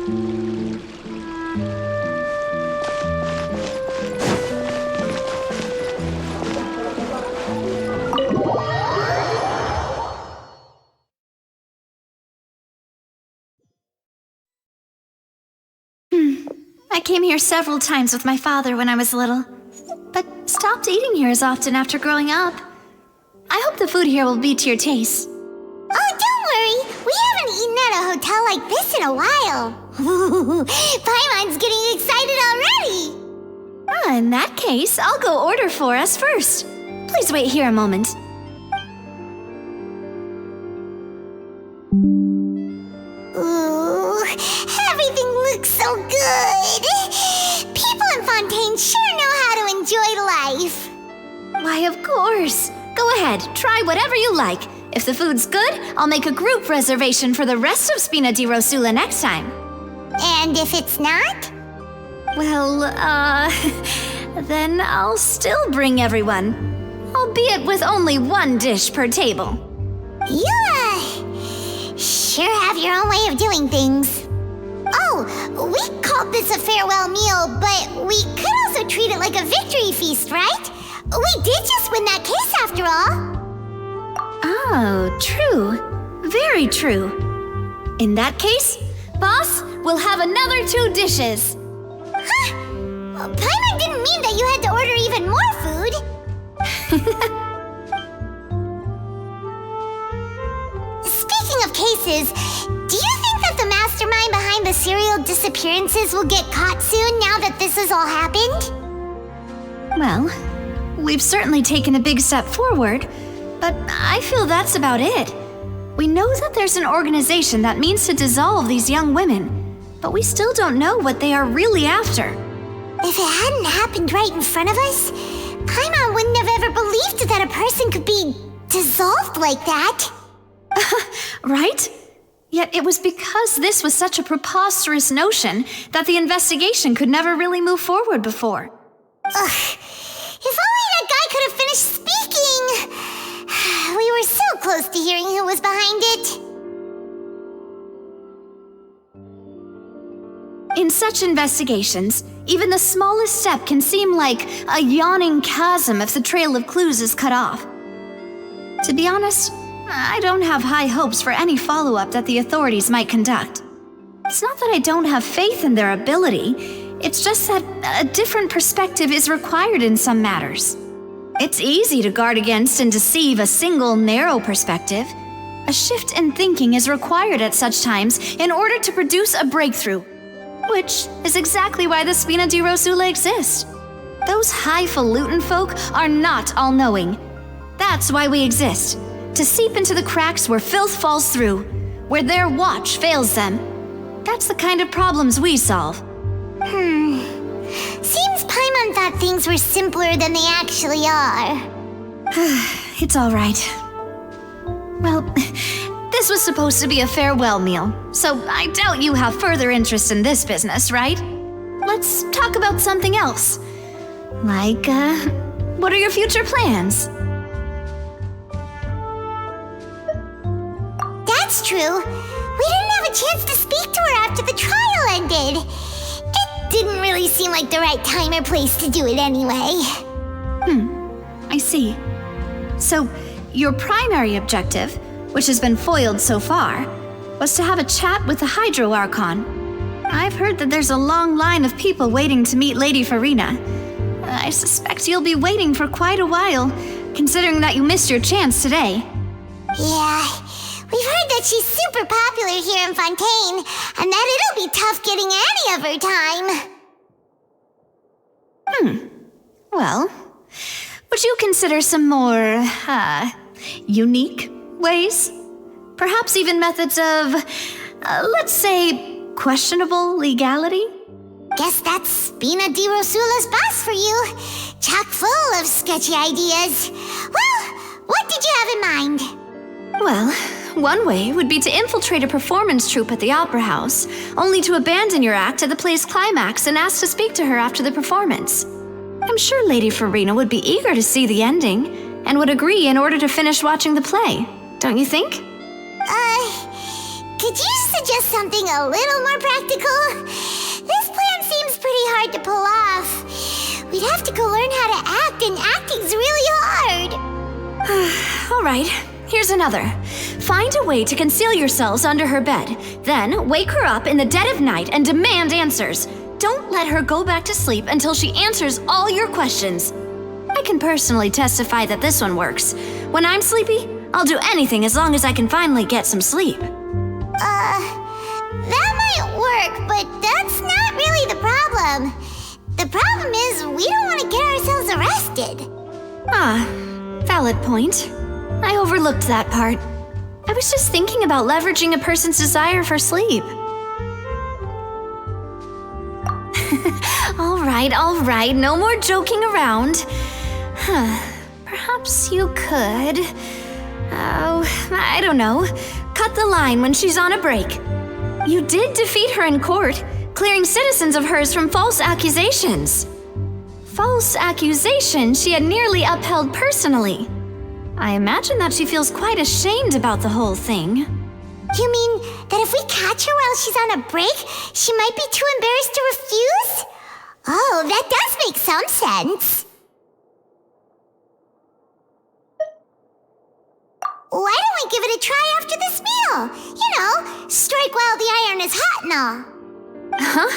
I came here several times with my father when I was little, but stopped eating here as often after growing up. I hope the food here will be to your taste. Oh, don't worry. We haven't eaten at a hotel like this in a while. Paimon's getting excited already. In that case, I'll go order for us first. Please wait here a moment. Ooh, everything looks so good. People in Fontaine sure know how to enjoy life. Why, of course. Go ahead, try whatever you like. If the food's good, I'll make a group reservation for the rest of Spina di Rosula next time. And if it's not? Well, then I'll still bring everyone. Albeit with only one dish per table. You, sure have your own way of doing things. Oh, we called this a farewell meal, but we could also treat it like a victory feast, right? We did just win that case after all. Oh, true. Very true. In that case, boss, we'll have another 2 dishes. Huh? Paimon didn't mean that you had to order even more food. Speaking of cases, do you think that the mastermind behind the serial disappearances will get caught soon now that this has all happened? Well, we've certainly taken a big step forward, but I feel that's about it. We know that there's an organization that means to dissolve these young women, but we still don't know what they are really after. If it hadn't happened right in front of us, Paimon wouldn't have ever believed that a person could be dissolved like that. Right? Yet it was because this was such a preposterous notion that the investigation could never really move forward before. Ugh. If only that guy could have finished speaking! We were so close to hearing who was behind it. In such investigations, even the smallest step can seem like a yawning chasm if the trail of clues is cut off. To be honest, I don't have high hopes for any follow-up that the authorities might conduct. It's not that I don't have faith in their ability, it's just that a different perspective is required in some matters. It's easy to guard against and deceive a single narrow perspective. A shift in thinking is required at such times in order to produce a breakthrough, which is exactly why the Spina di Rosula exist. Those highfalutin folk are not all-knowing. That's why we exist, to seep into the cracks where filth falls through, where their watch fails them. That's the kind of problems we solve. Seems Paimon thought things were simpler than they actually are. It's all right. Well, this was supposed to be a farewell meal, so I doubt you have further interest in this business, right? Let's talk about something else. Like, what are your future plans? That's true. We didn't have a chance to speak to her after the trial ended. It didn't really seem like the right time or place to do it anyway. I see. So, your primary objective, which has been foiled so far, was to have a chat with the Hydro Archon. I've heard that there's a long line of people waiting to meet Lady Farina. I suspect you'll be waiting for quite a while, considering that you missed your chance today. Yeah, we've heard that she's super popular here in Fontaine, and that it'll be tough getting any of her time. Well, would you consider some more, unique ways? Perhaps even methods of, let's say, questionable legality? Guess that's Spina di Rosula's boss for you. Chock full of sketchy ideas. Well, what did you have in mind? Well, one way would be to infiltrate a performance troupe at the Opera House, only to abandon your act at the play's climax and ask to speak to her after the performance. I'm sure Lady Farina would be eager to see the ending, and would agree in order to finish watching the play, don't you think? Could you suggest something a little more practical? how to act, and acting's really hard. All right, here's another. Find a way to conceal yourselves under her bed. Then wake her up in the dead of night and demand answers. Don't let her go back to sleep until she answers all your questions. I can personally testify that this one works. When I'm sleepy, I'll do anything as long as I can finally get some sleep. That might work, but that's not really the problem. The problem is we don't want to get ourselves arrested. Ah, valid point. I overlooked that part. I was just thinking about leveraging a person's desire for sleep. All right, no more joking around. Perhaps you could... I don't know. Cut the line when she's on a break. You did defeat her in court, clearing citizens of hers from false accusations. False accusations she had nearly upheld personally. I imagine that she feels quite ashamed about the whole thing. You mean that if we catch her while she's on a break, she might be too embarrassed to refuse? Oh, that does make some sense. Why don't we give it a try after this meal? You know, strike while the iron is hot and all. Huh?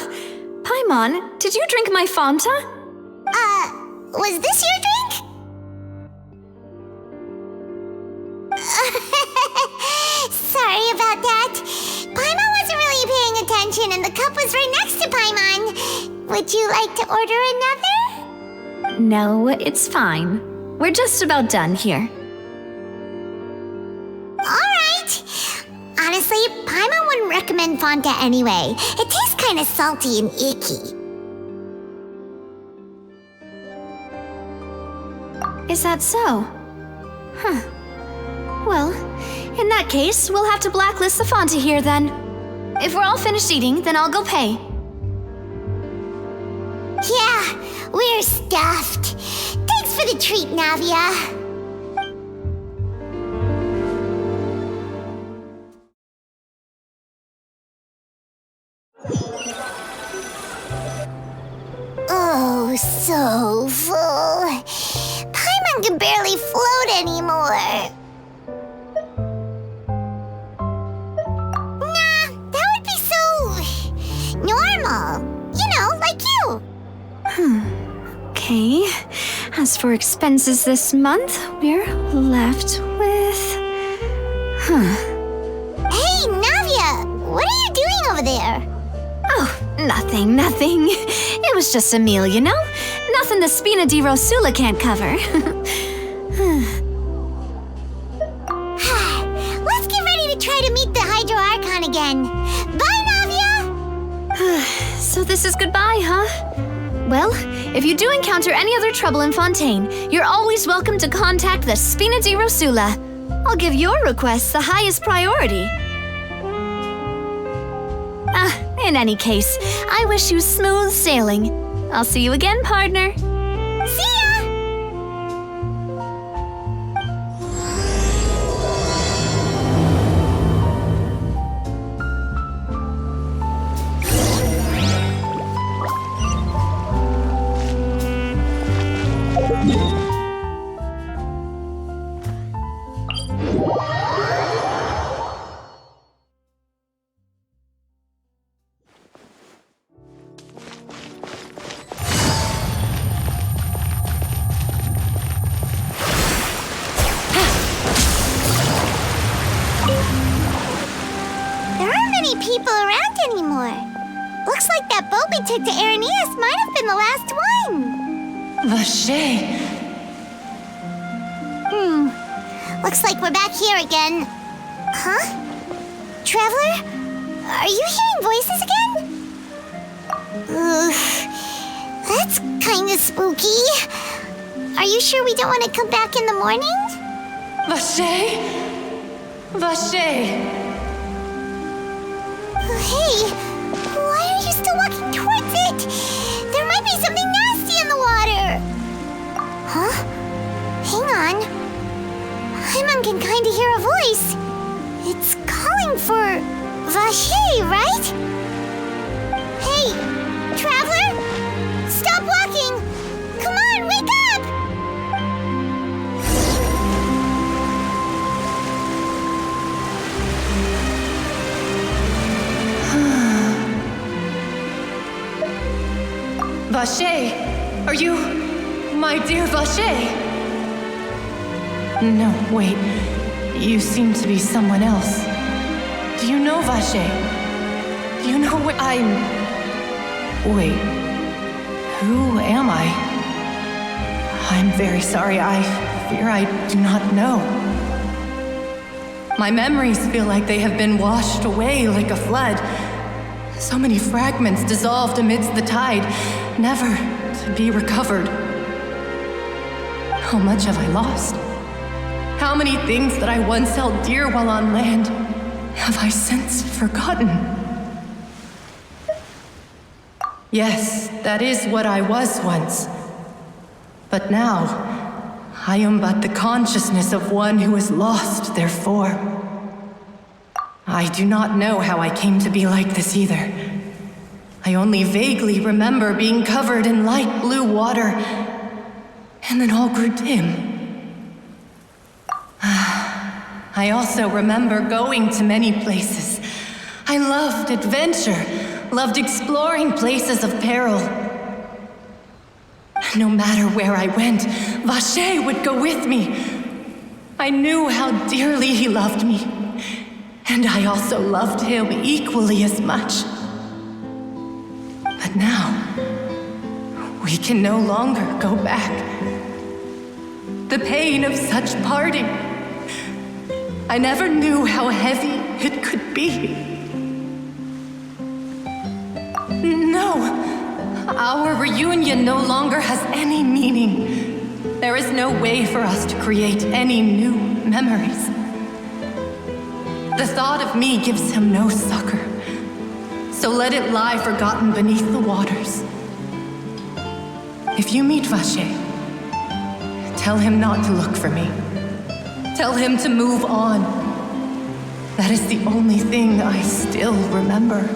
Paimon, did you drink my Fanta? Was this your drink? Sorry about that. Paimon wasn't really paying attention and the cup was right next to Paimon. Would you like to order another? No, it's fine. We're just about done here. Alright. Honestly, Paimon wouldn't recommend Fanta anyway. It tastes kind of salty and icky. Is that so? Huh. Well, in that case, we'll have to blacklist the Fanta here then. If we're all finished eating, then I'll go pay. Yeah, we're stuffed. Thanks for the treat, Navia. Oh, so full. Paimon can barely float anymore. Nah, that would be so... normal. You know, like you. Okay. As for expenses this month, we're left with... Hey, Navia, what are you doing over there? Oh, nothing. It was just a meal, you know? Nothing the Spina di Rosula can't cover. Let's get ready to try to meet the Hydro Archon again. Bye, Navia! So this is goodbye, huh? Well, if you do encounter any other trouble in Fontaine, you're always welcome to contact the Spina di Rosula. I'll give your requests the highest priority. In any case, I wish you smooth sailing. I'll see you again, partner. See ya! People around anymore. Looks like that boat we took to Araneas might have been the last one. Vache. Looks like we're back here again. Huh? Traveler? Are you hearing voices again? Ugh. That's kind of spooky. Are you sure we don't want to come back in the morning? Vache. Hey, why are you still walking towards it? There might be something nasty in the water. Huh? Hang on. Paimon can kind of hear a voice. It's calling for Vache, right? Hey, traveler! Stop walking! Come on, wake up! Vache? Are you my dear Vache? No, wait. You seem to be someone else. Do you know Vache? Do you know what I'm... Wait. Who am I? I'm very sorry. I fear I do not know. My memories feel like they have been washed away like a flood. So many fragments dissolved amidst the tide, never to be recovered. How much have I lost? How many things that I once held dear while on land have I since forgotten? Yes, that is what I was once. But now, I am but the consciousness of one who is lost, therefore. I do not know how I came to be like this either. I only vaguely remember being covered in light blue water, and then all grew dim. I also remember going to many places. I loved adventure, loved exploring places of peril. No matter where I went, Vache would go with me. I knew how dearly he loved me, and I also loved him equally as much. But now, we can no longer go back. The pain of such parting, I never knew how heavy it could be. No, our reunion no longer has any meaning. There is no way for us to create any new memories. The thought of me gives him no succor, so let it lie forgotten beneath the waters. If you meet Vache, tell him not to look for me. Tell him to move on. That is the only thing I still remember.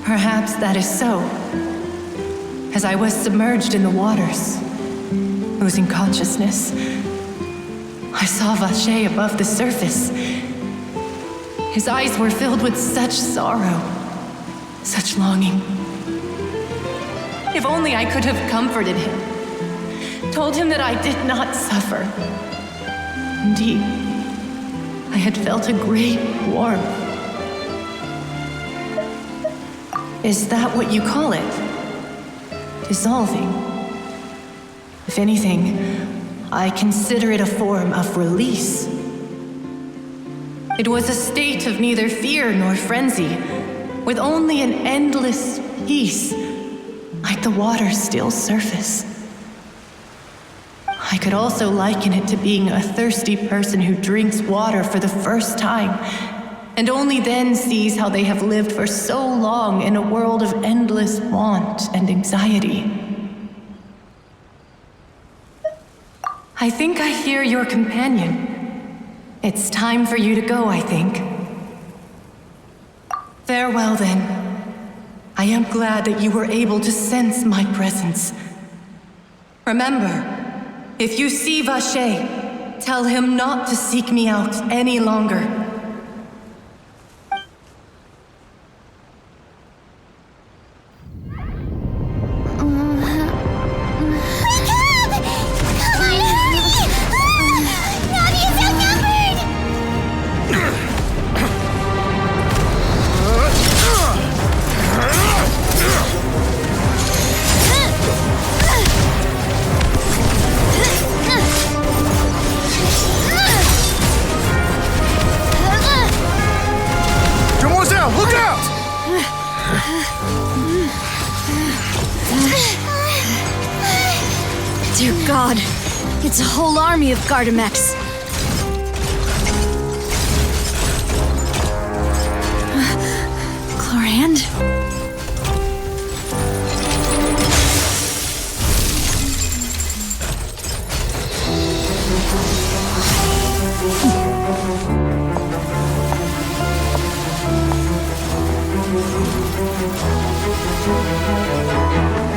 Perhaps that is so. As I was submerged in the waters, losing consciousness, I saw Vache above the surface. His eyes were filled with such sorrow, such longing. If only I could have comforted him, told him that I did not suffer. Indeed, I had felt a great warmth. Is that what you call it? Dissolving? If anything, I consider it a form of release. It was a state of neither fear nor frenzy, with only an endless peace, like the water's still surface. I could also liken it to being a thirsty person who drinks water for the first time, and only then sees how they have lived for so long in a world of endless want and anxiety. I think I hear your companion. It's time for you to go, I think. Farewell, then. I am glad that you were able to sense my presence. Remember, if you see Vache, tell him not to seek me out any longer. Dear God, it's a whole army of Gardamex. Chlorand?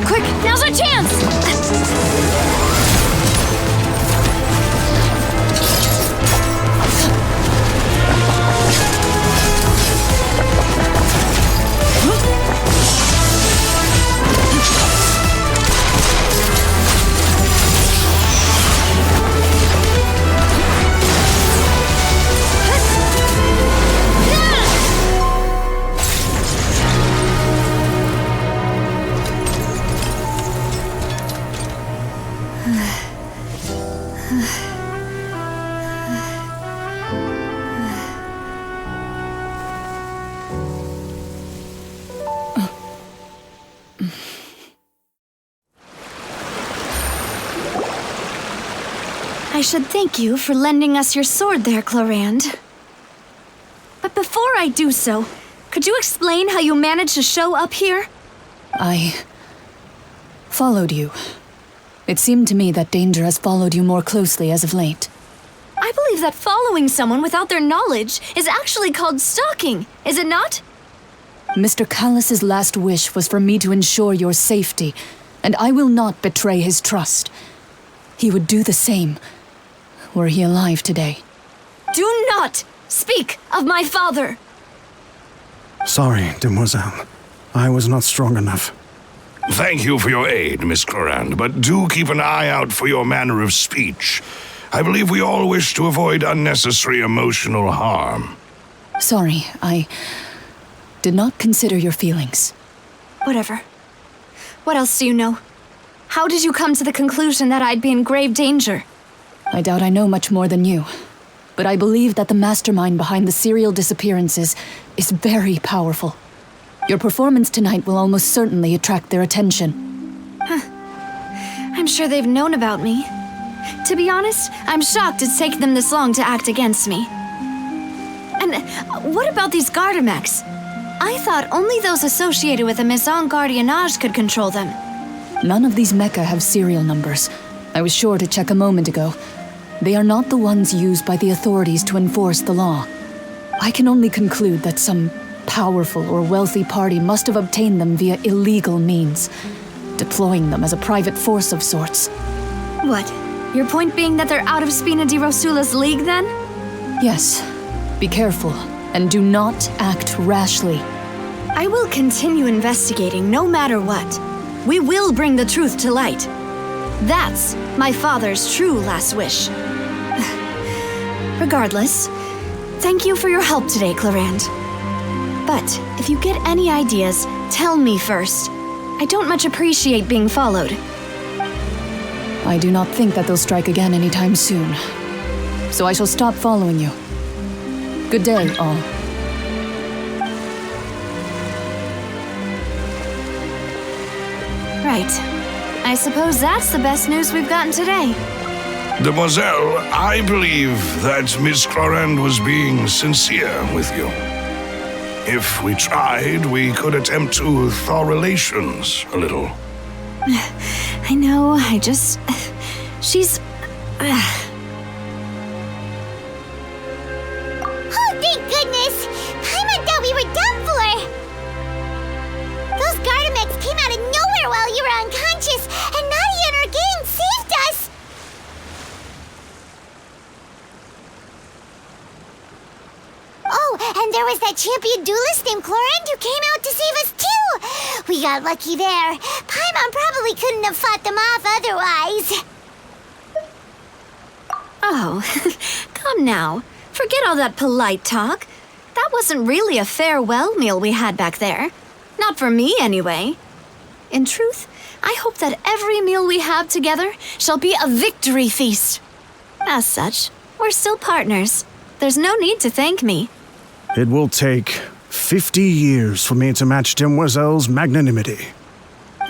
Quick, now's our chance! I should thank you for lending us your sword there, Clorand. But before I do so, could you explain how you managed to show up here? I followed you. It seemed to me that danger has followed you more closely as of late. I believe that following someone without their knowledge is actually called stalking, is it not? Mr. Callus's last wish was for me to ensure your safety, and I will not betray his trust. He would do the same, were he alive today. Do not speak of my father! Sorry, demoiselle. I was not strong enough. Thank you for your aid, Miss Clorand, but do keep an eye out for your manner of speech. I believe we all wish to avoid unnecessary emotional harm. Sorry, I did not consider your feelings. Whatever. What else do you know? How did you come to the conclusion that I'd be in grave danger? I doubt I know much more than you, but I believe that the mastermind behind the serial disappearances is very powerful. Your performance tonight will almost certainly attract their attention. I'm sure they've known about me. To be honest, I'm shocked it's taken them this long to act against me. And what about these Gardamex? I thought only those associated with the Maison Gardiennage could control them. None of these mecha have serial numbers. I was sure to check a moment ago. They are not the ones used by the authorities to enforce the law. I can only conclude that some powerful or wealthy party must have obtained them via illegal means, deploying them as a private force of sorts. What? Your point being that they're out of Spina di Rosula's league, then? Yes. Be careful, and do not act rashly. I will continue investigating no matter what. We will bring the truth to light. That's my father's true last wish. Regardless, thank you for your help today, Clorand. But if you get any ideas, tell me first. I don't much appreciate being followed. I do not think that they'll strike again anytime soon. So I shall stop following you. Good day, all. Right. I suppose that's the best news we've gotten today. Demoiselle, I believe that Miss Clorand was being sincere with you. If we tried, we could attempt to thaw relations a little. I know, she's... Oh, thank goodness! Paimon thought we were done for! Those Gardamex came out of nowhere while you were unconscious, and Nadia and her gang saved us! Oh, and there was that champion duelist named Clorand who came out to save us too! We got lucky there. Paimon probably couldn't have fought them off otherwise. Oh, come now. Forget all that polite talk. That wasn't really a farewell meal we had back there. Not for me, anyway. In truth, I hope that every meal we have together shall be a victory feast. As such, we're still partners. There's no need to thank me. It will take 50 years for me to match Demoiselle's magnanimity.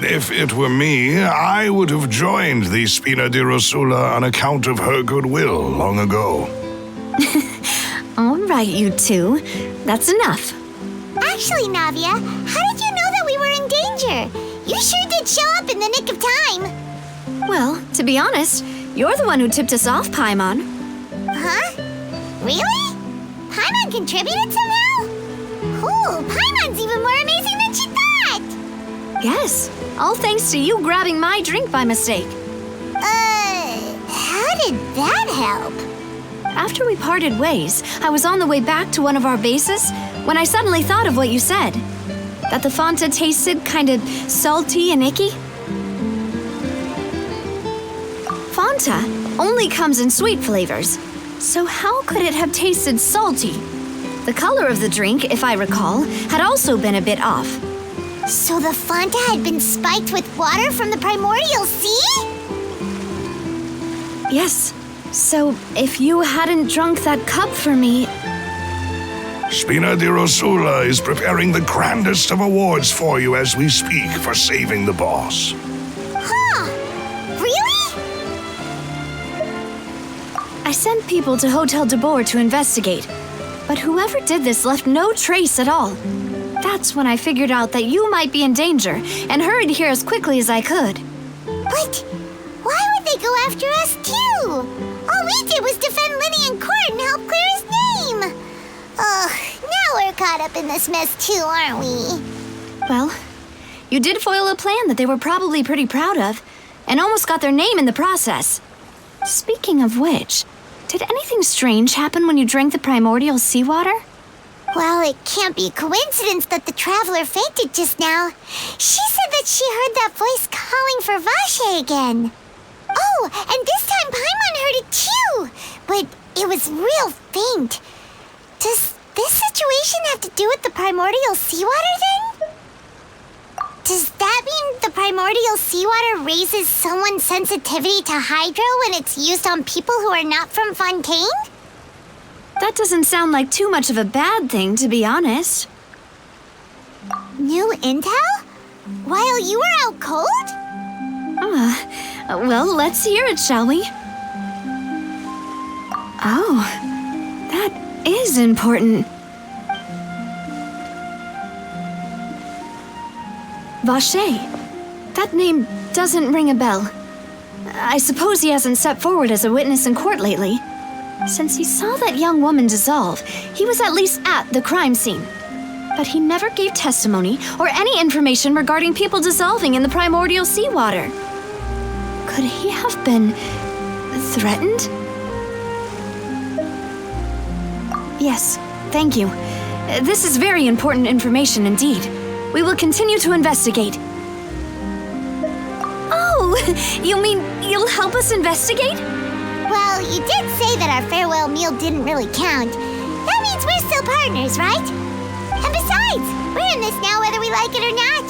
If it were me, I would have joined the Spina di Rosula on account of her goodwill long ago. All right, you two. That's enough. Actually, Navia, how did you know that we were in danger? You sure did show up in the nick of time. Well, to be honest, you're the one who tipped us off, Paimon. Huh? Really? Paimon contributed somehow? Cool, Paimon's even more amazing than she thought! Yes, all thanks to you grabbing my drink by mistake. How did that help? After we parted ways, I was on the way back to one of our bases when I suddenly thought of what you said. That the Fanta tasted kind of salty and icky. Fanta only comes in sweet flavors, so how could it have tasted salty? The color of the drink, if I recall, had also been a bit off. So the Fanta had been spiked with water from the primordial sea? Yes. So, if you hadn't drunk that cup for me... Spina di Rosula is preparing the grandest of awards for you as we speak for saving the boss. Huh? Really? I sent people to Hotel de Boer to investigate, but whoever did this left no trace at all. That's when I figured out that you might be in danger and hurried here as quickly as I could. But why would they go after us too? All we did was defend Lenny in court and help clear his name. Ugh, now we're caught up in this mess too, aren't we? Well, you did foil a plan that they were probably pretty proud of, and almost got their name in the process. Speaking of which, did anything strange happen when you drank the primordial seawater? Well, it can't be a coincidence that the traveler fainted just now. She said that she heard that voice calling for Vache again. Oh, and this time Paimon heard it too, but it was real faint. Does this situation have to do with the primordial seawater then? Does that mean the primordial seawater raises someone's sensitivity to hydro when it's used on people who are not from Fontaine? That doesn't sound like too much of a bad thing, to be honest. New intel? While you were out cold? Well, let's hear it, shall we? Oh, that is important. Vache. That name doesn't ring a bell. I suppose he hasn't stepped forward as a witness in court lately. Since he saw that young woman dissolve, he was at least at the crime scene. But he never gave testimony or any information regarding people dissolving in the primordial seawater. Could he have been threatened? Yes, thank you. This is very important information indeed. We will continue to investigate. Oh, you mean you'll help us investigate? Well, you did say that our farewell meal didn't really count. That means we're still partners, right? And besides, we're in this now whether we like it or not.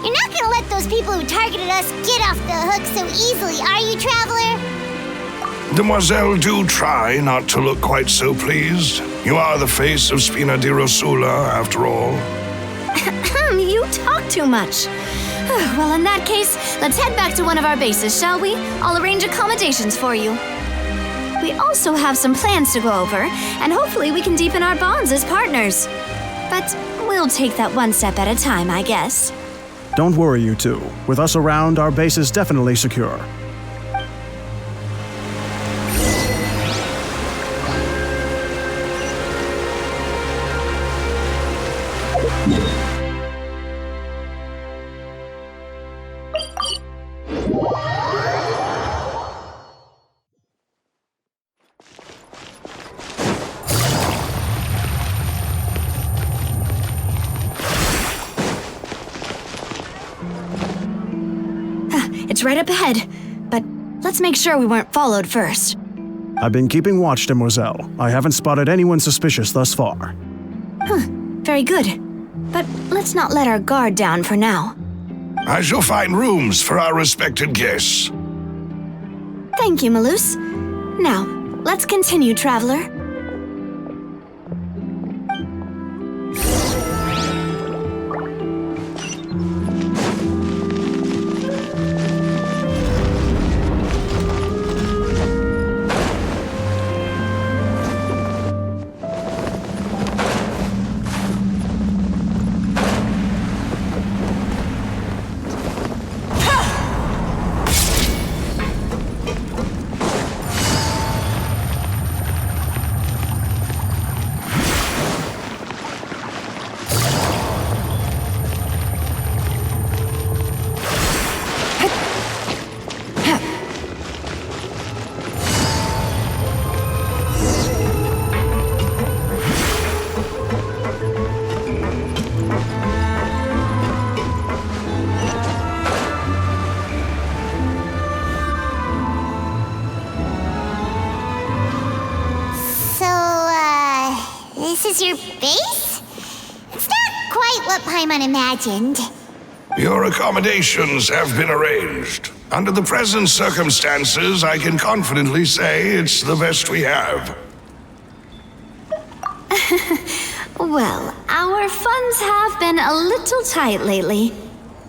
You're not gonna let those people who targeted us get off the hook so easily, are you, Traveler? Demoiselle, do try not to look quite so pleased. You are the face of Spina di Rosula, after all. You talk too much. Well, in that case, let's head back to one of our bases, shall we? I'll arrange accommodations for you. We also have some plans to go over, and hopefully we can deepen our bonds as partners. But we'll take that one step at a time, I guess. Don't worry, you two. With us around, our base is definitely secure. It's right up ahead, but let's make sure we weren't followed first. I've been keeping watch, Demoiselle. I haven't spotted anyone suspicious thus far. Very good. But let's not let our guard down for now. I shall find rooms for our respected guests. Thank you, Malus. Now, let's continue, Traveler. This is your base? It's not quite what Paimon imagined. Your accommodations have been arranged. Under the present circumstances, I can confidently say it's the best we have. Well, our funds have been a little tight lately.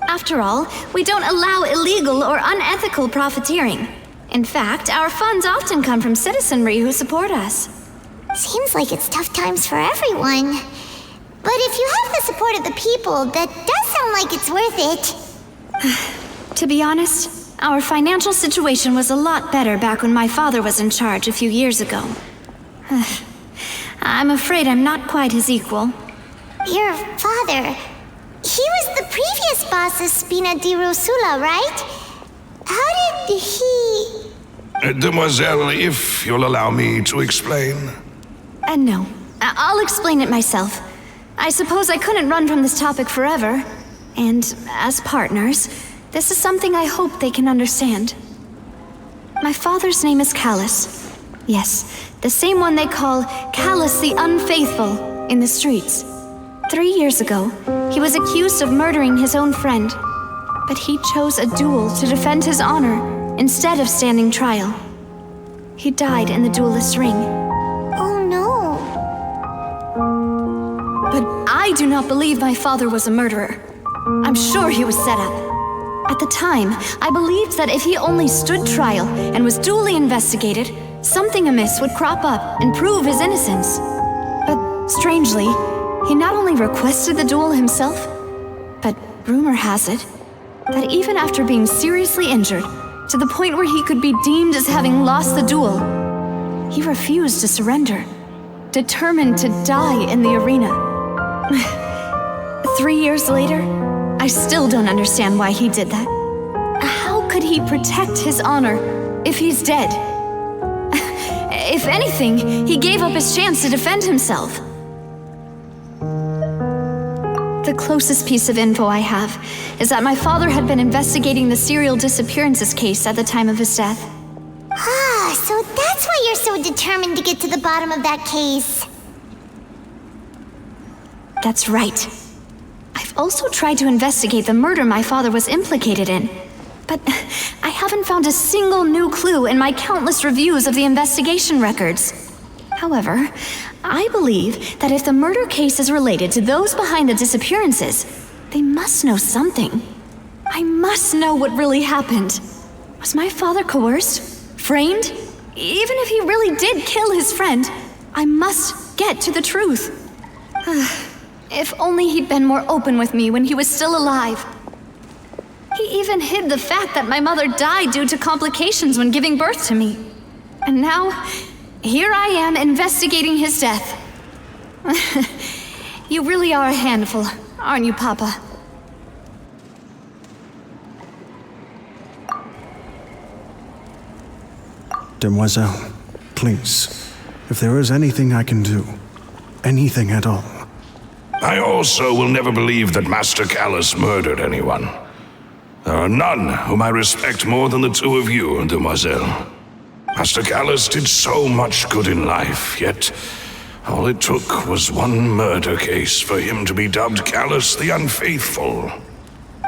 After all, we don't allow illegal or unethical profiteering. In fact, our funds often come from citizenry who support us. Seems like it's tough times for everyone. But if you have the support of the people, that does sound like it's worth it. To be honest, our financial situation was a lot better back when my father was in charge a few years ago. I'm afraid I'm not quite his equal. Your father, he was the previous boss of Spina di Rosula, right? How did he... Demoiselle, if you'll allow me to explain. No, I'll explain it myself. I suppose I couldn't run from this topic forever. And as partners, this is something I hope they can understand. My father's name is Callus. Yes, the same one they call Callus the Unfaithful in the streets. 3 years ago, he was accused of murdering his own friend. But he chose a duel to defend his honor instead of standing trial. He died in the duelist's ring. Oh no. But I do not believe my father was a murderer. I'm sure he was set up. At the time, I believed that if he only stood trial and was duly investigated, something amiss would crop up and prove his innocence. But strangely, he not only requested the duel himself, but rumor has it that even after being seriously injured, to the point where he could be deemed as having lost the duel, he refused to surrender, determined to die in the arena. 3 years later, I still don't understand why he did that. How could he protect his honor if he's dead? If anything, he gave up his chance to defend himself. The closest piece of info I have is that my father had been investigating the serial disappearances case at the time of his death. Ah, so that's why you're so determined to get to the bottom of that case. That's right. I've also tried to investigate the murder my father was implicated in, but I haven't found a single new clue in my countless reviews of the investigation records. However, I believe that if the murder case is related to those behind the disappearances, they must know something. I must know what really happened. Was my father coerced? Framed? Even if he really did kill his friend, I must get to the truth. If only he'd been more open with me when he was still alive. He even hid the fact that my mother died due to complications when giving birth to me. And now, here I am investigating his death. You really are a handful, aren't you, Papa? Demoiselle, please, if there is anything I can do, anything at all. I also will never believe that Master Callus murdered anyone. There are none whom I respect more than the two of you, Demoiselle. Master Callus did so much good in life, yet all it took was one murder case for him to be dubbed Callus the Unfaithful.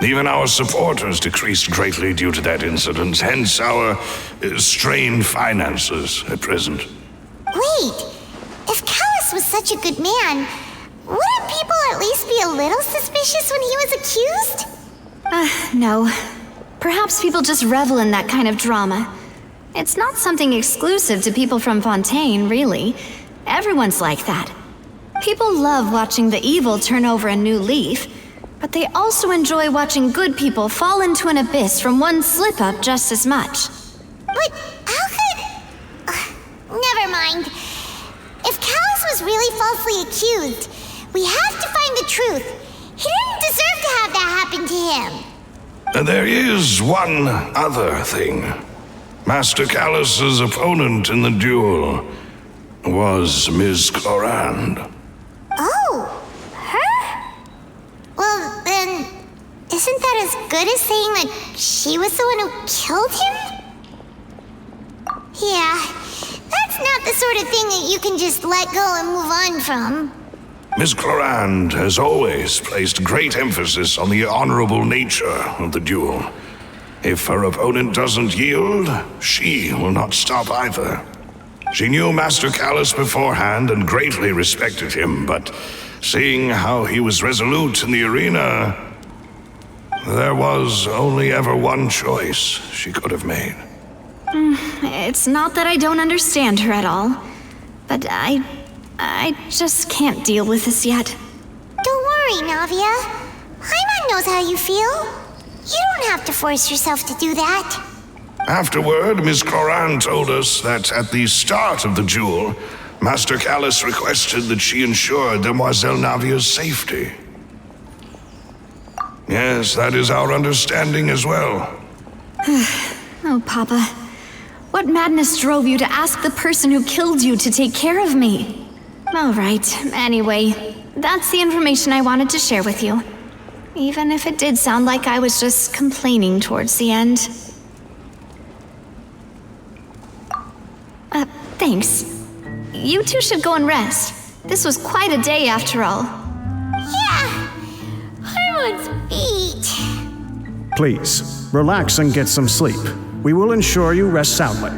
Even our supporters decreased greatly due to that incident, hence our strained finances at present. Wait, if Callus was such a good man, wouldn't people at least be a little suspicious when he was accused? No. Perhaps people just revel in that kind of drama. It's not something exclusive to people from Fontaine, really. Everyone's like that. People love watching the evil turn over a new leaf, but they also enjoy watching good people fall into an abyss from one slip-up just as much. But how could... never mind. If Callus was really falsely accused, we have to find the truth. He didn't deserve to have that happen to him. There is one other thing. Master Callus's opponent in the duel was Ms. Clorand. Oh, her? Well, then, isn't that as good as saying that she was the one who killed him? Yeah, that's not the sort of thing that you can just let go and move on from. Ms. Clorand has always placed great emphasis on the honorable nature of the duel. If her opponent doesn't yield, she will not stop either. She knew Master Callus beforehand and greatly respected him, but seeing how he was resolute in the arena, there was only ever one choice she could have made. It's not that I don't understand her at all, but I just can't deal with this yet. Don't worry, Navia. Paimon knows how you feel. You don't have to force yourself to do that. Afterward, Miss Cloran told us that at the start of the duel, Master Callus requested that she ensure Demoiselle Navia's safety. Yes, that is our understanding as well. Oh, Papa. What madness drove you to ask the person who killed you to take care of me? All right, anyway, that's the information I wanted to share with you. Even if it did sound like I was just complaining towards the end. Thanks. You two should go and rest. This was quite a day after all. Yeah, Harmon's beat. Please, relax and get some sleep. We will ensure you rest soundly.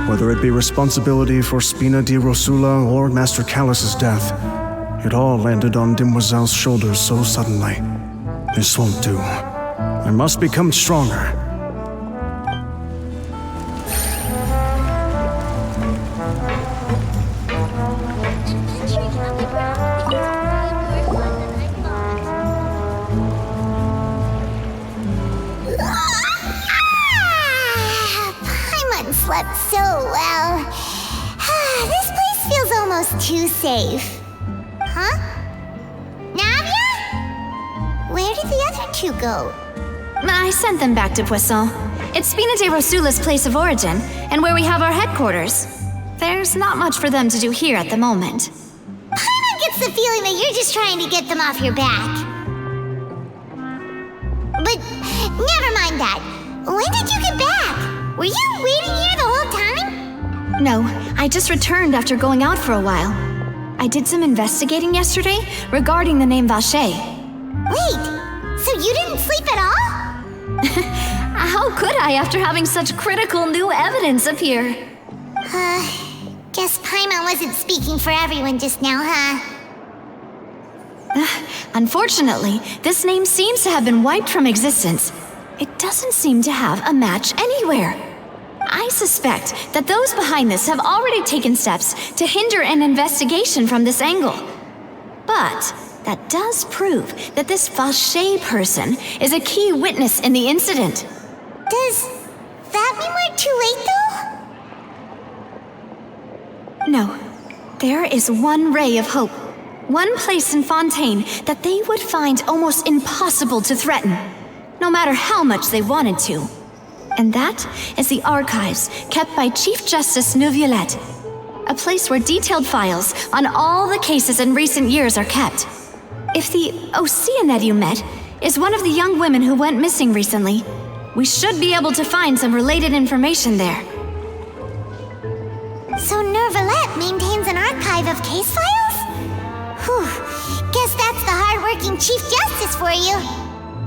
Whether it be responsibility for Spina di Rosula or Master Callus's death, it all landed on Demoiselle's shoulders so suddenly. This won't do. I must become stronger. Paimon slept so well. This place feels almost too safe. Huh? Navia? Where did the other two go? I sent them back to Poisson. It's Spina di Rosula's place of origin, and where we have our headquarters. There's not much for them to do here at the moment. Paimon gets the feeling that you're just trying to get them off your back. But never mind that. When did you get back? Were you waiting here the whole time? No, I just returned after going out for a while. I did some investigating yesterday regarding the name Vache. Wait, so you didn't sleep at all? How could I after having such critical new evidence appear? Guess Paimon wasn't speaking for everyone just now, huh? Unfortunately, this name seems to have been wiped from existence. It doesn't seem to have a match anywhere. I suspect that those behind this have already taken steps to hinder an investigation from this angle. But that does prove that this Vache person is a key witness in the incident. Does that mean we're too late, though? No. There is one ray of hope. One place in Fontaine that they would find almost impossible to threaten, no matter how much they wanted to. And that is the archives kept by Chief Justice Neuvillette, a place where detailed files on all the cases in recent years are kept. If the Oceanette you met is one of the young women who went missing recently, we should be able to find some related information there. So Neuvillette maintains an archive of case files? Whew, guess that's the hard-working Chief Justice for you.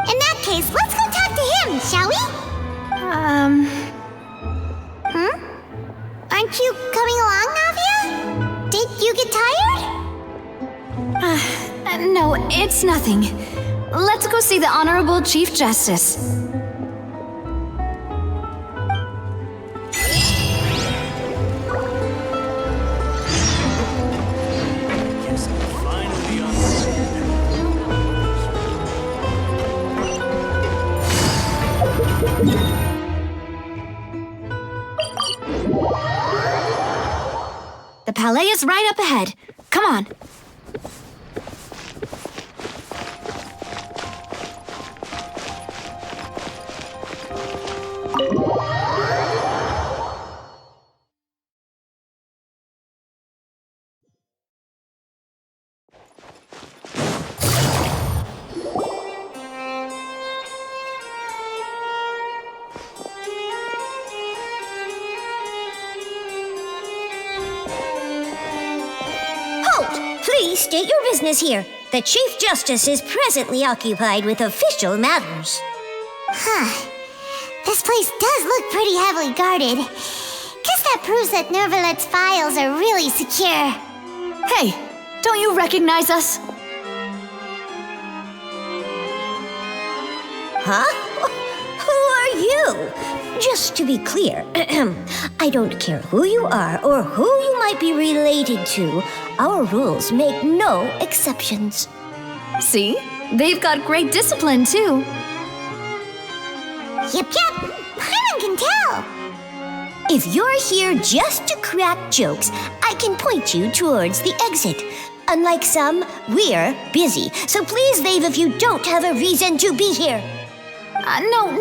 In that case, let's go talk to him, shall we? Aren't you coming along, Navia? Did you get tired? No, it's nothing. Let's go see the Honorable Chief Justice. The Palais is right up ahead. Come on. Please state your business here. The Chief Justice is presently occupied with official matters. This place does look pretty heavily guarded. Guess that proves that Neuvillette's files are really secure. Hey, Don't you recognize us? Huh? Who are you? Just to be clear, I don't care who you are or who you might be related to. Our rules make no exceptions. See? They've got great discipline, too. Yep. Paimon can tell. If you're here just to crack jokes, I can point you towards the exit. Unlike some, we're busy, so please leave if you don't have a reason to be here.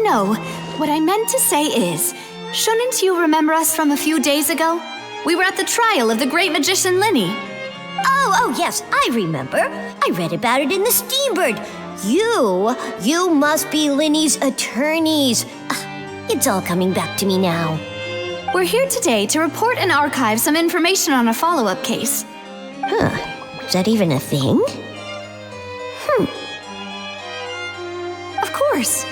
No. What I meant to say is, shouldn't you remember us from a few days ago? We were at the trial of the great magician Linny. Oh, yes, I remember. I read about it in the Steambird. You must be Linny's attorneys. It's all coming back to me now. We're here today to report and archive some information on a follow-up case. Is that even a thing? Of course.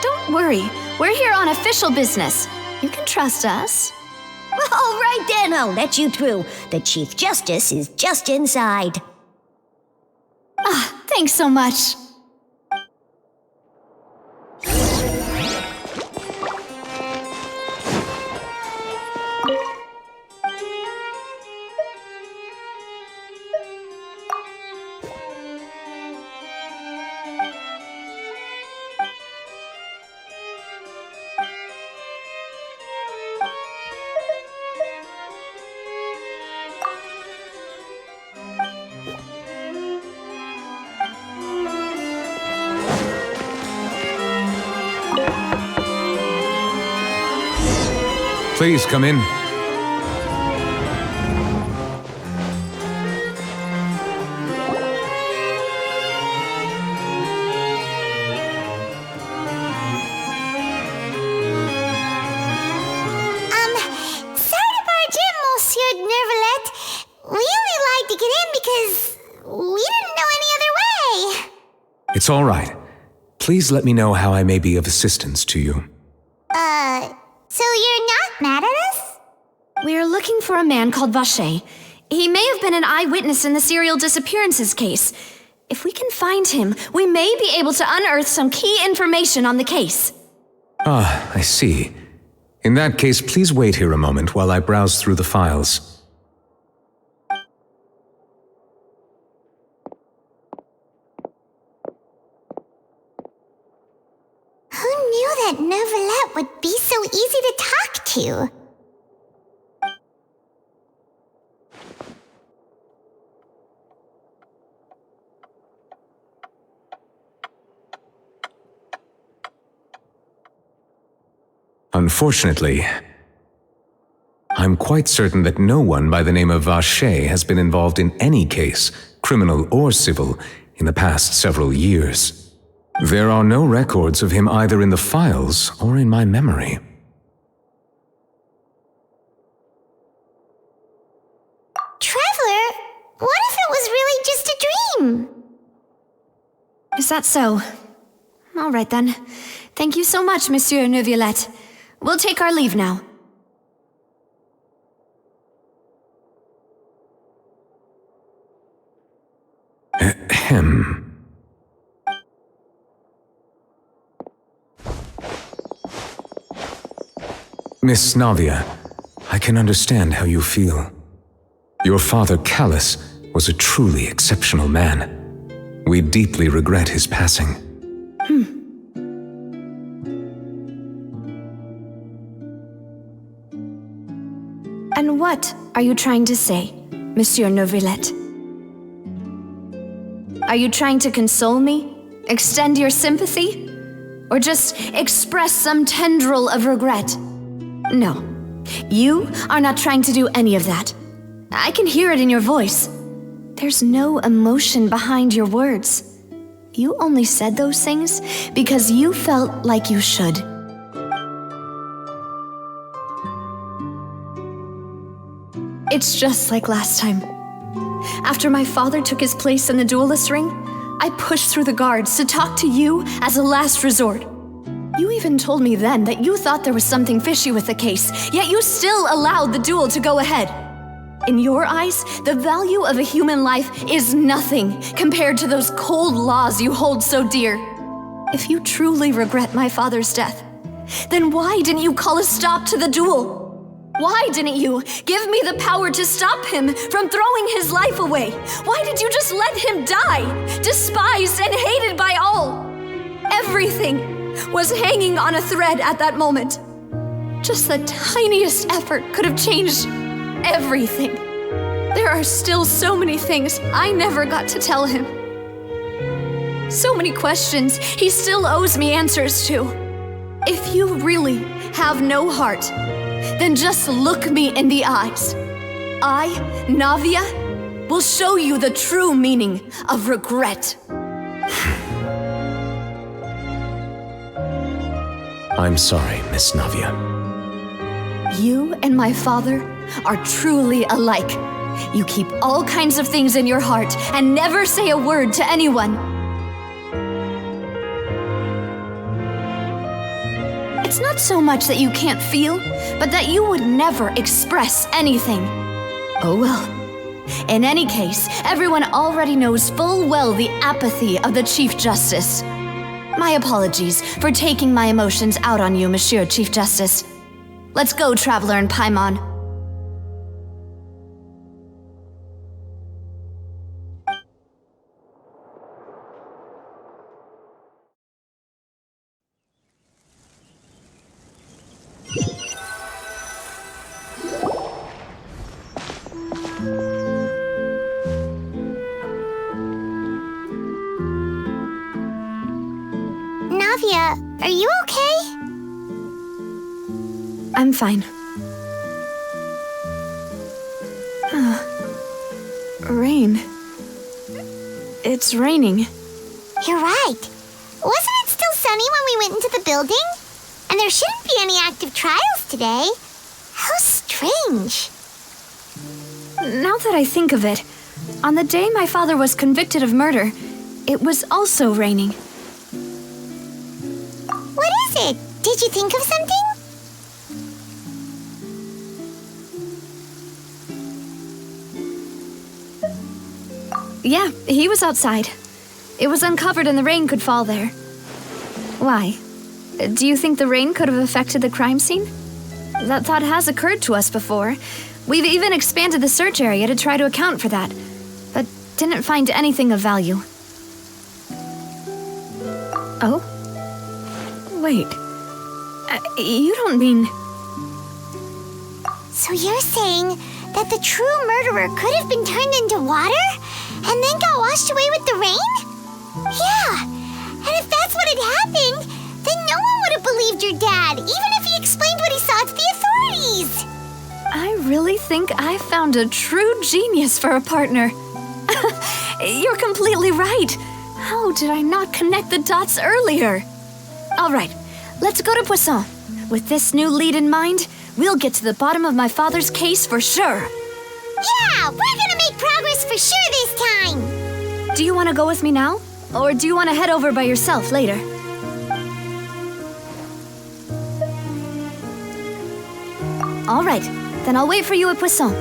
Don't worry. We're here on official business. You can trust us. All right then, I'll let you through. The Chief Justice is just inside. Thanks so much. Please come in. Sorry to barge in, Monsieur Nervalet. We only lied to get in because we didn't know any other way. It's all right. Please let me know how I may be of assistance to you. So you're not mad at us? We're looking for a man called Vache. He may have been an eyewitness in the serial disappearances case. If we can find him, we may be able to unearth some key information on the case. Ah, I see. In that case, please wait here a moment while I browse through the files. Who knew that Nervalet would be so easy to talk to? Unfortunately, I'm quite certain that no one by the name of Vache has been involved in any case, criminal or civil, in the past several years. There are no records of him either in the files or in my memory. Traveler, what if it was really just a dream? Is that so? All right then. Thank you so much, Monsieur Neuvillette. We'll take our leave now. Ahem. Miss Navia, I can understand how you feel. Your father, Callus, was a truly exceptional man. We deeply regret his passing. And what are you trying to say, Monsieur Neuvillette? Are you trying to console me? Extend your sympathy? Or just express some tendril of regret? No, you are not trying to do any of that. I can hear it in your voice. There's no emotion behind your words. You only said those things because you felt like you should. It's just like last time. After my father took his place in the duelist ring, I pushed through the guards to talk to you as a last resort. You even told me then that you thought there was something fishy with the case, yet you still allowed the duel to go ahead. In your eyes, the value of a human life is nothing compared to those cold laws you hold so dear. If you truly regret my father's death, then why didn't you call a stop to the duel? Why didn't you give me the power to stop him from throwing his life away? Why did you just let him die, despised and hated by all? Everything was hanging on a thread at that moment. Just the tiniest effort could have changed everything. There are still so many things I never got to tell him. So many questions he still owes me answers to. If you really have no heart, then just look me in the eyes. I, Navia, will show you the true meaning of regret. I'm sorry, Miss Navia. You and my father are truly alike. You keep all kinds of things in your heart and never say a word to anyone. It's not so much that you can't feel, but that you would never express anything. Oh well. In any case, everyone already knows full well the apathy of the Chief Justice. My apologies for taking my emotions out on you, Monsieur Chief Justice. Let's go, Traveler and Paimon. Navia, are you okay? I'm fine. Rain. It's raining. You're right. Wasn't it still sunny when we went into the building? And there shouldn't be any active trials today. How strange. Now that I think of it, on the day my father was convicted of murder, it was also raining. What is it? Did you think of something? Yeah, he was outside. It was uncovered and the rain could fall there. Why? Do you think the rain could have affected the crime scene? That thought has occurred to us before. We've even expanded the search area to try to account for that, but didn't find anything of value. Oh? Wait. You don't mean... So you're saying that the true murderer could have been turned into water and then got washed away with the rain? Yeah, and if that's what had happened, then no one would have believed your dad, even if he explained what he saw to the authorities. I really think I found a true genius for a partner. You're completely right. How did I not connect the dots earlier? All right, let's go to Poisson. With this new lead in mind, we'll get to the bottom of my father's case for sure. Yeah, we're gonna make progress for sure this time. Do you want to go with me now? Or do you want to head over by yourself later? All right, then I'll wait for you at Poisson.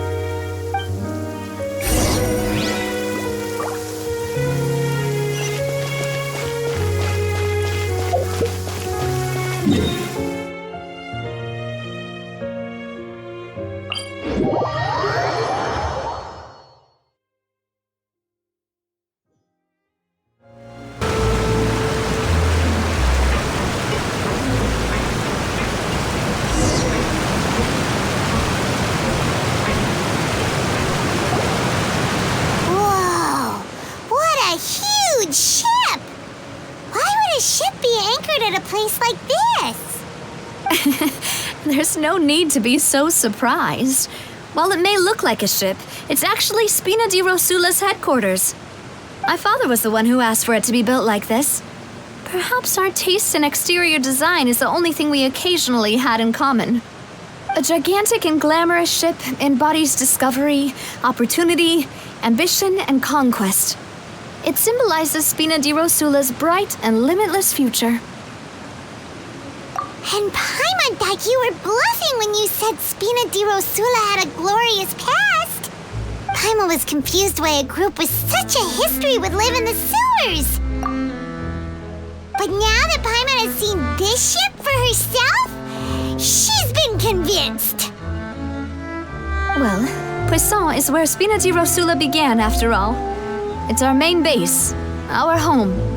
There's no need to be so surprised. While it may look like a ship, it's actually Spina di Rosula's headquarters. My father was the one who asked for it to be built like this. Perhaps our taste in exterior design is the only thing we occasionally had in common. A gigantic and glamorous ship embodies discovery, opportunity, ambition, and conquest. It symbolizes Spina di Rosula's bright and limitless future. And Paimon thought you were bluffing when you said Spina di Rosula had a glorious past. Paimon was confused why a group with such a history would live in the sewers. But now that Paimon has seen this ship for herself, she's been convinced. Well, Poisson is where Spina di Rosula began, after all. It's our main base, our home.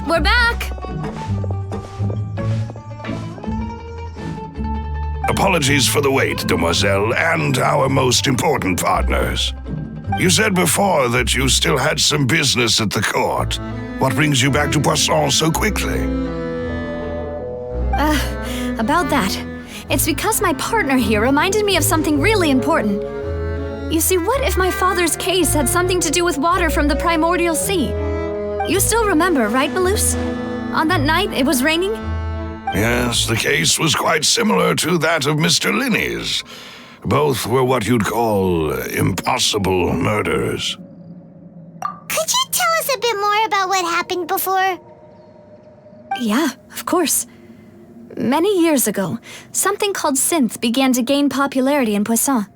We're back! Apologies for the wait, demoiselle, and our most important partners. You said before that you still had some business at the court. What brings you back to Poisson so quickly? About that. It's because my partner here reminded me of something really important. You see, what if my father's case had something to do with water from the primordial sea? You still remember, right, Malus? On that night, it was raining? Yes, the case was quite similar to that of Mr. Linney's. Both were what you'd call impossible murders. Could you tell us a bit more about what happened before? Yeah, of course. Many years ago, something called synth began to gain popularity in Poisson.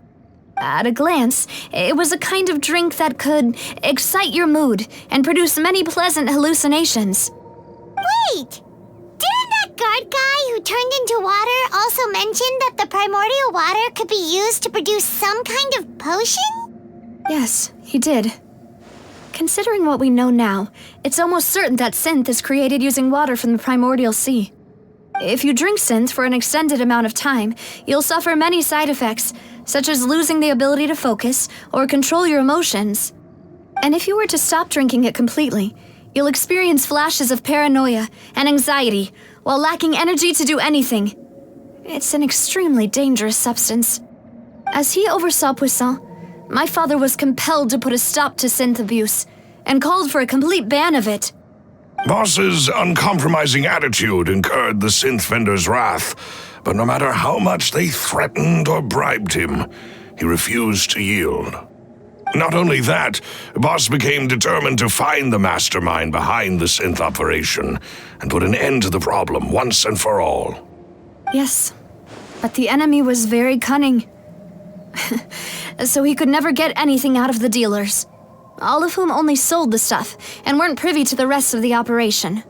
At a glance, it was a kind of drink that could excite your mood and produce many pleasant hallucinations. Wait! Didn't that guard guy who turned into water also mention that the primordial water could be used to produce some kind of potion? Yes, he did. Considering what we know now, it's almost certain that synth is created using water from the primordial sea. If you drink synth for an extended amount of time, you'll suffer many side effects, such as losing the ability to focus or control your emotions. And if you were to stop drinking it completely, you'll experience flashes of paranoia and anxiety while lacking energy to do anything. It's an extremely dangerous substance. As he oversaw Poisson, my father was compelled to put a stop to synth abuse and called for a complete ban of it. Boss's uncompromising attitude incurred the synth vendor's wrath, but no matter how much they threatened or bribed him, he refused to yield. Not only that, Boss became determined to find the mastermind behind the synth operation and put an end to the problem once and for all. Yes, but the enemy was very cunning. So he could never get anything out of the dealers, all of whom only sold the stuff and weren't privy to the rest of the operation.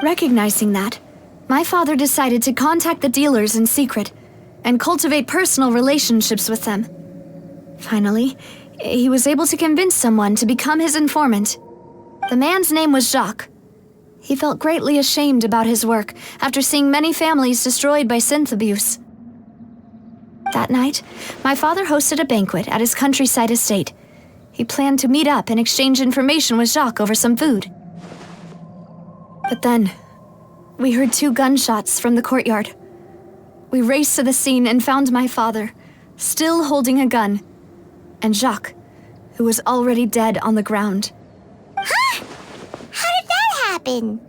Recognizing that, my father decided to contact the dealers in secret and cultivate personal relationships with them. Finally, he was able to convince someone to become his informant. The man's name was Jacques. He felt greatly ashamed about his work after seeing many families destroyed by synth abuse. That night, my father hosted a banquet at his countryside estate. He planned to meet up and exchange information with Jacques over some food. But then, we heard 2 gunshots from the courtyard. We raced to the scene and found my father, still holding a gun, and Jacques, who was already dead on the ground. Huh? How did that happen?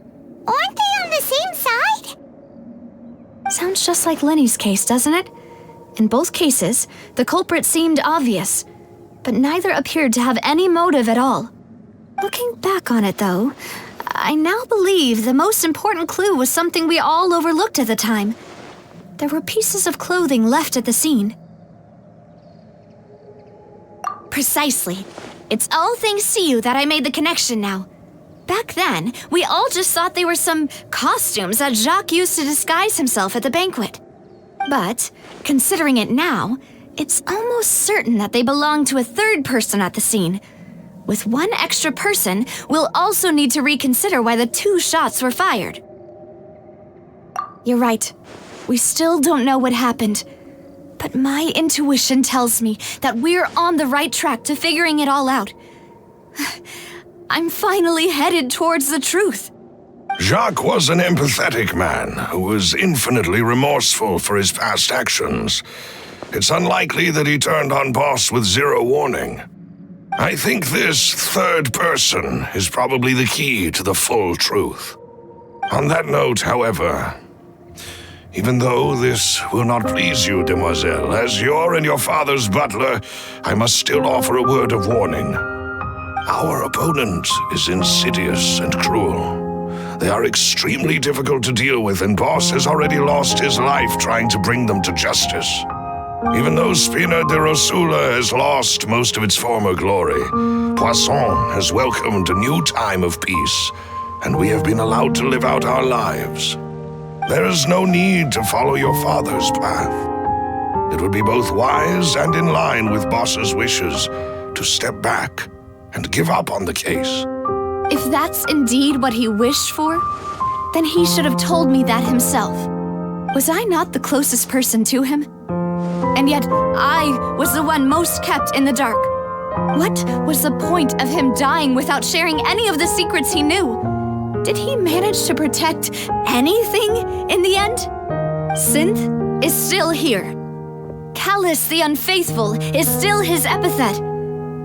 Aren't they on the same side? Sounds just like Lenny's case, doesn't it? In both cases, the culprit seemed obvious, but neither appeared to have any motive at all. Looking back on it, though, I now believe the most important clue was something we all overlooked at the time. There were pieces of clothing left at the scene. Precisely. It's all thanks to you that I made the connection now. Back then, we all just thought they were some costumes that Jacques used to disguise himself at the banquet. But, considering it now, it's almost certain that they belong to a third person at the scene. With one extra person, we'll also need to reconsider why the 2 shots were fired. You're right. We still don't know what happened. But my intuition tells me that we're on the right track to figuring it all out. I'm finally headed towards the truth. Jacques was an empathetic man who was infinitely remorseful for his past actions. It's unlikely that he turned on Boss with zero warning. I think this third person is probably the key to the full truth. On that note, however, even though this will not please you, demoiselle, as your and your father's butler, I must still offer a word of warning. Our opponent is insidious and cruel. They are extremely difficult to deal with, and Boss has already lost his life trying to bring them to justice. Even though Spina de Rosula has lost most of its former glory, Poisson has welcomed a new time of peace, and we have been allowed to live out our lives. There is no need to follow your father's path. It would be both wise and in line with Boss's wishes to step back and give up on the case. If that's indeed what he wished for, then he should have told me that himself. Was I not the closest person to him? And yet, I was the one most kept in the dark. What was the point of him dying without sharing any of the secrets he knew? Did he manage to protect anything in the end? Synth is still here. Callus the Unfaithful is still his epithet.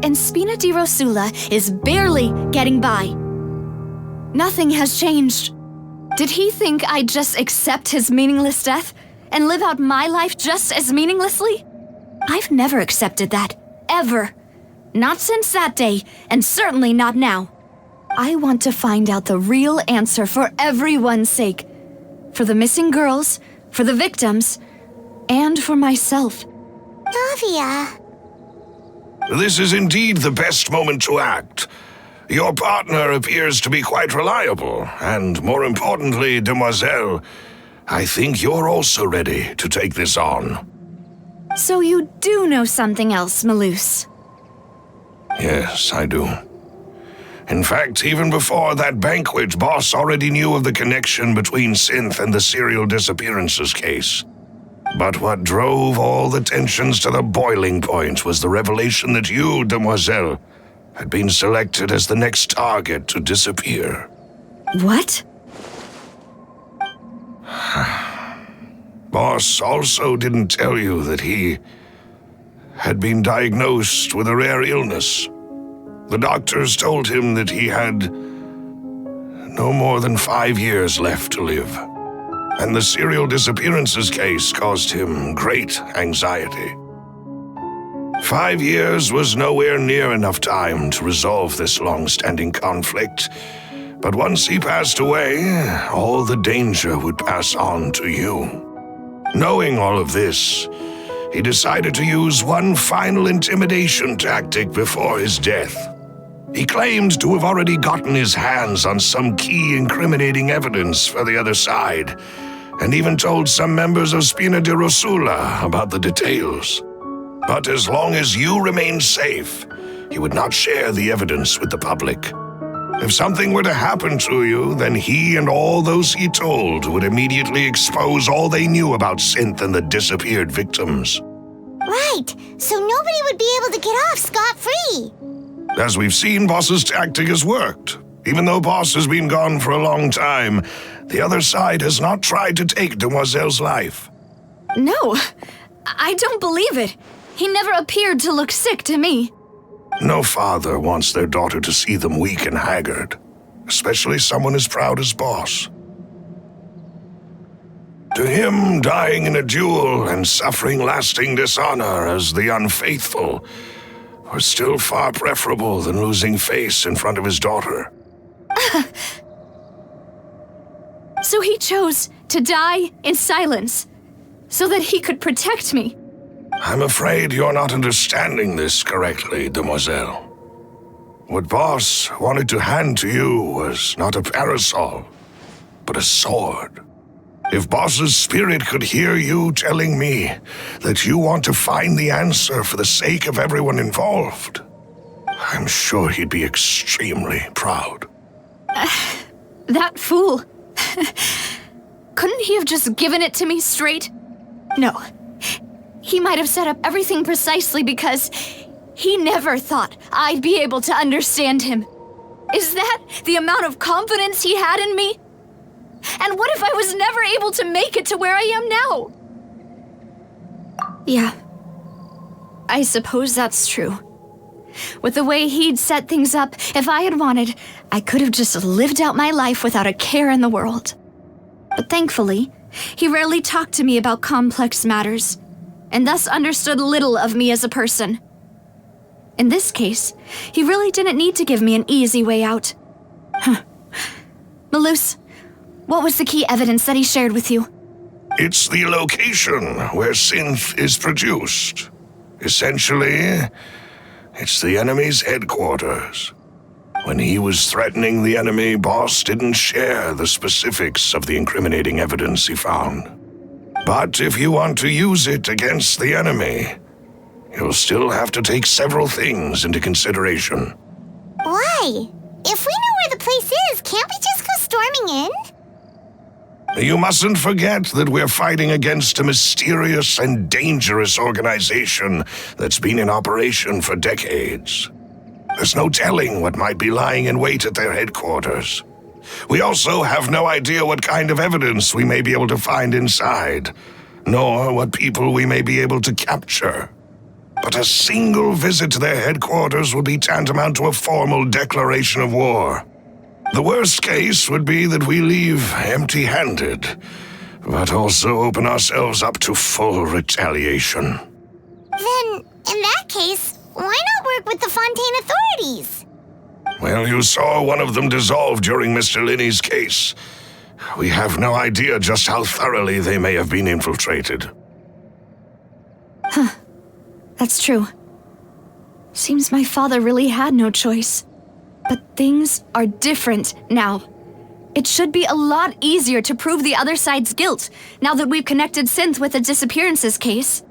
And Spina di Rosula is barely getting by. Nothing has changed. Did he think I'd just accept his meaningless death and live out my life just as meaninglessly? I've never accepted that, ever. Not since that day, and certainly not now. I want to find out the real answer for everyone's sake. For the missing girls, for the victims, and for myself. Navia. This is indeed the best moment to act. Your partner appears to be quite reliable, and more importantly, demoiselle, I think you're also ready to take this on. So you do know something else, Malus? Yes, I do. In fact, even before that banquet, Boss already knew of the connection between Synth and the serial disappearances case. But what drove all the tensions to the boiling point was the revelation that you, demoiselle, had been selected as the next target to disappear. What? Boss also didn't tell you that he had been diagnosed with a rare illness. The doctors told him that he had no more than 5 years left to live. And the serial disappearances case caused him great anxiety. 5 years was nowhere near enough time to resolve this long-standing conflict, but once he passed away, all the danger would pass on to you. Knowing all of this, he decided to use one final intimidation tactic before his death. He claimed to have already gotten his hands on some key incriminating evidence for the other side, and even told some members of Spina di Rosula about the details. But as long as you remained safe, he would not share the evidence with the public. If something were to happen to you, then he and all those he told would immediately expose all they knew about Synth and the disappeared victims. Right, so nobody would be able to get off scot-free. As we've seen, Boss's tactic has worked. Even though Boss has been gone for a long time, the other side has not tried to take Demoiselle's life. No, I don't believe it. He never appeared to look sick to me. No father wants their daughter to see them weak and haggard, especially someone as proud as Boss. To him, dying in a duel and suffering lasting dishonor as the unfaithful was still far preferable than losing face in front of his daughter. So he chose to die in silence, so that he could protect me. I'm afraid you're not understanding this correctly, demoiselle. What Boss wanted to hand to you was not a parasol, but a sword. If Boss's spirit could hear you telling me that you want to find the answer for the sake of everyone involved, I'm sure he'd be extremely proud. That fool. Couldn't he have just given it to me straight? No. He might have set up everything precisely because he never thought I'd be able to understand him. Is that the amount of confidence he had in me? And what if I was never able to make it to where I am now? Yeah, I suppose that's true. With the way he'd set things up, if I had wanted, I could have just lived out my life without a care in the world. But thankfully, he rarely talked to me about complex matters, and thus understood little of me as a person. In this case, he really didn't need to give me an easy way out. Malus, what was the key evidence that he shared with you? It's the location where synth is produced. Essentially, it's the enemy's headquarters. When he was threatening the enemy, Boss didn't share the specifics of the incriminating evidence he found. But if you want to use it against the enemy, you'll still have to take several things into consideration. Why? If we know where the place is, can't we just go storming in? You mustn't forget that we're fighting against a mysterious and dangerous organization that's been in operation for decades. There's no telling what might be lying in wait at their headquarters. We also have no idea what kind of evidence we may be able to find inside, nor what people we may be able to capture. But a single visit to their headquarters would be tantamount to a formal declaration of war. The worst case would be that we leave empty-handed, but also open ourselves up to full retaliation. Then, in that case, why not work with the Fontaine authorities? Well, you saw one of them dissolve during Mr. Linney's case. We have no idea just how thoroughly they may have been infiltrated. That's true. Seems my father really had no choice. But things are different now. It should be a lot easier to prove the other side's guilt, now that we've connected Synth with the disappearances case.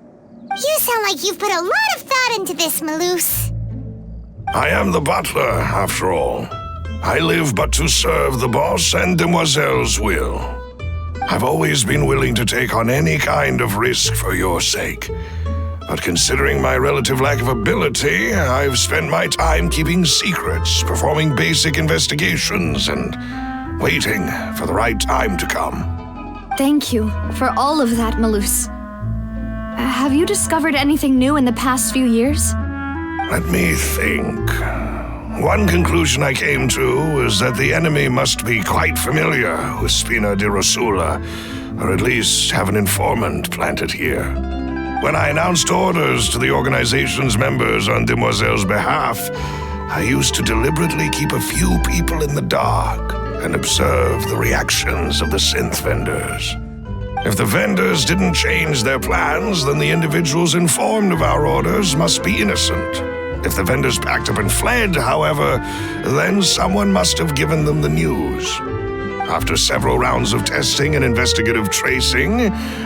You sound like you've put a lot of thought into this, Malus. I am the butler, after all. I live but to serve the boss and Demoiselle's will. I've always been willing to take on any kind of risk for your sake. But considering my relative lack of ability, I've spent my time keeping secrets, performing basic investigations, and waiting for the right time to come. Thank you for all of that, Malus. Have you discovered anything new in the past few years? Let me think. One conclusion I came to is that the enemy must be quite familiar with Spina di Rosula, or at least have an informant planted here. When I announced orders to the organization's members on Demoiselle's behalf, I used to deliberately keep a few people in the dark and observe the reactions of the synth vendors. If the vendors didn't change their plans, then the individuals informed of our orders must be innocent. If the vendors packed up and fled, however, then someone must have given them the news. After several rounds of testing and investigative tracing,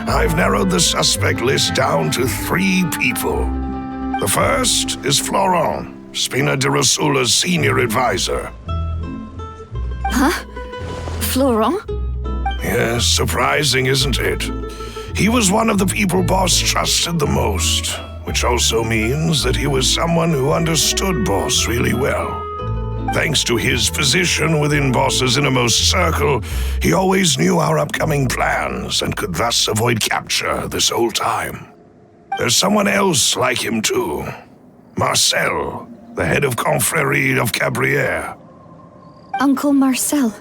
I've narrowed the suspect list down to 3 people. The first is Florent, Spina di Rosula's senior advisor. Huh? Florent? Yes, surprising, isn't it? He was one of the people Boss trusted the most, which also means that he was someone who understood Boss really well. Thanks to his position within Boss's innermost circle, he always knew our upcoming plans and could thus avoid capture this whole time. There's someone else like him too. Marcel, the head of Confrérie of Cabrières. Uncle Marcel.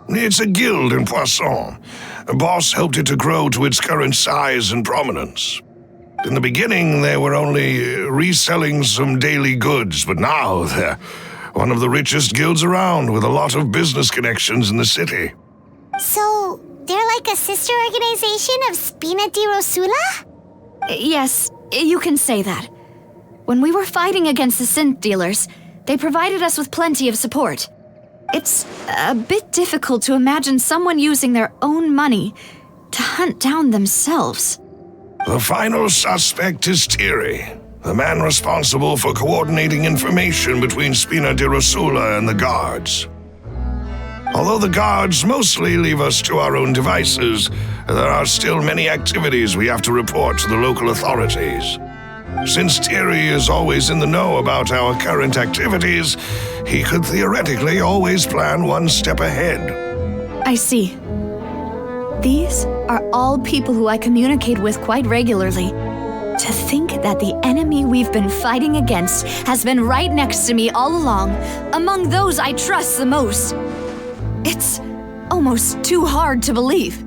It's a guild in Poisson. Boss helped it to grow to its current size and prominence. In the beginning, they were only reselling some daily goods, but now they're one of the richest guilds around with a lot of business connections in the city. So, they're like a sister organization of Spina di Rosula? Yes, you can say that. When we were fighting against the synth dealers, they provided us with plenty of support. It's a bit difficult to imagine someone using their own money to hunt down themselves. The final suspect is Thierry, the man responsible for coordinating information between Spina di Rosula and the guards. Although the guards mostly leave us to our own devices, there are still many activities we have to report to the local authorities. Since Thierry is always in the know about our current activities, he could theoretically always plan one step ahead. I see. These are all people who I communicate with quite regularly. To think that the enemy we've been fighting against has been right next to me all along, among those I trust the most. It's almost too hard to believe.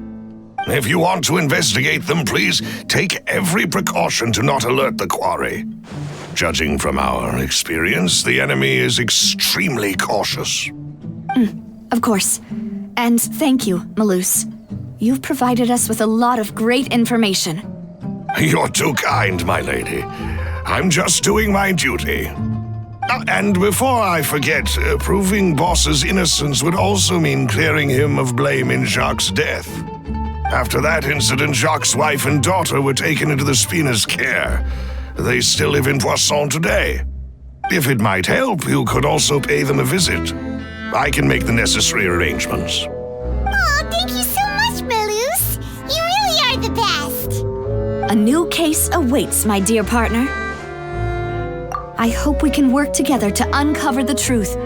If you want to investigate them, please take every precaution to not alert the quarry. Judging from our experience, the enemy is extremely cautious. Of course. And thank you, Malus. You've provided us with a lot of great information. You're too kind, my lady. I'm just doing my duty. And before I forget, proving Boss's innocence would also mean clearing him of blame in Jacques' death. After that incident, Jacques' wife and daughter were taken into the Spina's care. They still live in Poisson today. If it might help, you could also pay them a visit. I can make the necessary arrangements. Oh, thank you so much, Malus. You really are the best. A new case awaits, my dear partner. I hope we can work together to uncover the truth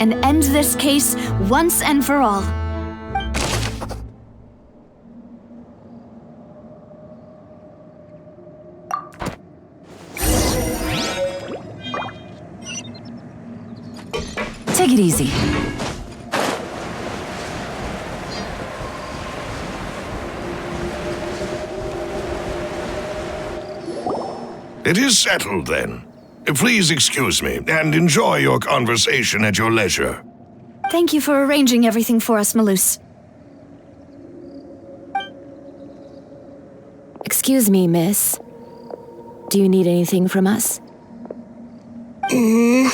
and end this case once and for all. Take it easy. It is settled, then. Please excuse me, and enjoy your conversation at your leisure. Thank you for arranging everything for us, Malus. Excuse me, miss. Do you need anything from us? Hey,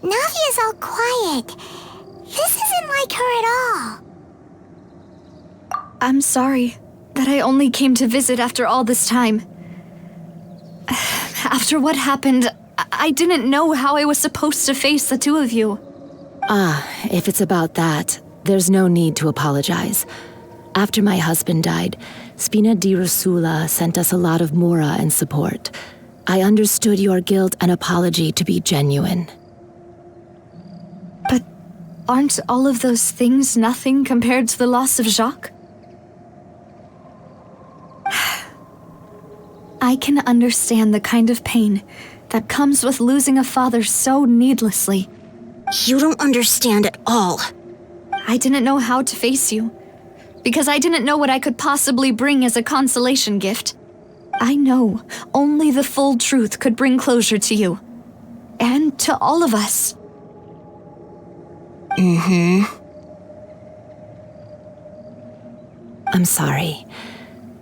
Navia's all quiet. This isn't like her at all. I'm sorry that I only came to visit after all this time. After what happened, I didn't know how I was supposed to face the two of you. If it's about that, there's no need to apologize. After my husband died, Spina di Rosula sent us a lot of mora and support. I understood your guilt and apology to be genuine. But aren't all of those things nothing compared to the loss of Jacques? I can understand the kind of pain that comes with losing a father so needlessly. You don't understand at all. I didn't know how to face you, because I didn't know what I could possibly bring as a consolation gift. I know only the full truth could bring closure to you, and to all of us. I'm sorry.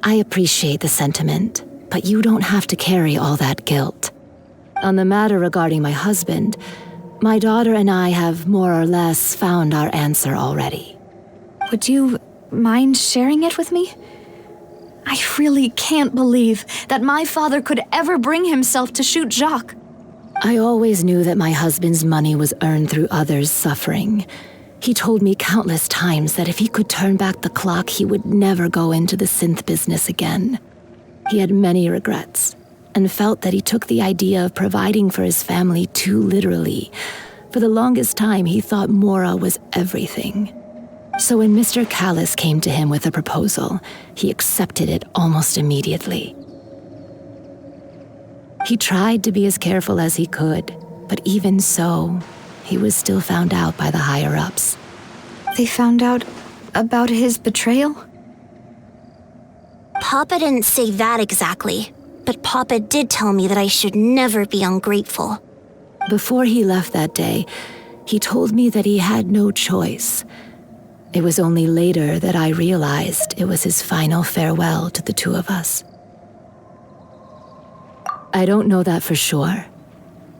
I appreciate the sentiment, but you don't have to carry all that guilt. On the matter regarding my husband, my daughter and I have more or less found our answer already. Would you mind sharing it with me? I really can't believe that my father could ever bring himself to shoot Jacques. I always knew that my husband's money was earned through others' suffering. He told me countless times that if he could turn back the clock, he would never go into the synth business again. He had many regrets, and felt that he took the idea of providing for his family too literally. For the longest time, he thought mora was everything. So when Mr. Callis came to him with a proposal, he accepted it almost immediately. He tried to be as careful as he could, but even so, he was still found out by the higher-ups. They found out about his betrayal? Papa didn't say that exactly, but Papa did tell me that I should never be ungrateful. Before he left that day, he told me that he had no choice. It was only later that I realized it was his final farewell to the two of us. I don't know that for sure,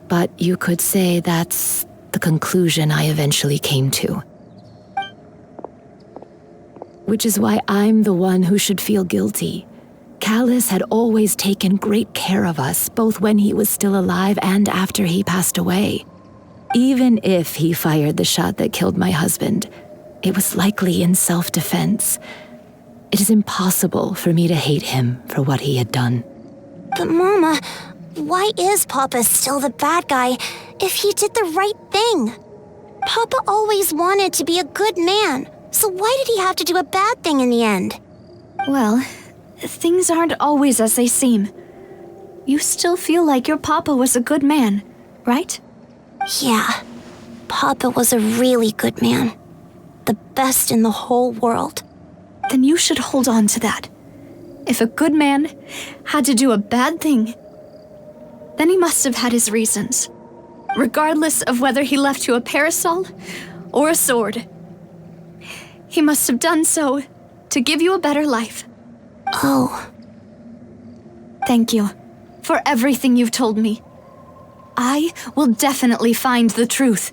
but you could say that's the conclusion I eventually came to. Which is why I'm the one who should feel guilty. Callis had always taken great care of us, both when he was still alive and after he passed away. Even if he fired the shot that killed my husband, it was likely in self-defense. It is impossible for me to hate him for what he had done. But Mama, why is Papa still the bad guy if he did the right thing? Papa always wanted to be a good man, so why did he have to do a bad thing in the end? Well, things aren't always as they seem. You still feel like your papa was a good man, right? Yeah, Papa was a really good man. The best in the whole world. Then you should hold on to that. If a good man had to do a bad thing, then he must have had his reasons. Regardless of whether he left you a parasol or a sword. He must have done so to give you a better life. Oh. Thank you for everything you've told me. I will definitely find the truth.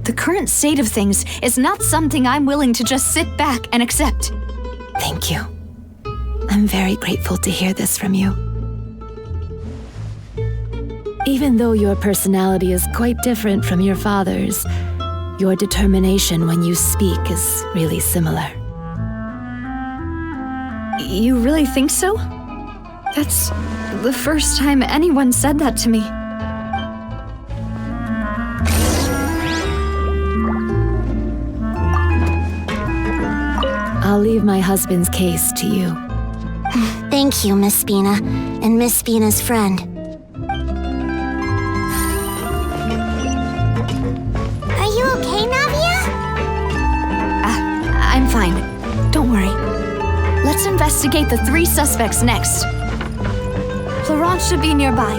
The current state of things is not something I'm willing to just sit back and accept. Thank you. I'm very grateful to hear this from you. Even though your personality is quite different from your father's, your determination when you speak is really similar. You really think so? That's the first time anyone said that to me. I'll leave my husband's case to you. Thank you, Miss Spina, and Miss Spina's friend. Are you okay, Navia? I'm fine. Don't worry. Let's investigate the 3 suspects next. Florence should be nearby,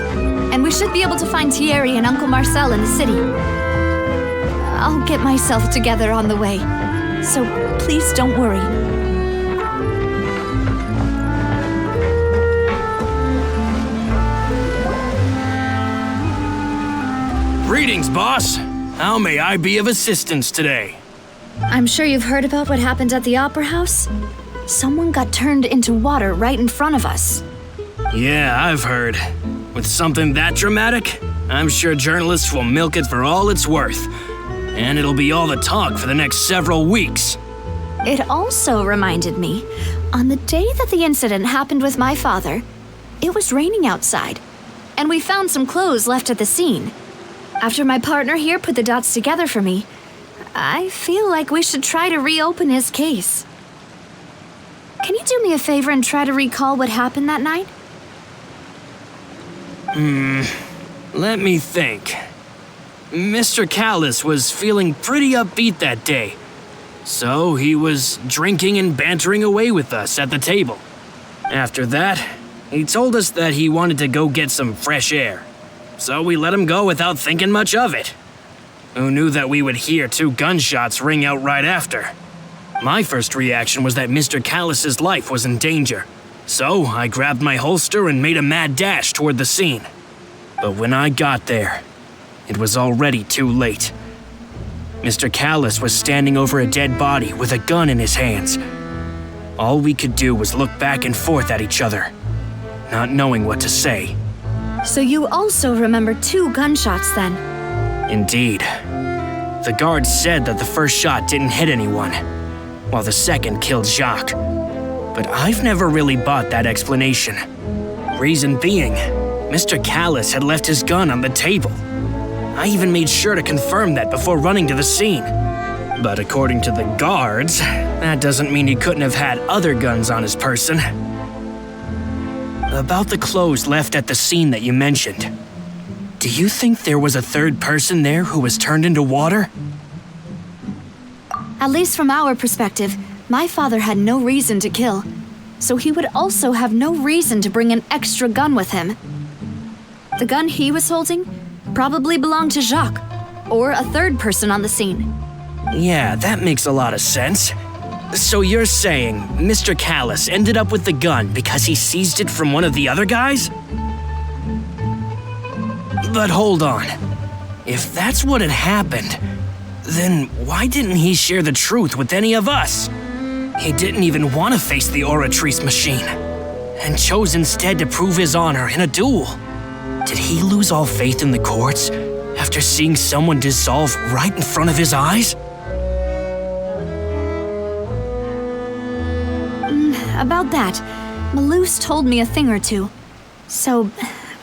and we should be able to find Thierry and Uncle Marcel in the city. I'll get myself together on the way, so please don't worry. Greetings, boss. How may I be of assistance today? I'm sure you've heard about what happened at the Opera House. Someone got turned into water right in front of us. Yeah, I've heard. With something that dramatic, I'm sure journalists will milk it for all it's worth. And it'll be all the talk for the next several weeks. It also reminded me, on the day that the incident happened with my father, it was raining outside, and we found some clothes left at the scene. After my partner here put the dots together for me, I feel like we should try to reopen his case. Can you do me a favor and try to recall what happened that night? Let me think. Mr. Callis was feeling pretty upbeat that day. So he was drinking and bantering away with us at the table. After that, he told us that he wanted to go get some fresh air. So we let him go without thinking much of it. Who knew that we would hear 2 gunshots ring out right after? My first reaction was that Mr. Callis's life was in danger. So I grabbed my holster and made a mad dash toward the scene. But when I got there, it was already too late. Mr. Callis was standing over a dead body with a gun in his hands. All we could do was look back and forth at each other, not knowing what to say. So you also remember 2 gunshots then? Indeed. The guards said that the first shot didn't hit anyone, while the second killed Jacques. But I've never really bought that explanation. Reason being, Mr. Callis had left his gun on the table. I even made sure to confirm that before running to the scene. But according to the guards, that doesn't mean he couldn't have had other guns on his person. About the clothes left at the scene that you mentioned, do you think there was a third person there who was turned into water? At least from our perspective, my father had no reason to kill, so he would also have no reason to bring an extra gun with him. The gun he was holding probably belonged to Jacques, or a third person on the scene. Yeah, that makes a lot of sense. So you're saying Mr. Callis ended up with the gun because he seized it from one of the other guys? But hold on. If that's what had happened, then why didn't he share the truth with any of us? He didn't even want to face the Oratrice machine, and chose instead to prove his honor in a duel. Did he lose all faith in the courts after seeing someone dissolve right in front of his eyes? About that, Malus told me a thing or two. So,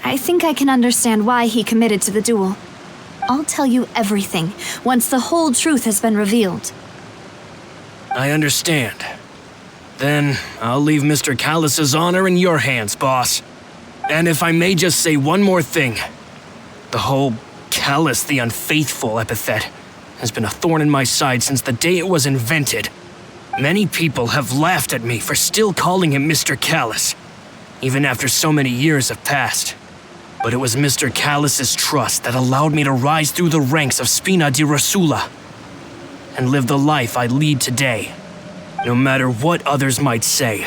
I think I can understand why he committed to the duel. I'll tell you everything once the whole truth has been revealed. I understand. Then I'll leave Mr. Callus's honor in your hands, boss. And if I may just say one more thing, the whole Callus the Unfaithful epithet has been a thorn in my side since the day it was invented. Many people have laughed at me for still calling him Mr. Callus, even after so many years have passed. But it was Mr. Callus's trust that allowed me to rise through the ranks of Spina di Rosula and live the life I lead today. No matter what others might say,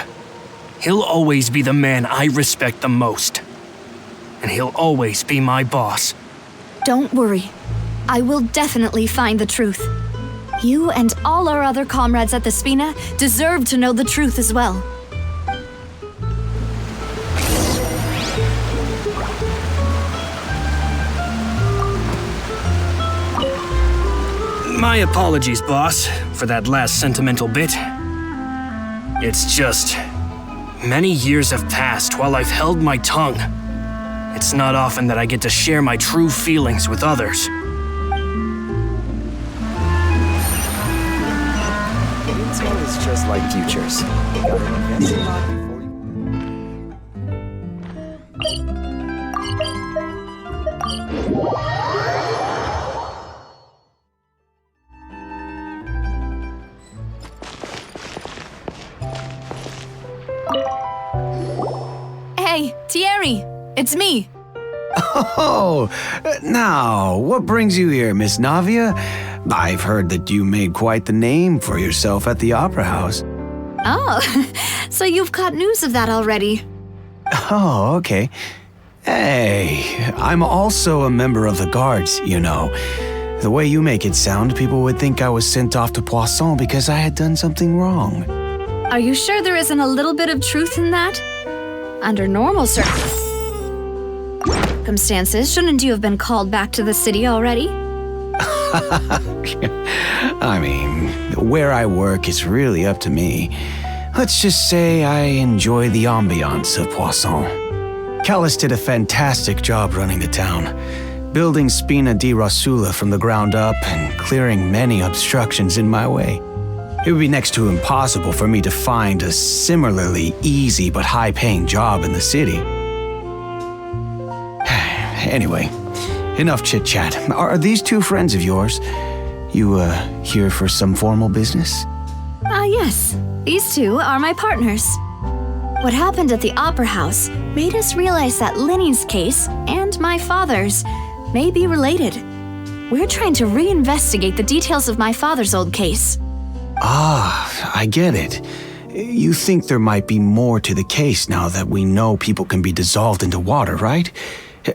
he'll always be the man I respect the most. And he'll always be my boss. Don't worry. I will definitely find the truth. You and all our other comrades at the Spina deserve to know the truth as well. My apologies, boss, for that last sentimental bit. It's just, many years have passed while I've held my tongue. It's not often that I get to share my true feelings with others. It's just like futures. Hey, Thierry, it's me. Oh, now, what brings you here, Miss Navia? I've heard that you made quite the name for yourself at the Opera House. Oh, so you've caught news of that already. Oh, okay. Hey, I'm also a member of the guards, you know. The way you make it sound, people would think I was sent off to Poisson because I had done something wrong. Are you sure there isn't a little bit of truth in that? Under normal circumstances, shouldn't you have been called back to the city already? I mean, where I work is really up to me. Let's just say I enjoy the ambiance of Poisson. Callus did a fantastic job running the town, building Spina di Rosula from the ground up and clearing many obstructions in my way. It would be next to impossible for me to find a similarly easy but high-paying job in the city. Anyway, enough chit-chat. Are these two friends of yours? You, here for some formal business? Yes. These two are my partners. What happened at the Opera House made us realize that Linny's case and my father's may be related. We're trying to reinvestigate the details of my father's old case. Ah, I get it. You think there might be more to the case now that we know people can be dissolved into water, right?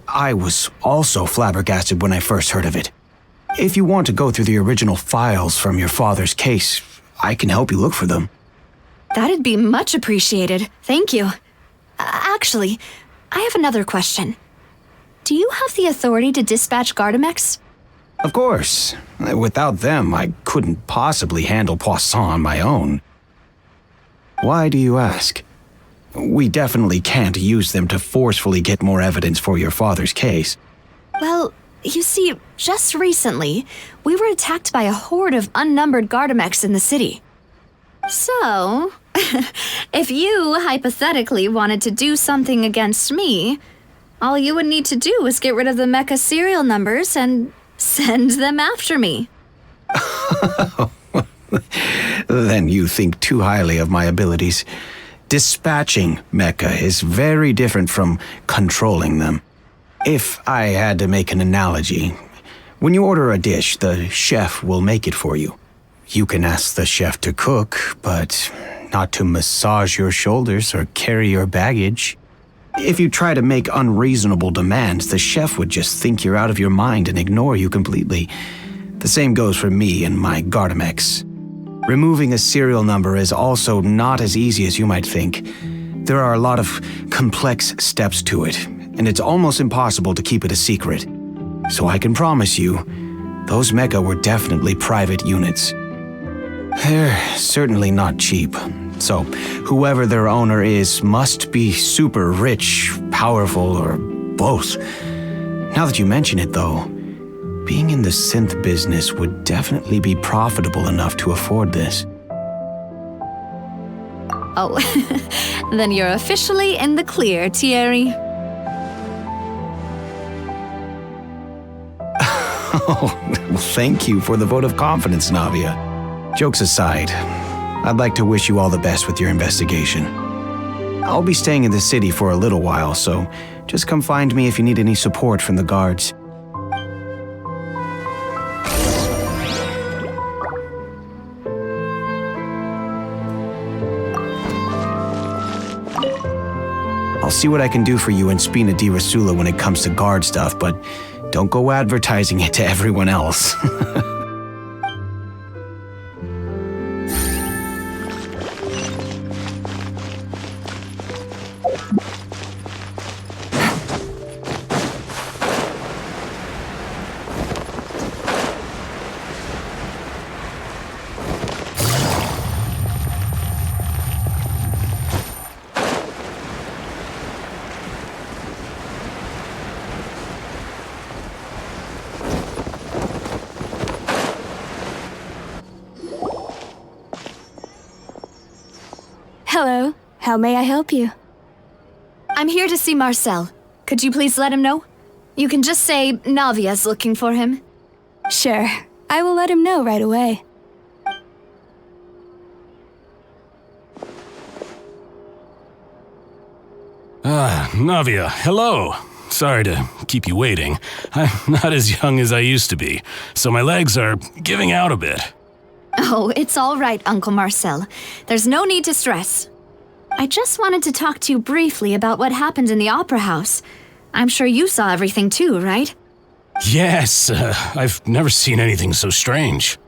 I was also flabbergasted when I first heard of it. If you want to go through the original files from your father's case, I can help you look for them. That'd be much appreciated. Thank you. Actually, I have another question. Do you have the authority to dispatch Gardamex? Of course. Without them, I couldn't possibly handle Poisson on my own. Why do you ask? We definitely can't use them to forcefully get more evidence for your father's case. Well, you see, just recently, we were attacked by a horde of unnumbered Gardamex in the city. So, if you hypothetically wanted to do something against me, all you would need to do is get rid of the mecha serial numbers and send them after me. Then you think too highly of my abilities. Dispatching mecha is very different from controlling them. If I had to make an analogy, when you order a dish, the chef will make it for you. You can ask the chef to cook, but not to massage your shoulders or carry your baggage. If you try to make unreasonable demands, the chef would just think you're out of your mind and ignore you completely. The same goes for me and my Gardamex. Removing a serial number is also not as easy as you might think. There are a lot of complex steps to it, and it's almost impossible to keep it a secret. So I can promise you, those mecha were definitely private units. They're certainly not cheap. So, whoever their owner is must be super rich, powerful, or both. Now that you mention it, though, being in the synth business would definitely be profitable enough to afford this. Oh, then you're officially in the clear, Thierry. Oh, well, thank you for the vote of confidence, Navia. Jokes aside, I'd like to wish you all the best with your investigation. I'll be staying in the city for a little while, so just come find me if you need any support from the guards. I'll see what I can do for you in Spina di Rasula when it comes to guard stuff, but don't go advertising it to everyone else. Hello, how may I help you? I'm here to see Marcel. Could you please let him know? You can just say Navia's looking for him. Sure, I will let him know right away. Navia, hello. Sorry to keep you waiting. I'm not as young as I used to be, so my legs are giving out a bit. Oh, it's all right, Uncle Marcel. There's no need to stress. I just wanted to talk to you briefly about what happened in the Opera House. I'm sure you saw everything too, right? Yes, I've never seen anything so strange.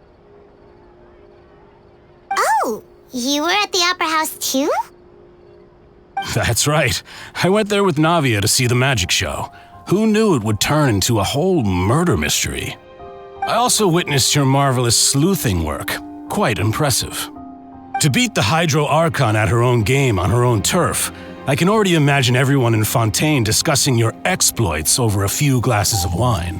Oh, you were at the Opera House too? That's right. I went there with Navia to see the magic show. Who knew it would turn into a whole murder mystery? I also witnessed your marvelous sleuthing work. Quite impressive. To beat the Hydro Archon at her own game on her own turf, I can already imagine everyone in Fontaine discussing your exploits over a few glasses of wine.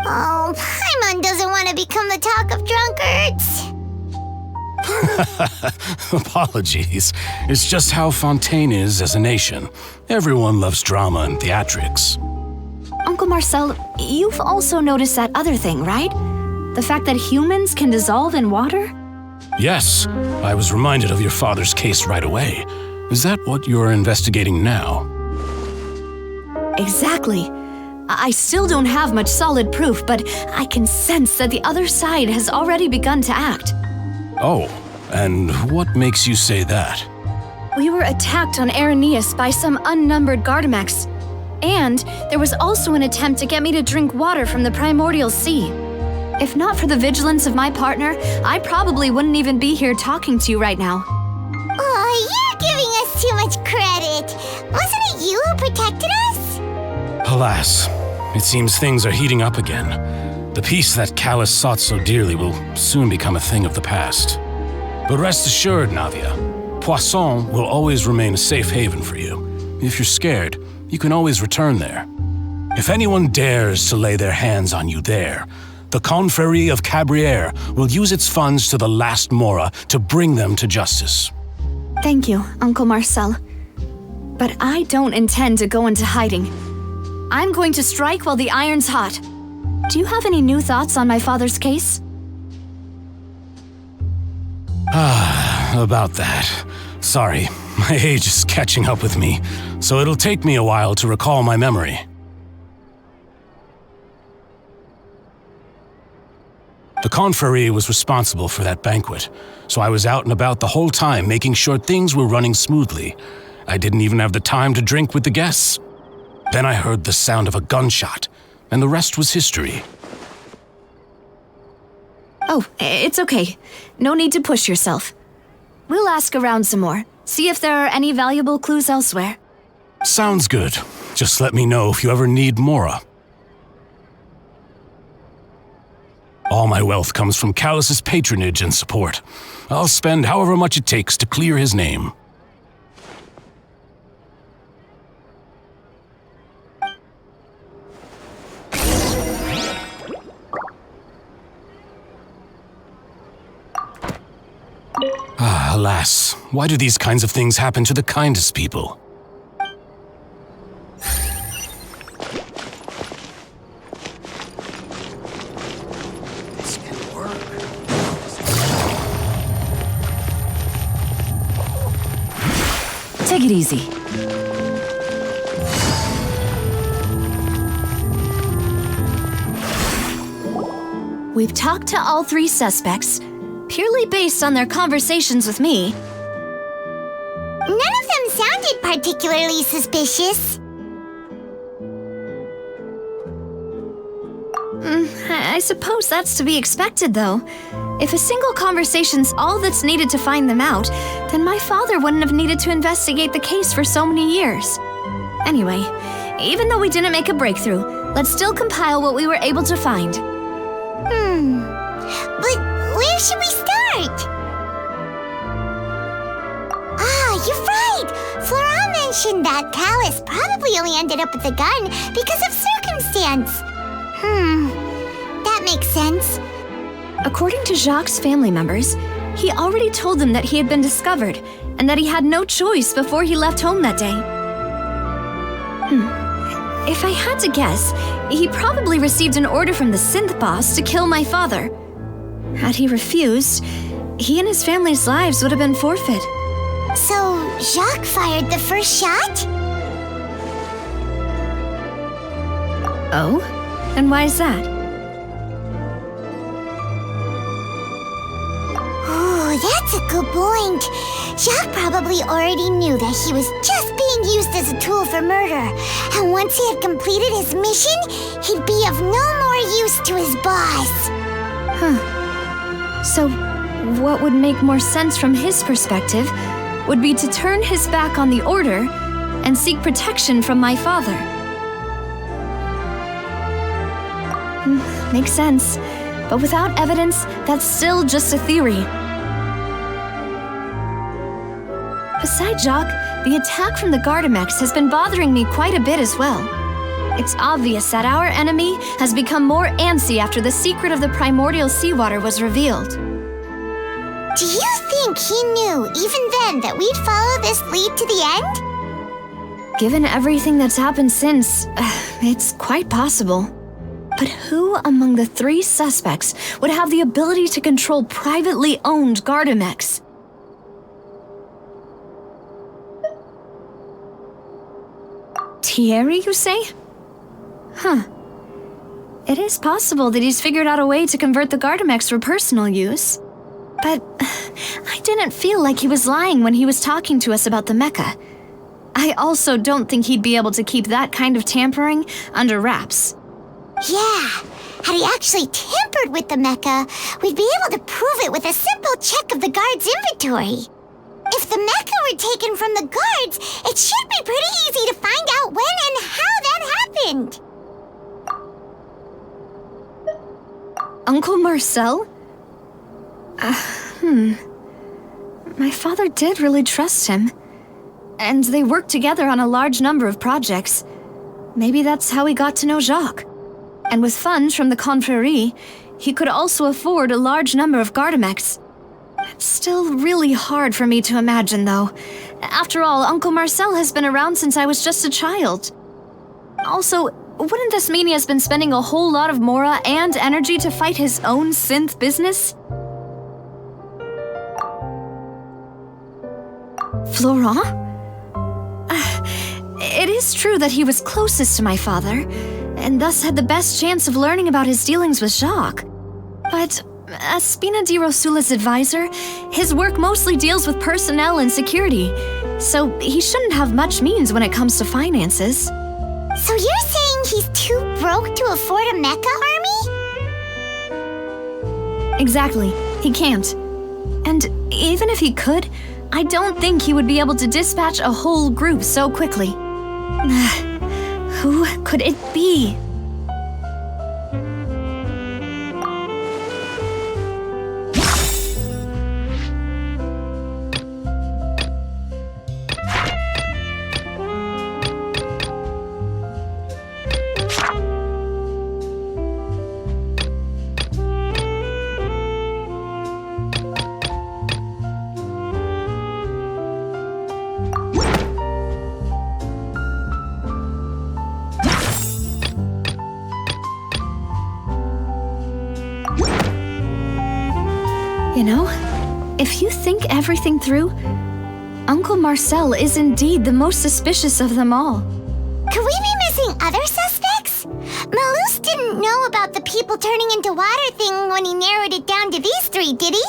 Oh, Paimon doesn't want to become the talk of drunkards. Apologies. It's just how Fontaine is as a nation. Everyone loves drama and theatrics. Uncle Marcel, you've also noticed that other thing, right? The fact that humans can dissolve in water? Yes, I was reminded of your father's case right away. Is that what you're investigating now? Exactly. I still don't have much solid proof, but I can sense that the other side has already begun to act. Oh, and what makes you say that? We were attacked on Araneus by some unnumbered Gardamex. And there was also an attempt to get me to drink water from the primordial sea. If not for the vigilance of my partner, I probably wouldn't even be here talking to you right now. Oh, you're giving us too much credit. Wasn't it you who protected us? Alas, it seems things are heating up again. The peace that Callus sought so dearly will soon become a thing of the past. But rest assured, Navia, Poisson will always remain a safe haven for you. If you're scared, you can always return there. If anyone dares to lay their hands on you there, the Confrérie of Cabrières will use its funds to the last Mora to bring them to justice. Thank you, Uncle Marcel. But I don't intend to go into hiding. I'm going to strike while the iron's hot. Do you have any new thoughts on my father's case? About that. Sorry, my age is catching up with me, so it'll take me a while to recall my memory. The Confrérie was responsible for that banquet, so I was out and about the whole time making sure things were running smoothly. I didn't even have the time to drink with the guests. Then I heard the sound of a gunshot, and the rest was history. Oh, it's okay. No need to push yourself. We'll ask around some more, see if there are any valuable clues elsewhere. Sounds good. Just let me know if you ever need Mora. All my wealth comes from Callus's patronage and support. I'll spend however much it takes to clear his name. Ah, alas, why do these kinds of things happen to the kindest people? This can work. Take it easy. We've talked to all 3 suspects, purely based on their conversations with me. None of them sounded particularly suspicious. I suppose that's to be expected, though. If a single conversation's all that's needed to find them out, then my father wouldn't have needed to investigate the case for so many years. Anyway, even though we didn't make a breakthrough, let's still compile what we were able to find. But where should we start? Ah, you're right! Flora mentioned that Callus probably only ended up with the gun because of circumstance. That makes sense. According to Jacques' family members, he already told them that he had been discovered and that he had no choice before he left home that day. If I had to guess, he probably received an order from the synth boss to kill my father. Had he refused, he and his family's lives would have been forfeit. So, Jacques fired the first shot? Oh? And why is that? Oh, that's a good point. Jacques probably already knew that he was just being used as a tool for murder. And once he had completed his mission, he'd be of no more use to his boss. So, what would make more sense from his perspective would be to turn his back on the order and seek protection from my father. Makes sense. But without evidence, that's still just a theory. Besides Jacques, the attack from the Gardamex has been bothering me quite a bit as well. It's obvious that our enemy has become more antsy after the secret of the primordial seawater was revealed. Do you think he knew, even then, that we'd follow this lead to the end? Given everything that's happened since, it's quite possible. But who among the 3 suspects would have the ability to control privately owned Gardamex? Thierry, you say? It is possible that he's figured out a way to convert the Gardamex for personal use. But I didn't feel like he was lying when he was talking to us about the mecha. I also don't think he'd be able to keep that kind of tampering under wraps. Yeah, had he actually tampered with the mecha, we'd be able to prove it with a simple check of the guard's inventory. If the mecha were taken from the guards, it should be pretty easy to find out when and how that happened. Uncle Marcel? My father did really trust him. And they worked together on a large number of projects. Maybe that's how he got to know Jacques. And with funds from the Confrérie, he could also afford a large number of Gardamex. It's still really hard for me to imagine, though. After all, Uncle Marcel has been around since I was just a child. Also, wouldn't this mean he has been spending a whole lot of mora and energy to fight his own synth business? Florent? It is true that he was closest to my father, and thus had the best chance of learning about his dealings with Jacques. But as Spina di Rosula's advisor, his work mostly deals with personnel and security, so he shouldn't have much means when it comes to finances. So you're saying he's too broke to afford a mecha army? Exactly, he can't. And even if he could, I don't think he would be able to dispatch a whole group so quickly. Who could it be? You know, if you think everything through, Uncle Marcel is indeed the most suspicious of them all. Could we be missing other suspects? Malus didn't know about the people turning into water thing when he narrowed it down to these three, did he?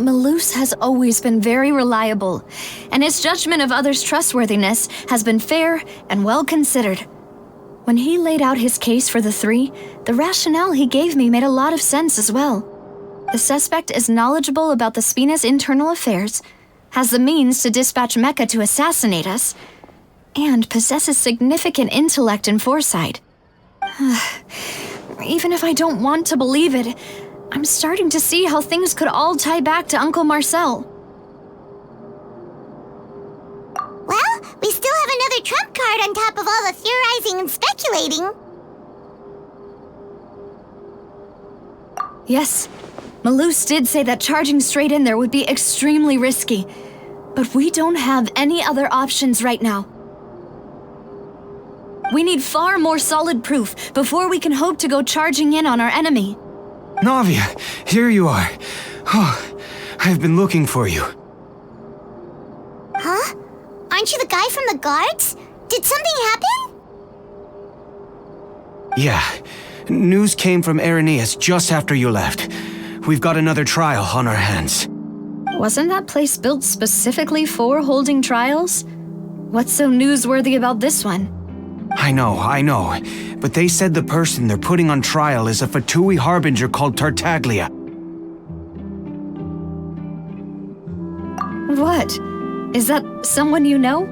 Malus has always been very reliable, and his judgment of others' trustworthiness has been fair and well considered. When he laid out his case for the three, the rationale he gave me made a lot of sense as well. The suspect is knowledgeable about the Spina's internal affairs, has the means to dispatch Mecha to assassinate us, and possesses significant intellect and foresight. Even if I don't want to believe it, I'm starting to see how things could all tie back to Uncle Marcel. Well, we still have another trump card on top of all the theorizing and speculating. Yes, Malus did say that charging straight in there would be extremely risky, but we don't have any other options right now. We need far more solid proof before we can hope to go charging in on our enemy. Navia, here you are. Oh, I've been looking for you. Huh? Aren't you the guy from the guards? Did something happen? Yeah. News came from Irenaeus just after you left. We've got another trial on our hands. Wasn't that place built specifically for holding trials? What's so newsworthy about this one? I know. But they said the person they're putting on trial is a Fatui harbinger called Tartaglia. What? Is that someone you know?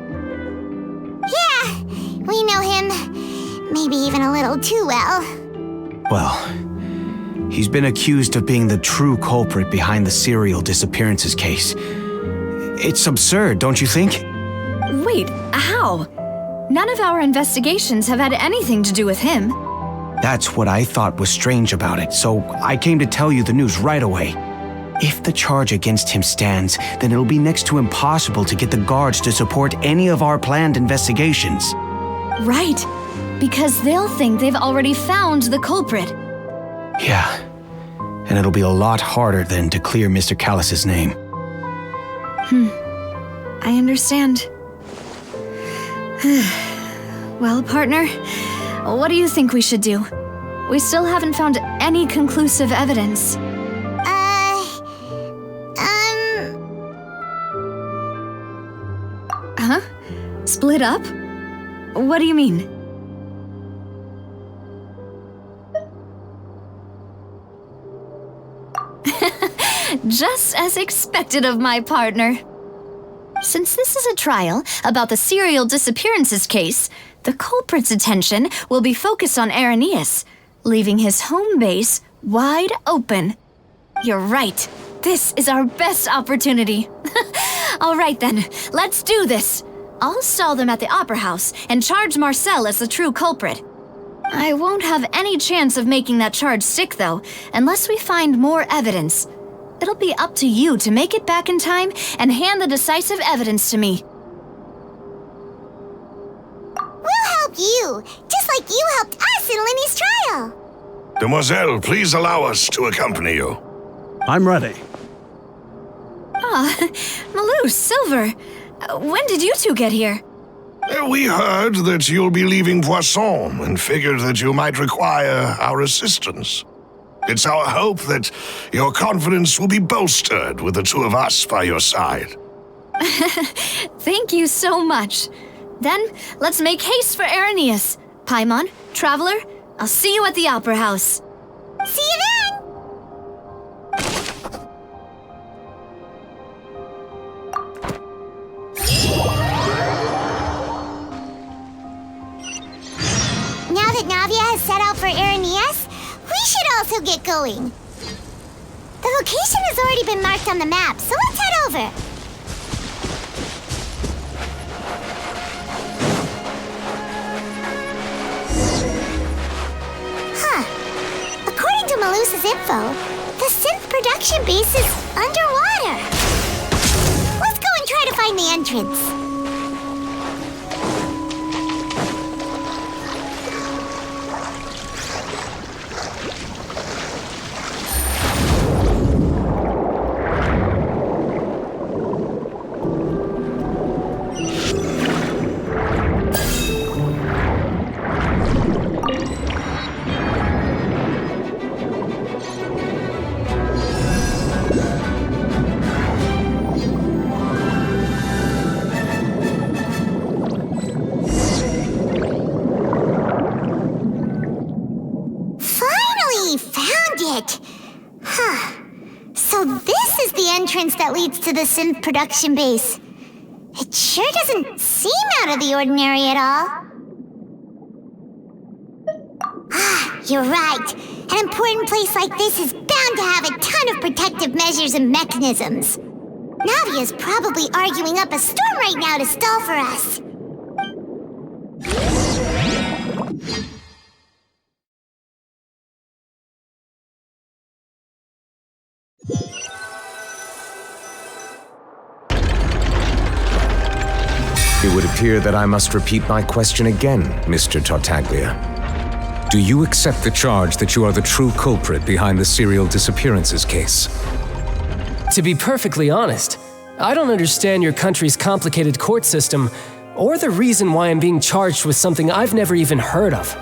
Yeah, we know him. Maybe even a little too well. Well, he's been accused of being the true culprit behind the serial disappearances case. It's absurd, don't you think? Wait, how? None of our investigations have had anything to do with him. That's what I thought was strange about it, so I came to tell you the news right away. If the charge against him stands, then it'll be next to impossible to get the guards to support any of our planned investigations. Right, because they'll think they've already found the culprit. Yeah, and it'll be a lot harder then to clear Mr. Callus's name. I understand. Well, partner, what do you think we should do? We still haven't found any conclusive evidence. Huh? Split up? What do you mean? Just as expected of my partner. Since this is a trial about the serial disappearances case, the culprit's attention will be focused on Irenaeus, leaving his home base wide open. You're right. This is our best opportunity. All right then, let's do this. I'll stall them at the Opera House and charge Marcel as the true culprit. I won't have any chance of making that charge stick, though, unless we find more evidence. It'll be up to you to make it back in time and hand the decisive evidence to me. We'll help you, just like you helped us in Linny's trial. Demoiselle, please allow us to accompany you. I'm ready. Malus, Silver, when did you two get here? We heard that you'll be leaving Poisson and figured that you might require our assistance. It's our hope that your confidence will be bolstered with the two of us by your side. Thank you so much. Then, let's make haste for Irenaeus. Paimon, Traveler, I'll see you at the Opera House. See you then! Now that Navia has set out for Irenaeus, we should also get going. The location has already been marked on the map, so let's head over. According to Malus's info, the synth production base is underwater. Let's go and try to find the entrance. to the synth production base. It sure doesn't seem out of the ordinary at all. Ah, you're right. An important place like this is bound to have a ton of protective measures and mechanisms. Navia's probably arguing up a storm right now to stall for us. It would appear that I must repeat my question again, Mr. Tartaglia. Do you accept the charge that you are the true culprit behind the serial disappearances case? To be perfectly honest, I don't understand your country's complicated court system or the reason why I'm being charged with something I've never even heard of.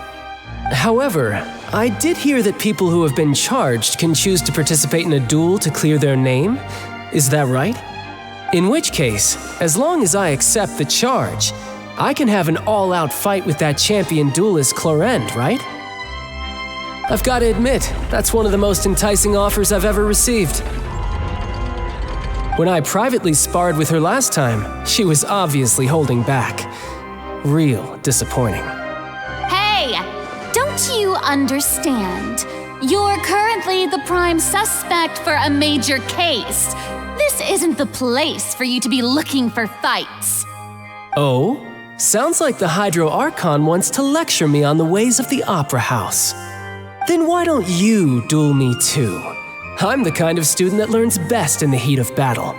However, I did hear that people who have been charged can choose to participate in a duel to clear their name. Is that right? In which case, as long as I accept the charge, I can have an all-out fight with that champion duelist Clorend, right? I've got to admit, that's one of the most enticing offers I've ever received. When I privately sparred with her last time, she was obviously holding back. Real disappointing. Hey! Don't you understand? You're currently the prime suspect for a major case. This isn't the place for you to be looking for fights. Oh? Sounds like the Hydro Archon wants to lecture me on the ways of the Opera House. Then why don't you duel me too? I'm the kind of student that learns best in the heat of battle.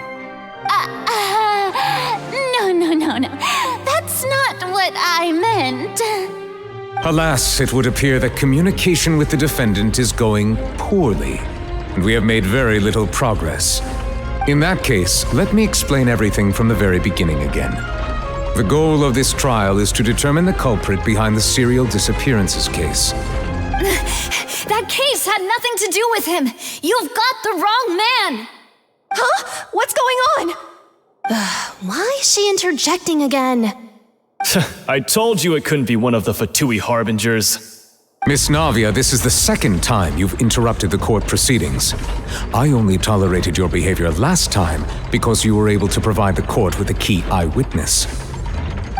No. That's not what I meant. Alas, it would appear that communication with the defendant is going poorly, and we have made very little progress. In that case, let me explain everything from the very beginning again. The goal of this trial is to determine the culprit behind the serial disappearances case. That case had nothing to do with him. You've got the wrong man. Huh? What's going on? Why is she interjecting again? I told you it couldn't be one of the Fatui Harbingers. Miss Navia, this is the second time you've interrupted the court proceedings. I only tolerated your behavior last time because you were able to provide the court with a key eyewitness.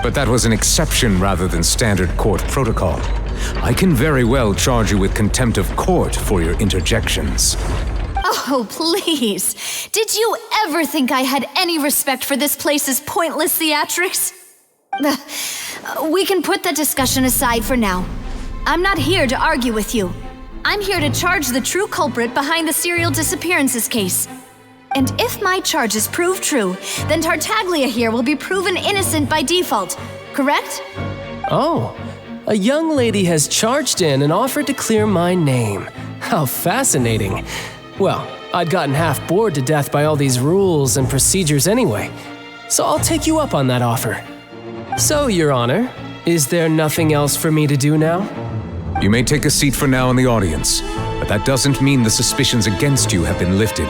But that was an exception rather than standard court protocol. I can very well charge you with contempt of court for your interjections. Oh, please. Did you ever think I had any respect for this place's pointless theatrics? We can put that discussion aside for now. I'm not here to argue with you. I'm here to charge the true culprit behind the serial disappearances case. And if my charges prove true, then Tartaglia here will be proven innocent by default, correct? Oh, a young lady has charged in and offered to clear my name. How fascinating. Well, I'd gotten half bored to death by all these rules and procedures anyway, so I'll take you up on that offer. So, Your Honor, is there nothing else for me to do now? You may take a seat for now in the audience, but that doesn't mean the suspicions against you have been lifted.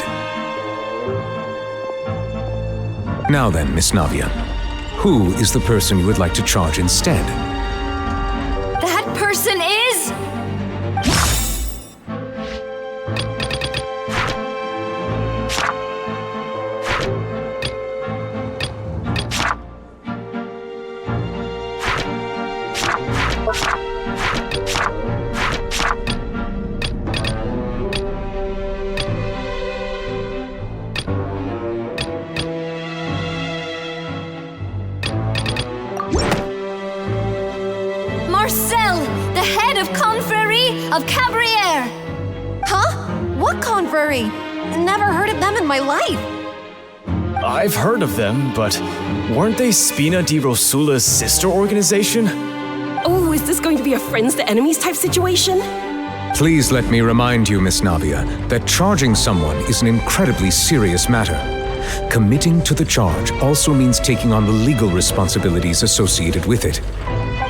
Now then, Miss Navia, who is the person you would like to charge instead? That person is... of Cabriere! Huh? What confrery? Never heard of them in my life. I've heard of them, but weren't they Spina di Rosula's sister organization? Oh, is this going to be a friends to enemies type situation? Please let me remind you, Miss Navia, that charging someone is an incredibly serious matter. Committing to the charge also means taking on the legal responsibilities associated with it.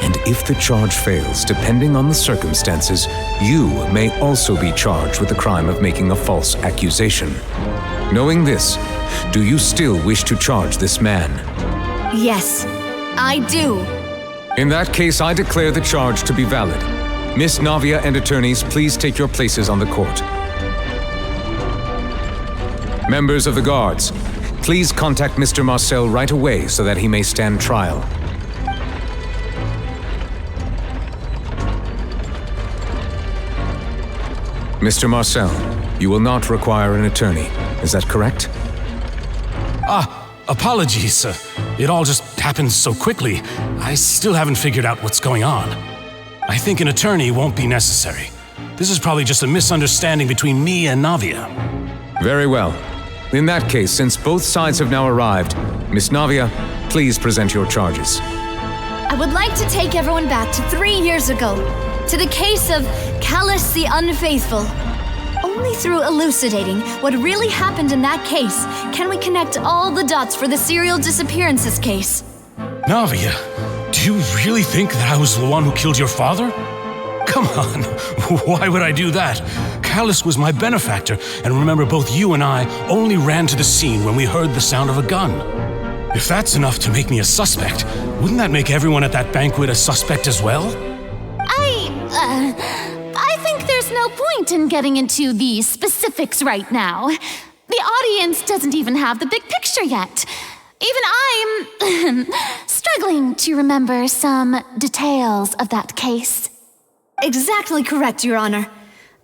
And if the charge fails, depending on the circumstances, you may also be charged with the crime of making a false accusation. Knowing this, do you still wish to charge this man? Yes, I do. In that case, I declare the charge to be valid. Miss Navia and attorneys, please take your places on the court. Members of the guards, Please contact Mr. Marcel right away so that he may stand trial. Mr. Marcel, you will not require an attorney. Is that correct? Apologies. It all just happened so quickly. I still haven't figured out what's going on. I think an attorney won't be necessary. This is probably just a misunderstanding between me and Navia. Very well. In that case, since both sides have now arrived, Miss Navia, please present your charges. I would like to take everyone back to 3 years ago, to the case of Callus the Unfaithful. Only through elucidating what really happened in that case can we connect all the dots for the serial disappearances case. Navia, do you really think that I was the one who killed your father? Come on, why would I do that? Callus was my benefactor, and remember both you and I only ran to the scene when we heard the sound of a gun. If that's enough to make me a suspect, wouldn't that make everyone at that banquet a suspect as well? I think there's no point in getting into the specifics right now. The audience doesn't even have the big picture yet. Even I'm struggling to remember some details of that case. Exactly correct, Your Honor.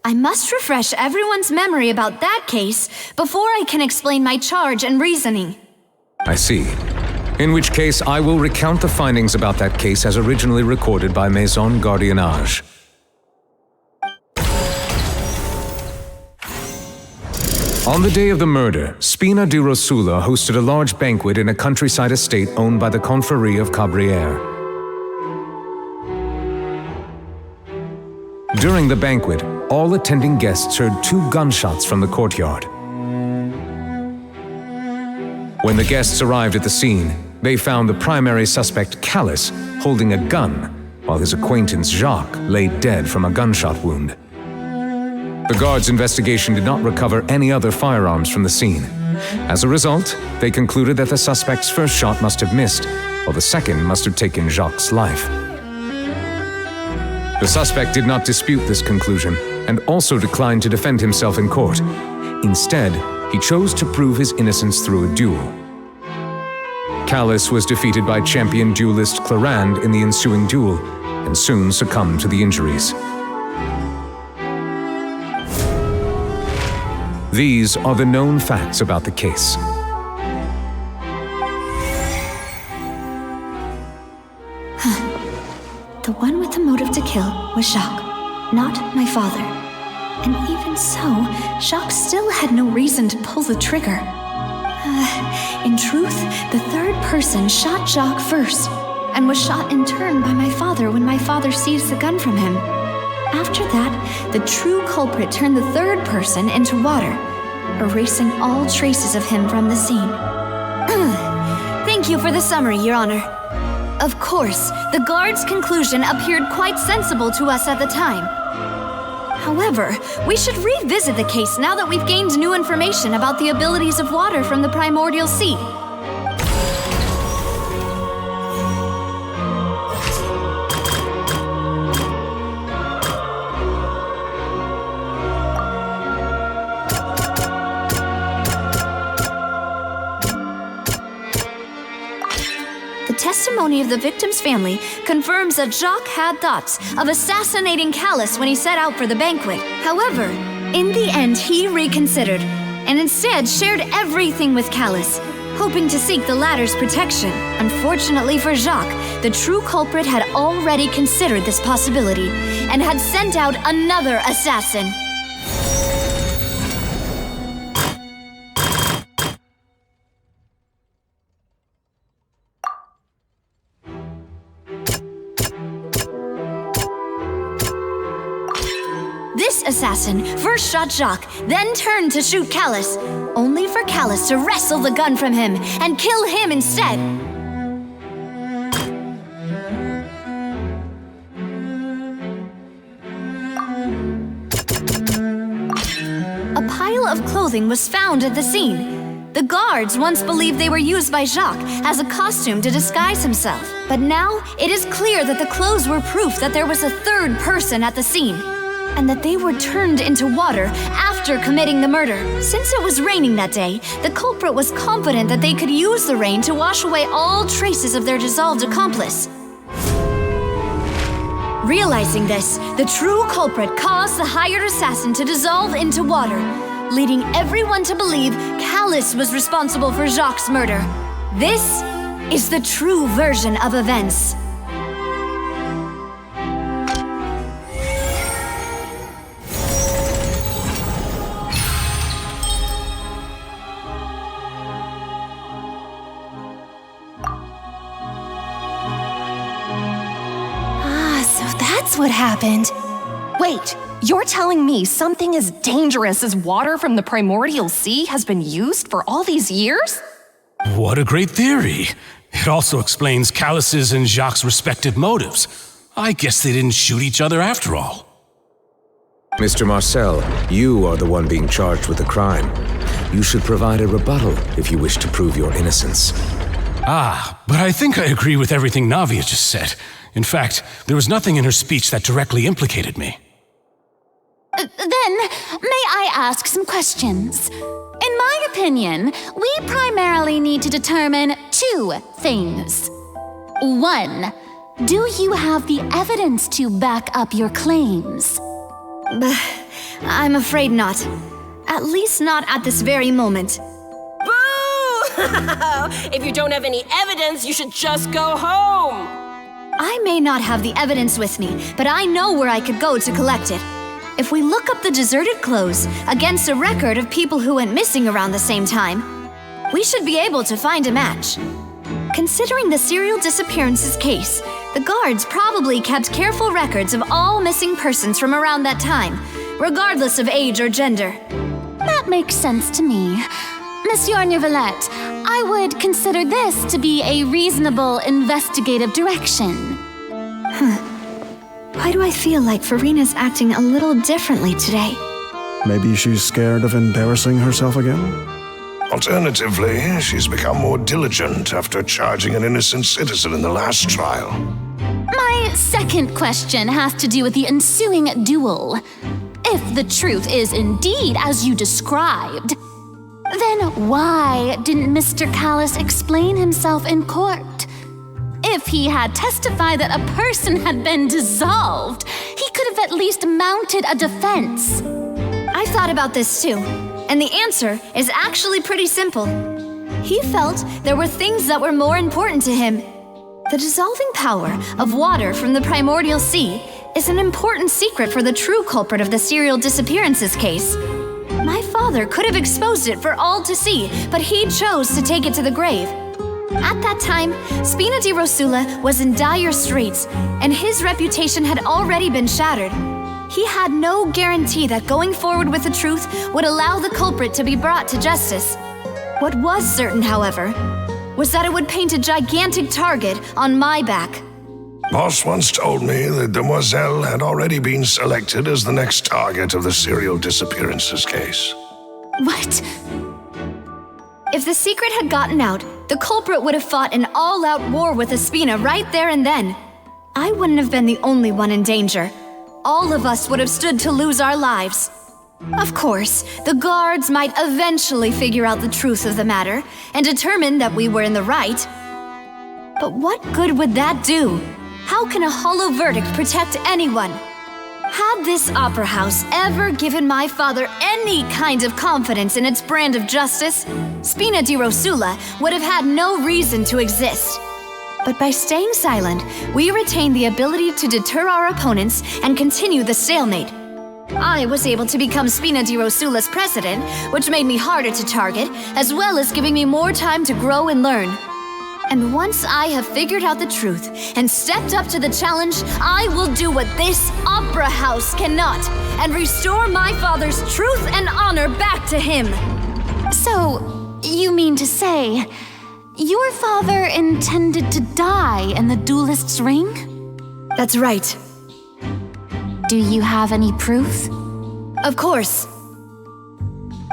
I must refresh everyone's memory about that case before I can explain my charge and reasoning. I see. In which case, I will recount the findings about that case as originally recorded by Maison Gardiennage. On the day of the murder, Spina di Rosula hosted a large banquet in a countryside estate owned by the Confrérie of Cabrières. During the banquet, all attending guests heard 2 gunshots from the courtyard. When the guests arrived at the scene, they found the primary suspect, Callus, holding a gun, while his acquaintance, Jacques, lay dead from a gunshot wound. The guards' investigation did not recover any other firearms from the scene. As a result, they concluded that the suspect's first shot must have missed, while the second must have taken Jacques' life. The suspect did not dispute this conclusion, and also declined to defend himself in court. Instead, he chose to prove his innocence through a duel. Callus was defeated by champion duelist Clarand in the ensuing duel, and soon succumbed to the injuries. These are the known facts about the case. The one with the motive to kill was Jacques, not my father. And even so, Jacques still had no reason to pull the trigger. In truth, the third person shot Jacques first, and was shot in turn by my father when my father seized the gun from him. After that, the true culprit turned the third person into water, erasing all traces of him from the scene. Thank you for the summary, Your Honor. Of course, the guard's conclusion appeared quite sensible to us at the time. However, we should revisit the case now that we've gained new information about the abilities of water from the primordial sea. The testimony of the victim's family confirms that Jacques had thoughts of assassinating Callus when he set out for the banquet. However, in the end, he reconsidered, and instead shared everything with Callus, hoping to seek the latter's protection. Unfortunately for Jacques, the true culprit had already considered this possibility, and had sent out another assassin. This assassin first shot Jacques, then turned to shoot Callus, only for Callus to wrestle the gun from him and kill him instead. A pile of clothing was found at the scene. The guards once believed they were used by Jacques as a costume to disguise himself. But now, it is clear that the clothes were proof that there was a third person at the scene. and that they were turned into water after committing the murder. Since it was raining that day, the culprit was confident that they could use the rain to wash away all traces of their dissolved accomplice. Realizing this, the true culprit caused the hired assassin to dissolve into water, leading everyone to believe Callus was responsible for Jacques' murder. This is the true version of events. That's what happened. Wait, you're telling me something as dangerous as water from the primordial sea has been used for all these years? What a great theory. It also explains Callus's and Jacques' respective motives. I guess they didn't shoot each other after all. Mr. Marcel, you are the one being charged with the crime. You should provide a rebuttal if you wish to prove your innocence. But I think I agree with everything Navia just said. In fact, there was nothing in her speech that directly implicated me. Then, may I ask some questions? In my opinion, we primarily need to determine two things. One, do you have the evidence to back up your claims? I'm afraid not. At least not at this very moment. Boo! If you don't have any evidence, you should just go home! I may not have the evidence with me, but I know where I could go to collect it. If we look up the deserted clothes against a record of people who went missing around the same time, we should be able to find a match. Considering the serial disappearances case, the guards probably kept careful records of all missing persons from around that time, regardless of age or gender. That makes sense to me. Monsieur Neuvillette, I would consider this to be a reasonable investigative direction. Why do I feel like Farina's acting a little differently today? Maybe she's scared of embarrassing herself again? Alternatively, she's become more diligent after charging an innocent citizen in the last trial. My second question has to do with the ensuing duel. If the truth is indeed as you described, then why didn't Mr. Callus explain himself in court? If he had testified that a person had been dissolved, he could have at least mounted a defense. I've thought about this too, and the answer is actually pretty simple. He felt there were things that were more important to him. The dissolving power of water from the primordial sea is an important secret for the true culprit of the serial disappearances case. My father could have exposed it for all to see, but he chose to take it to the grave. At that time, Spina di Rosula was in dire straits, and his reputation had already been shattered. He had no guarantee that going forward with the truth would allow the culprit to be brought to justice. What was certain, however, was that it would paint a gigantic target on my back. Boss once told me that Demoiselle had already been selected as the next target of the serial disappearances case. What? If the secret had gotten out, the culprit would have fought an all-out war with Espina right there and then. I wouldn't have been the only one in danger. All of us would have stood to lose our lives. Of course, the guards might eventually figure out the truth of the matter and determine that we were in the right. But what good would that do? How can a hollow verdict protect anyone? Had this opera house ever given my father any kind of confidence in its brand of justice, Spina di Rosula would have had no reason to exist. But by staying silent, we retained the ability to deter our opponents and continue the stalemate. I was able to become Spina di Rosula's president, which made me harder to target, as well as giving me more time to grow and learn. And once I have figured out the truth and stepped up to the challenge, I will do what this opera house cannot and restore my father's truth and honor back to him. So, you mean to say, your father intended to die in the duelist's ring? That's right. Do you have any proof? Of course.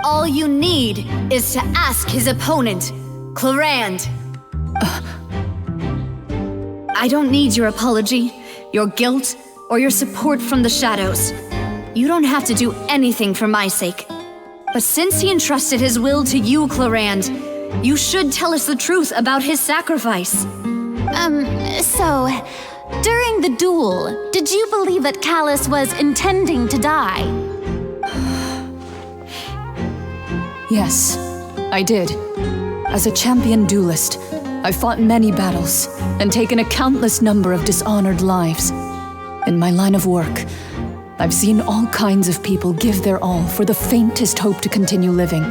All you need is to ask his opponent, Clarand. I don't need your apology, your guilt, or your support from the shadows. you don't have to do anything for my sake. But since he entrusted his will to you, Clorand, you should tell us the truth about his sacrifice. So, during the duel, did you believe that Callus was intending to die? Yes, I did. As a champion duelist, I've fought many battles and taken a countless number of dishonored lives. In my line of work, I've seen all kinds of people give their all for the faintest hope to continue living.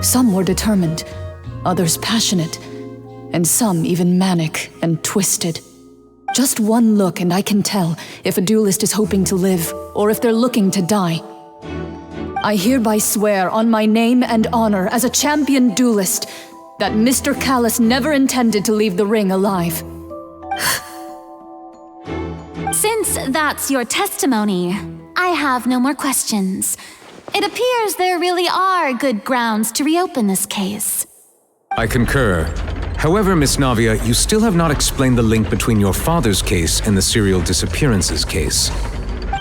Some were determined, others passionate, and some even manic and twisted. Just one look and I can tell if a duelist is hoping to live or if they're looking to die. I hereby swear on my name and honor as a champion duelist that Mr. Callus never intended to leave the ring alive. Since that's your testimony, I have no more questions. It appears there really are good grounds to reopen this case. I concur. However, Miss Navia, you still have not explained the link between your father's case and the serial disappearances case.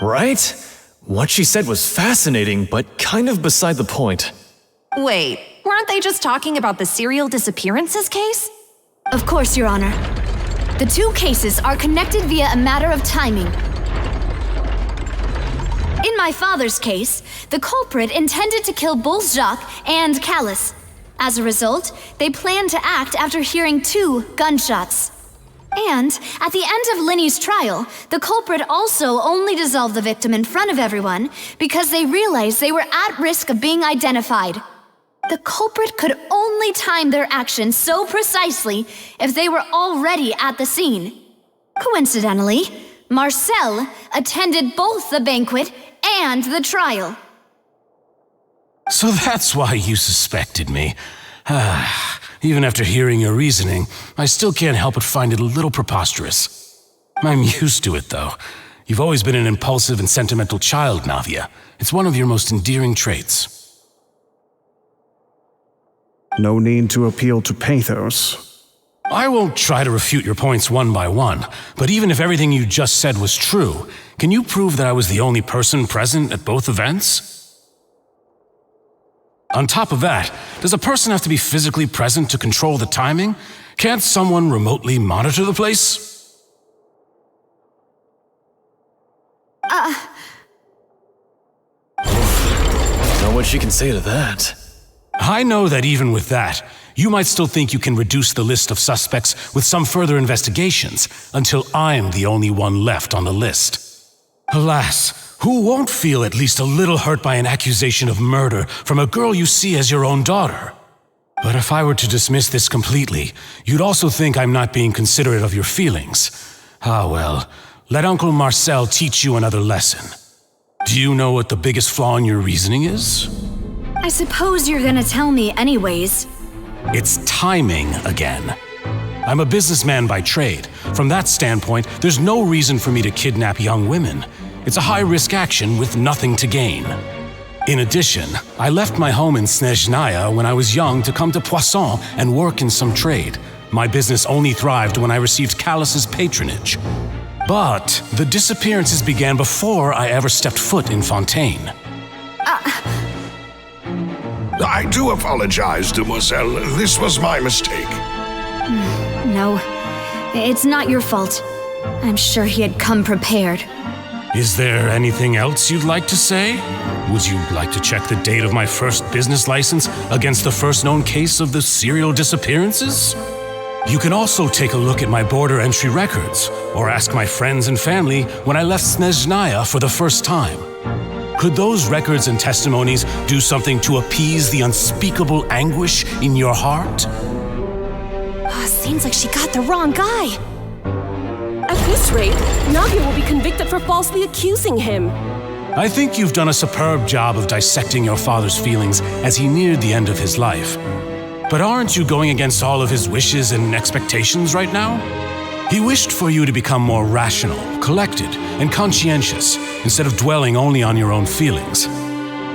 Right? What she said was fascinating, but kind of beside the point. Wait, weren't they just talking about the serial disappearances case? Of course, Your Honor. The two cases are connected via a matter of timing. In my father's case, the culprit intended to kill both Jacques and Callus. As a result, they planned to act after hearing 2 gunshots. And at the end of Linny's trial, the culprit also only dissolved the victim in front of everyone because they realized they were at risk of being identified. The culprit could only time their actions so precisely if they were already at the scene. Coincidentally, Marcel attended both the banquet and the trial. So that's why you suspected me. Even after hearing your reasoning, I still can't help but find it a little preposterous. I'm used to it, though. You've always been an impulsive and sentimental child, Navia. It's one of your most endearing traits. No need to appeal to pathos. I won't try to refute your points one by one, but even if everything you just said was true, can you prove that I was the only person present at both events? On top of that, does a person have to be physically present to control the timing? Can't someone remotely monitor the place? Know what she can say to that. I know that even with that, you might still think you can reduce the list of suspects with some further investigations until I'm the only one left on the list. Alas, who won't feel at least a little hurt by an accusation of murder from a girl you see as your own daughter? But if I were to dismiss this completely, you'd also think I'm not being considerate of your feelings. Ah well, let Uncle Marcel teach you another lesson. Do you know what the biggest flaw in your reasoning is? I suppose you're gonna tell me anyways. It's timing again. I'm a businessman by trade. From that standpoint, there's no reason for me to kidnap young women. It's a high-risk action with nothing to gain. In addition, I left my home in Snezhnaya when I was young to come to Poisson and work in some trade. My business only thrived when I received Callus's patronage. But the disappearances began before I ever stepped foot in Fontaine. I do apologize, demoiselle. This was my mistake. No, it's not your fault. I'm sure he had come prepared. Is there anything else you'd like to say? Would you like to check the date of my first business license against the first known case of the serial disappearances? You can also take a look at my border entry records, or ask my friends and family when I left Snezhnaya for the first time. Could those records and testimonies do something to appease the unspeakable anguish in your heart? Seems like she got the wrong guy. At this rate, Navia will be convicted for falsely accusing him. I think you've done a superb job of dissecting your father's feelings as he neared the end of his life. But aren't you going against all of his wishes and expectations right now? He wished for you to become more rational, collected, and conscientious, instead of dwelling only on your own feelings.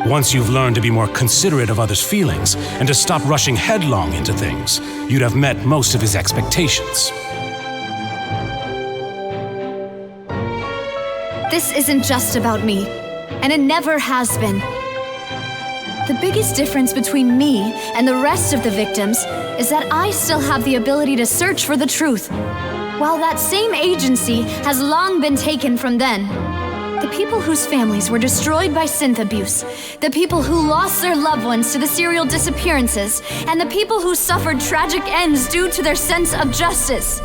Once you've learned to be more considerate of others' feelings and to stop rushing headlong into things, you'd have met most of his expectations. This isn't just about me. and it never has been. The biggest difference between me and the rest of the victims is that I still have the ability to search for the truth, while that same agency has long been taken from them. The people whose families were destroyed by synth abuse, the people who lost their loved ones to the serial disappearances, and the people who suffered tragic ends due to their sense of justice.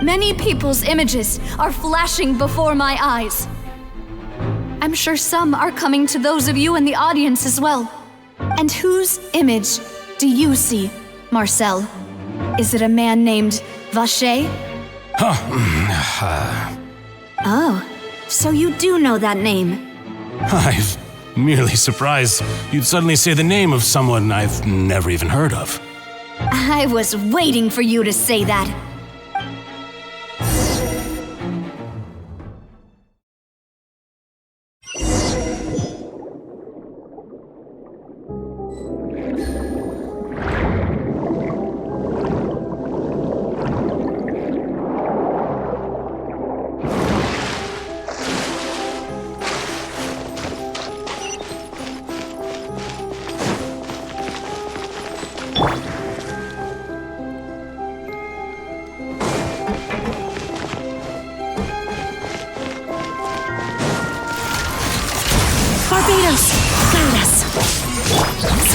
Many people's images are flashing before my eyes. I'm sure some are coming to those of you in the audience as well. And whose image do you see, Marcel? Is it a man named Vacher? Oh, so you do know that name. I'm merely surprised you'd suddenly say the name of someone I've never even heard of. I was waiting for you to say that.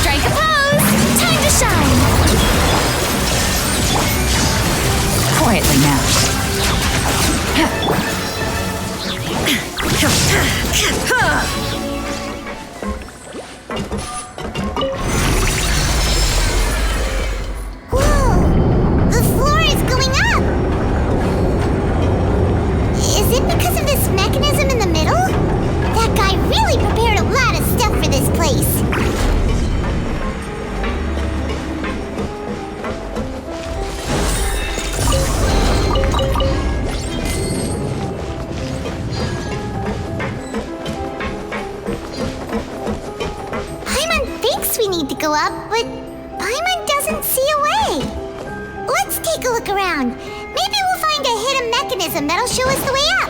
Strike a pose! Time to shine! Quietly now. Whoa! The floor is going up! Is it because of this mechanism in the middle? That guy really prepared a lot of stuff for this place. We need to go up, but Paimon doesn't see a way. Let's take a look around. Maybe we'll find a hidden mechanism that'll show us the way up.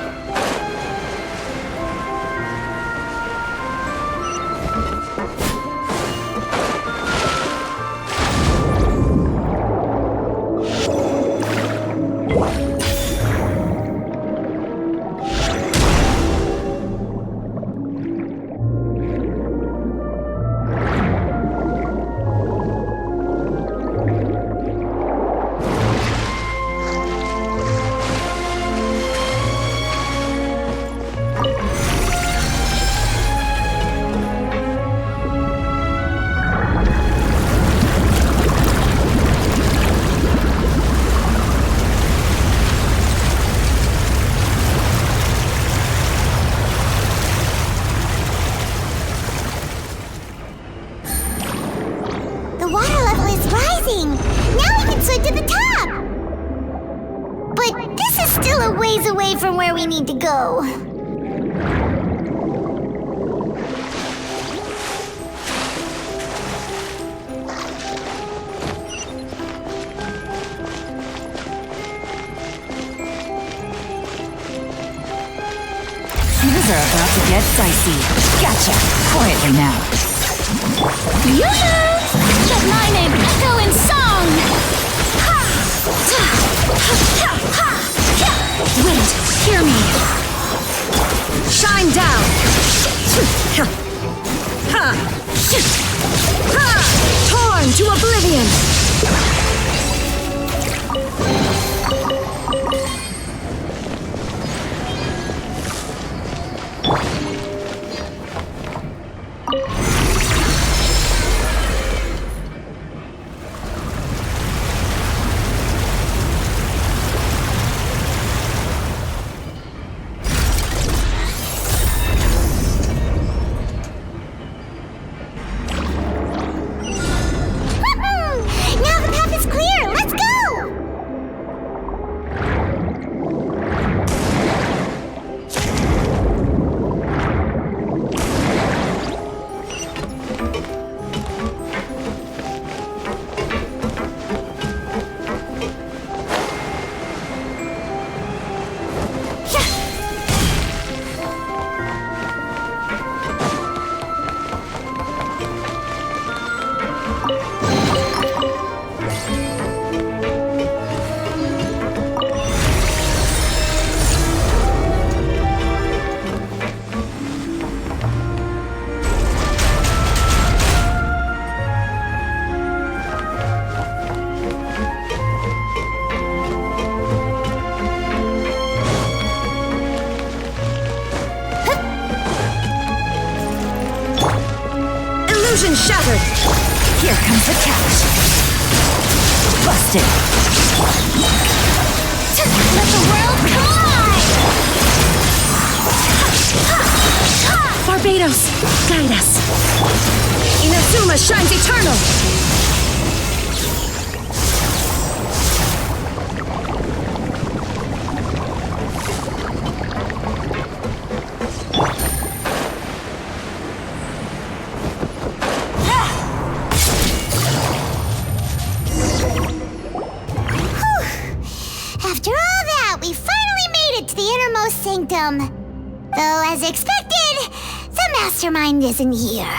From where we need to go. Things are about to get dicey. Gotcha. Quietly now. Yoo-hoo! Let my name echo in song! Wind, hear me! Shine down! Torn to oblivion! shattered! Here comes the catch! Busted! Let the world collide! Barbados, guide us! Inazuma shines eternal! After all that, we finally made it to the innermost sanctum. Though, as expected, the mastermind isn't here.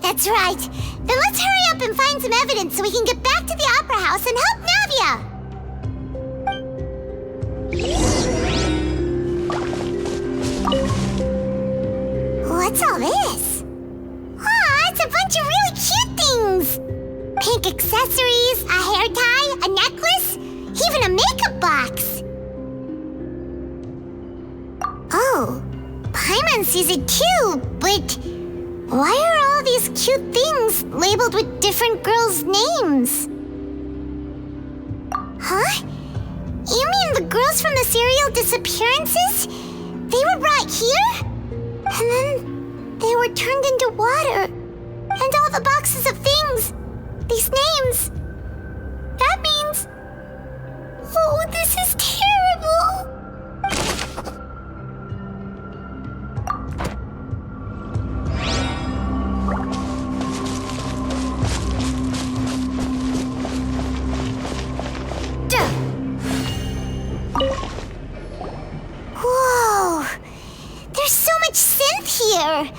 That's right. Then let's hurry up and find some evidence so we can get back to the Opera House and help Navia. What's all this? Aw, it's a bunch of really cute things. Pink accessories, a hair tie, a necklace, even a makeup box. Oh, Paimon sees it too, but why are all these cute things labeled with different girls' names? Huh? You mean the girls from the serial disappearances? They were brought here? And then they were turned into water. And all the boxes of things, these names. That means... Oh, this is terrible! Whoa! There's so much synth here!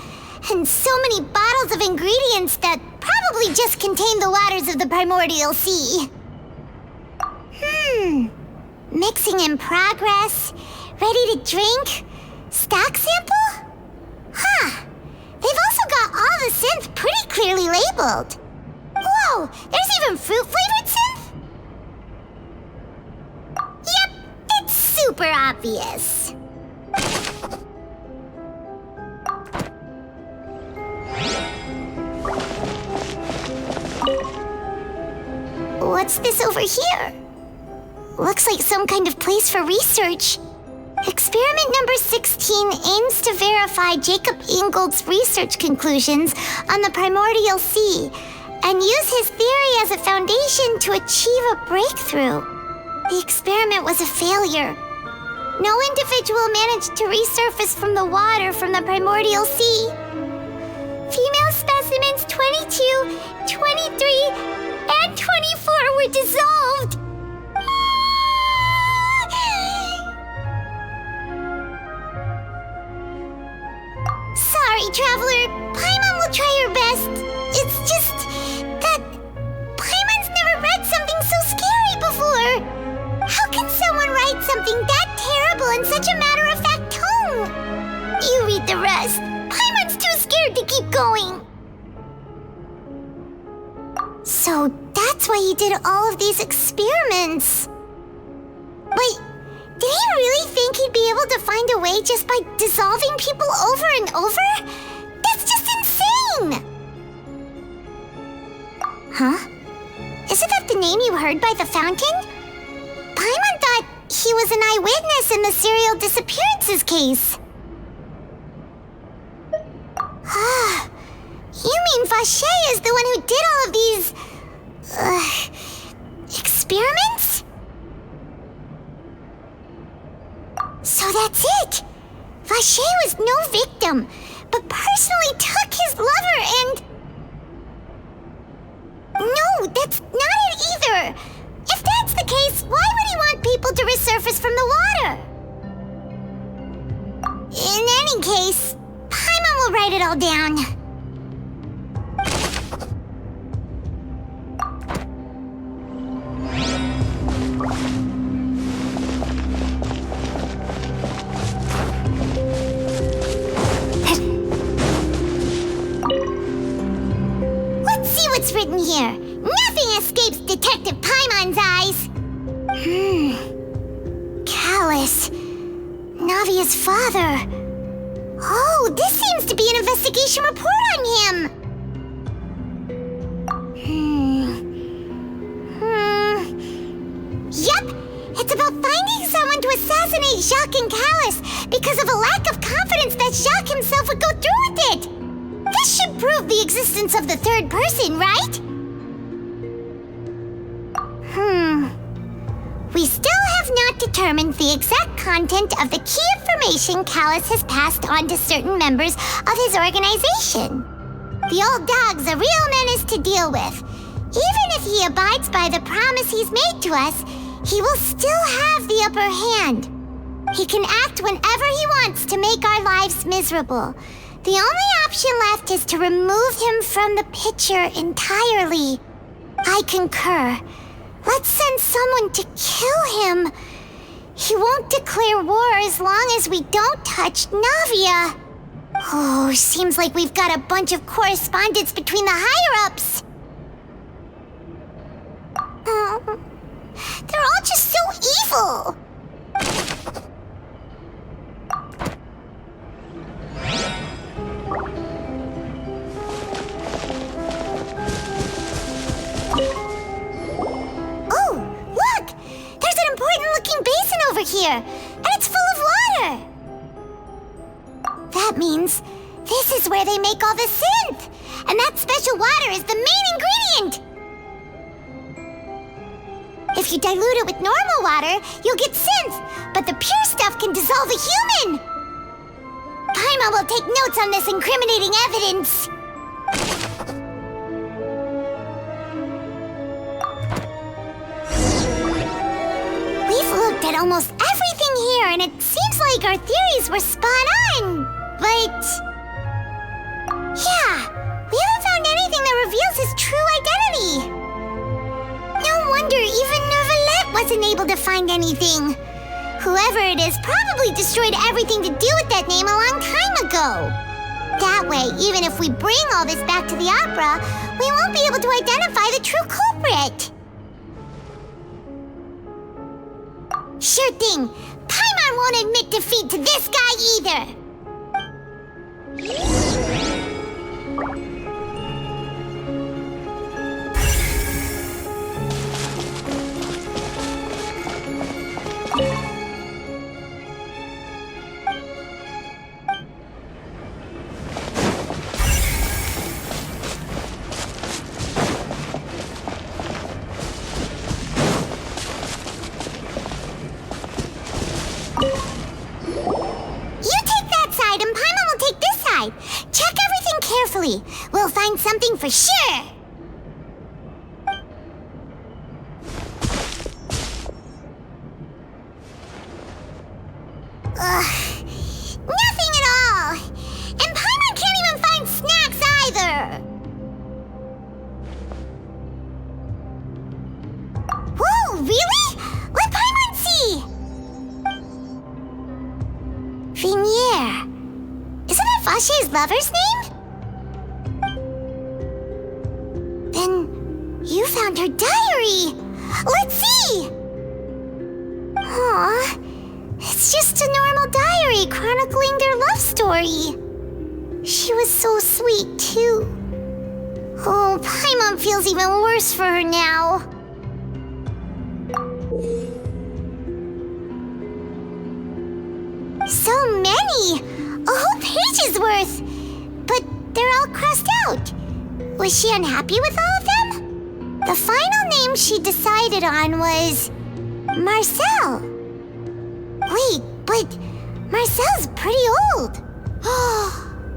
And so many bottles of ingredients that probably just contain the waters of the primordial sea. Mixing in progress, ready to drink, stock sample? Huh. They've also got all the synth pretty clearly labeled. Whoa, there's even fruit-flavored synth? Yep, it's super obvious. What's this over here? Looks like some kind of place for research. Experiment number 16 aims to verify Jacob Ingold's research conclusions on the primordial sea and use his theory as a foundation to achieve a breakthrough. The experiment was a failure. No individual managed to resurface from the water from the primordial sea. Female specimens 22, 23, and 24 were dissolved. Sorry, Traveler. Paimon will try her best. It's just that Paimon's never read something so scary before. How can someone write something that terrible in such a matter-of-fact tone? You read the rest. Paimon's too scared to keep going. So that's why he did all of these experiments. Wait, did he really think he'd be able to find a way just by dissolving people over and over? That's just insane! Huh? Isn't that the name you heard by the fountain? Paimon thought he was an eyewitness in the serial disappearances case. Ah, you mean Vache is the one who did all of these... experiments? So that's it! Vache was no victim, but personally took his lover and... No, that's not it either! If that's the case, why would he want people to resurface from the water? In any case, Paimon will write it all down. Let's see what's written here. Nothing escapes Detective Paimon's eyes. Callus. Navia's father. Oh, this seems to be an investigation report on him. Yep, it's about finding someone to assassinate Jacques and Callus because of a lack of confidence that Jacques himself would go through with it. This should prove the existence of the third person, right? We still have not determined the exact content of the key information Callus has passed on to certain members of his organization. The old dog's a real menace to deal with. Even if he abides by the promise he's made to us, he will still have the upper hand. He can act whenever he wants to make our lives miserable. The only option left is to remove him from the picture entirely. I concur. Let's send someone to kill him. He won't declare war as long as we don't touch Navia. Oh, seems like we've got a bunch of correspondence between the higher-ups. They're all just so evil. Basin over here, and it's full of water. That means this is where they make all the synth, and that special water is the main ingredient. If you dilute it with normal water, you'll get synth, but the pure stuff can dissolve a human. Paimon will take notes on this incriminating evidence. Looked at almost everything here, and it seems like our theories were spot on, but... yeah, we haven't found anything that reveals his true identity. No wonder even Neuvillette wasn't able to find anything. Whoever it is probably destroyed everything to do with that name a long time ago. That way, even if we bring all this back to the opera, we won't be able to identify the true culprit. Sure thing. Paimon won't admit defeat to this guy either. Check everything carefully. We'll find something for sure. Nothing at all. And Paimon can't even find snacks either. Whoa, really? Let Paimon see. Vinier. Isn't that Vache's lover's name? Then you found her diary. Let's see. Aw, it's just a normal diary chronicling their love story. She was so sweet, too. Oh, Paimon feels even worse for her now. So many! A whole page's worth! But they're all crossed out. Was she unhappy with all of them? The final name she decided on was... Marcel. Wait, but Marcel's pretty old.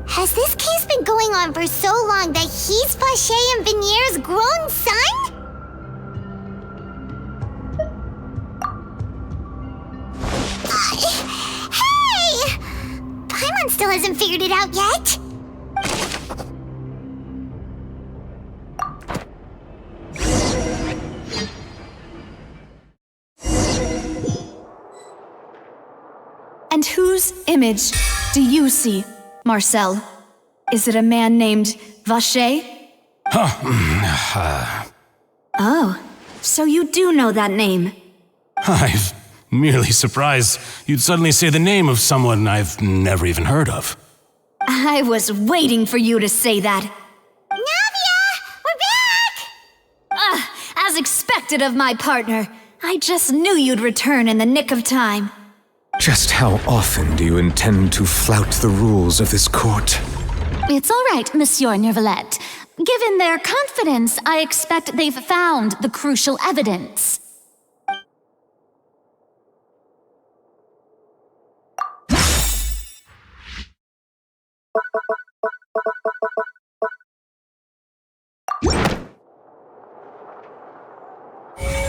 Has this case been going on for so long that he's Vache and Vinier's grown son? Hey! Paimon still hasn't figured it out yet. And whose image do you see, Marcel? Is it a man named Vache? Oh, so you do know that name. I'm merely surprised you'd suddenly say the name of someone I've never even heard of. I was waiting for you to say that. Navia! We're back! As expected of my partner. I just knew you'd return in the nick of time. Just how often do you intend to flout the rules of this court? It's all right, Monsieur Nervalette. Given their confidence, I expect they've found the crucial evidence.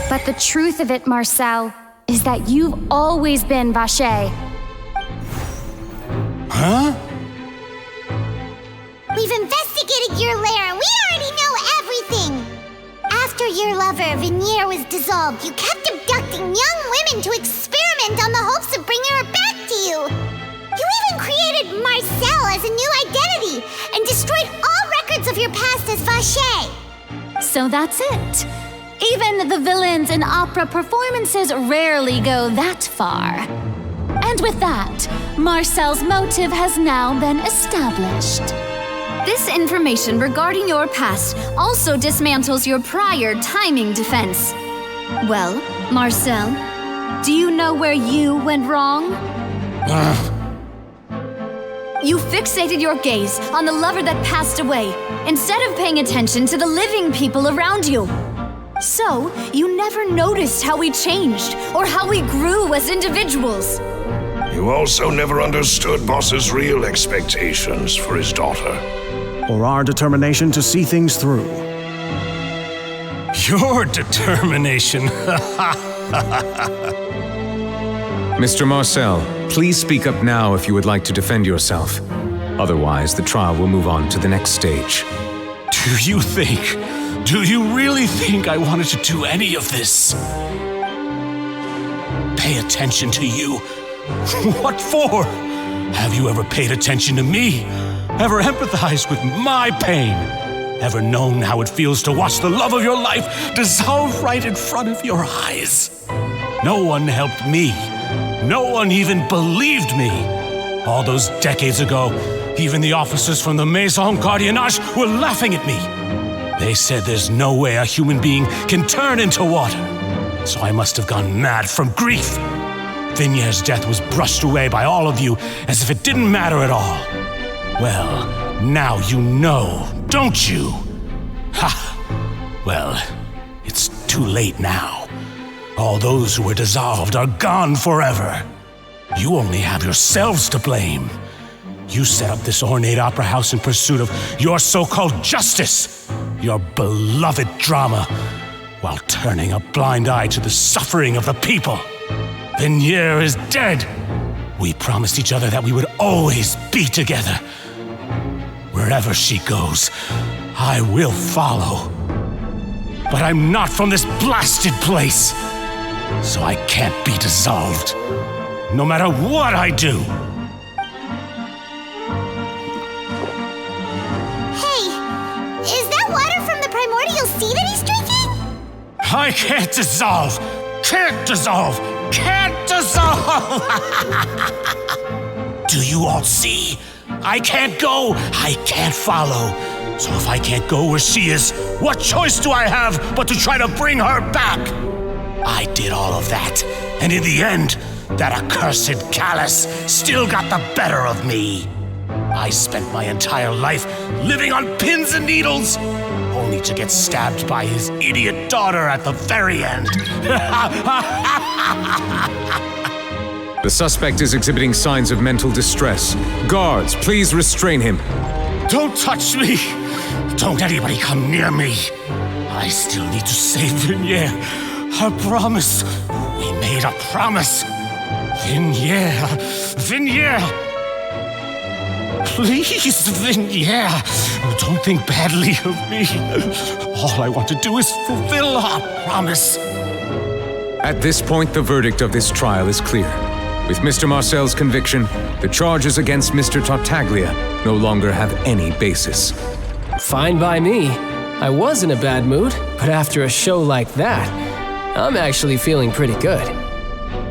But the truth of it, Marcel, is that you've always been Vache. Huh? We've investigated your lair and we already know everything! After your lover, Venier, was dissolved, you kept abducting young women to experiment on the hopes of bringing her back to you! You even created Marcel as a new identity and destroyed all records of your past as Vache! So that's it. Even the villains in opera performances rarely go that far. And with that, Marcel's motive has now been established. This information regarding your past also dismantles your prior timing defense. Well, Marcel, do you know where you went wrong? You fixated your gaze on the lover that passed away, instead of paying attention to the living people around you. So, you never noticed how we changed, or how we grew as individuals. You also never understood Boss's real expectations for his daughter. Or our determination to see things through. Your determination. Mr. Marcel, please speak up now if you would like to defend yourself. Otherwise, the trial will move on to the next stage. Do you really think I wanted to do any of this? Pay attention to you? What for? Have you ever paid attention to me? Ever empathized with my pain? Ever known how it feels to watch the love of your life dissolve right in front of your eyes? No one helped me. No one even believed me. All those decades ago, even the officers from the Maison Gardiennage were laughing at me. They said there's no way a human being can turn into water. So I must have gone mad from grief. Vinier's death was brushed away by all of you as if it didn't matter at all. Well, now you know, don't you? Ha! Well, it's too late now. All those who were dissolved are gone forever. You only have yourselves to blame. You set up this ornate opera house in pursuit of your so-called justice, your beloved drama, while turning a blind eye to the suffering of the people. Venier is dead. We promised each other that we would always be together. Wherever she goes, I will follow. But I'm not from this blasted place, so I can't be dissolved, no matter what I do. Is that water from the primordial sea that he's drinking? I can't dissolve! Can't dissolve! Can't dissolve! Do you all see? I can't go! I can't follow! So if I can't go where she is, what choice do I have but to try to bring her back? I did all of that, and in the end, that accursed Callus still got the better of me. I spent my entire life living on pins and needles, only to get stabbed by his idiot daughter at the very end. The suspect is exhibiting signs of mental distress. Guards, please restrain him. Don't touch me! Don't anybody come near me! I still need to save Venier. A promise. We made a promise. Venier! Please, Venier, don't think badly of me. All I want to do is fulfill our promise. At this point, the verdict of this trial is clear. With Mr. Marcel's conviction, the charges against Mr. Tartaglia no longer have any basis. Fine by me. I was in a bad mood, but after a show like that, I'm actually feeling pretty good.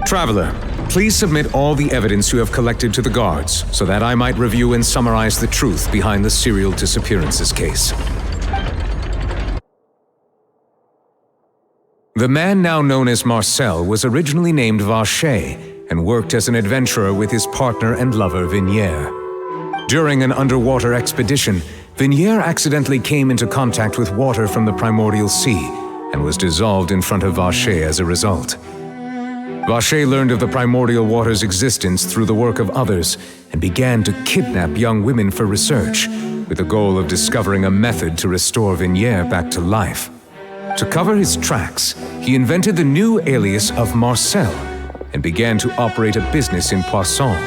Traveler, Please submit all the evidence you have collected to the guards, so that I might review and summarize the truth behind the serial disappearances case. The man now known as Marcel was originally named Vacher and worked as an adventurer with his partner and lover Vignier. During an underwater expedition, Vignier accidentally came into contact with water from the primordial sea and was dissolved in front of Vacher as a result. Vacher learned of the primordial water's existence through the work of others and began to kidnap young women for research, with the goal of discovering a method to restore Vignier back to life. To cover his tracks, he invented the new alias of Marcel and began to operate a business in Poisson.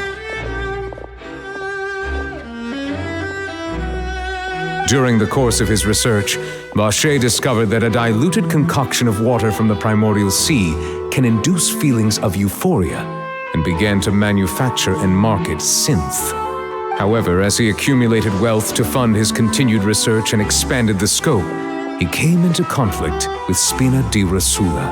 During the course of his research, Vacher discovered that a diluted concoction of water from the primordial sea can induce feelings of euphoria, and began to manufacture and market synth. However, as he accumulated wealth to fund his continued research and expanded the scope, he came into conflict with Spina di Rosula.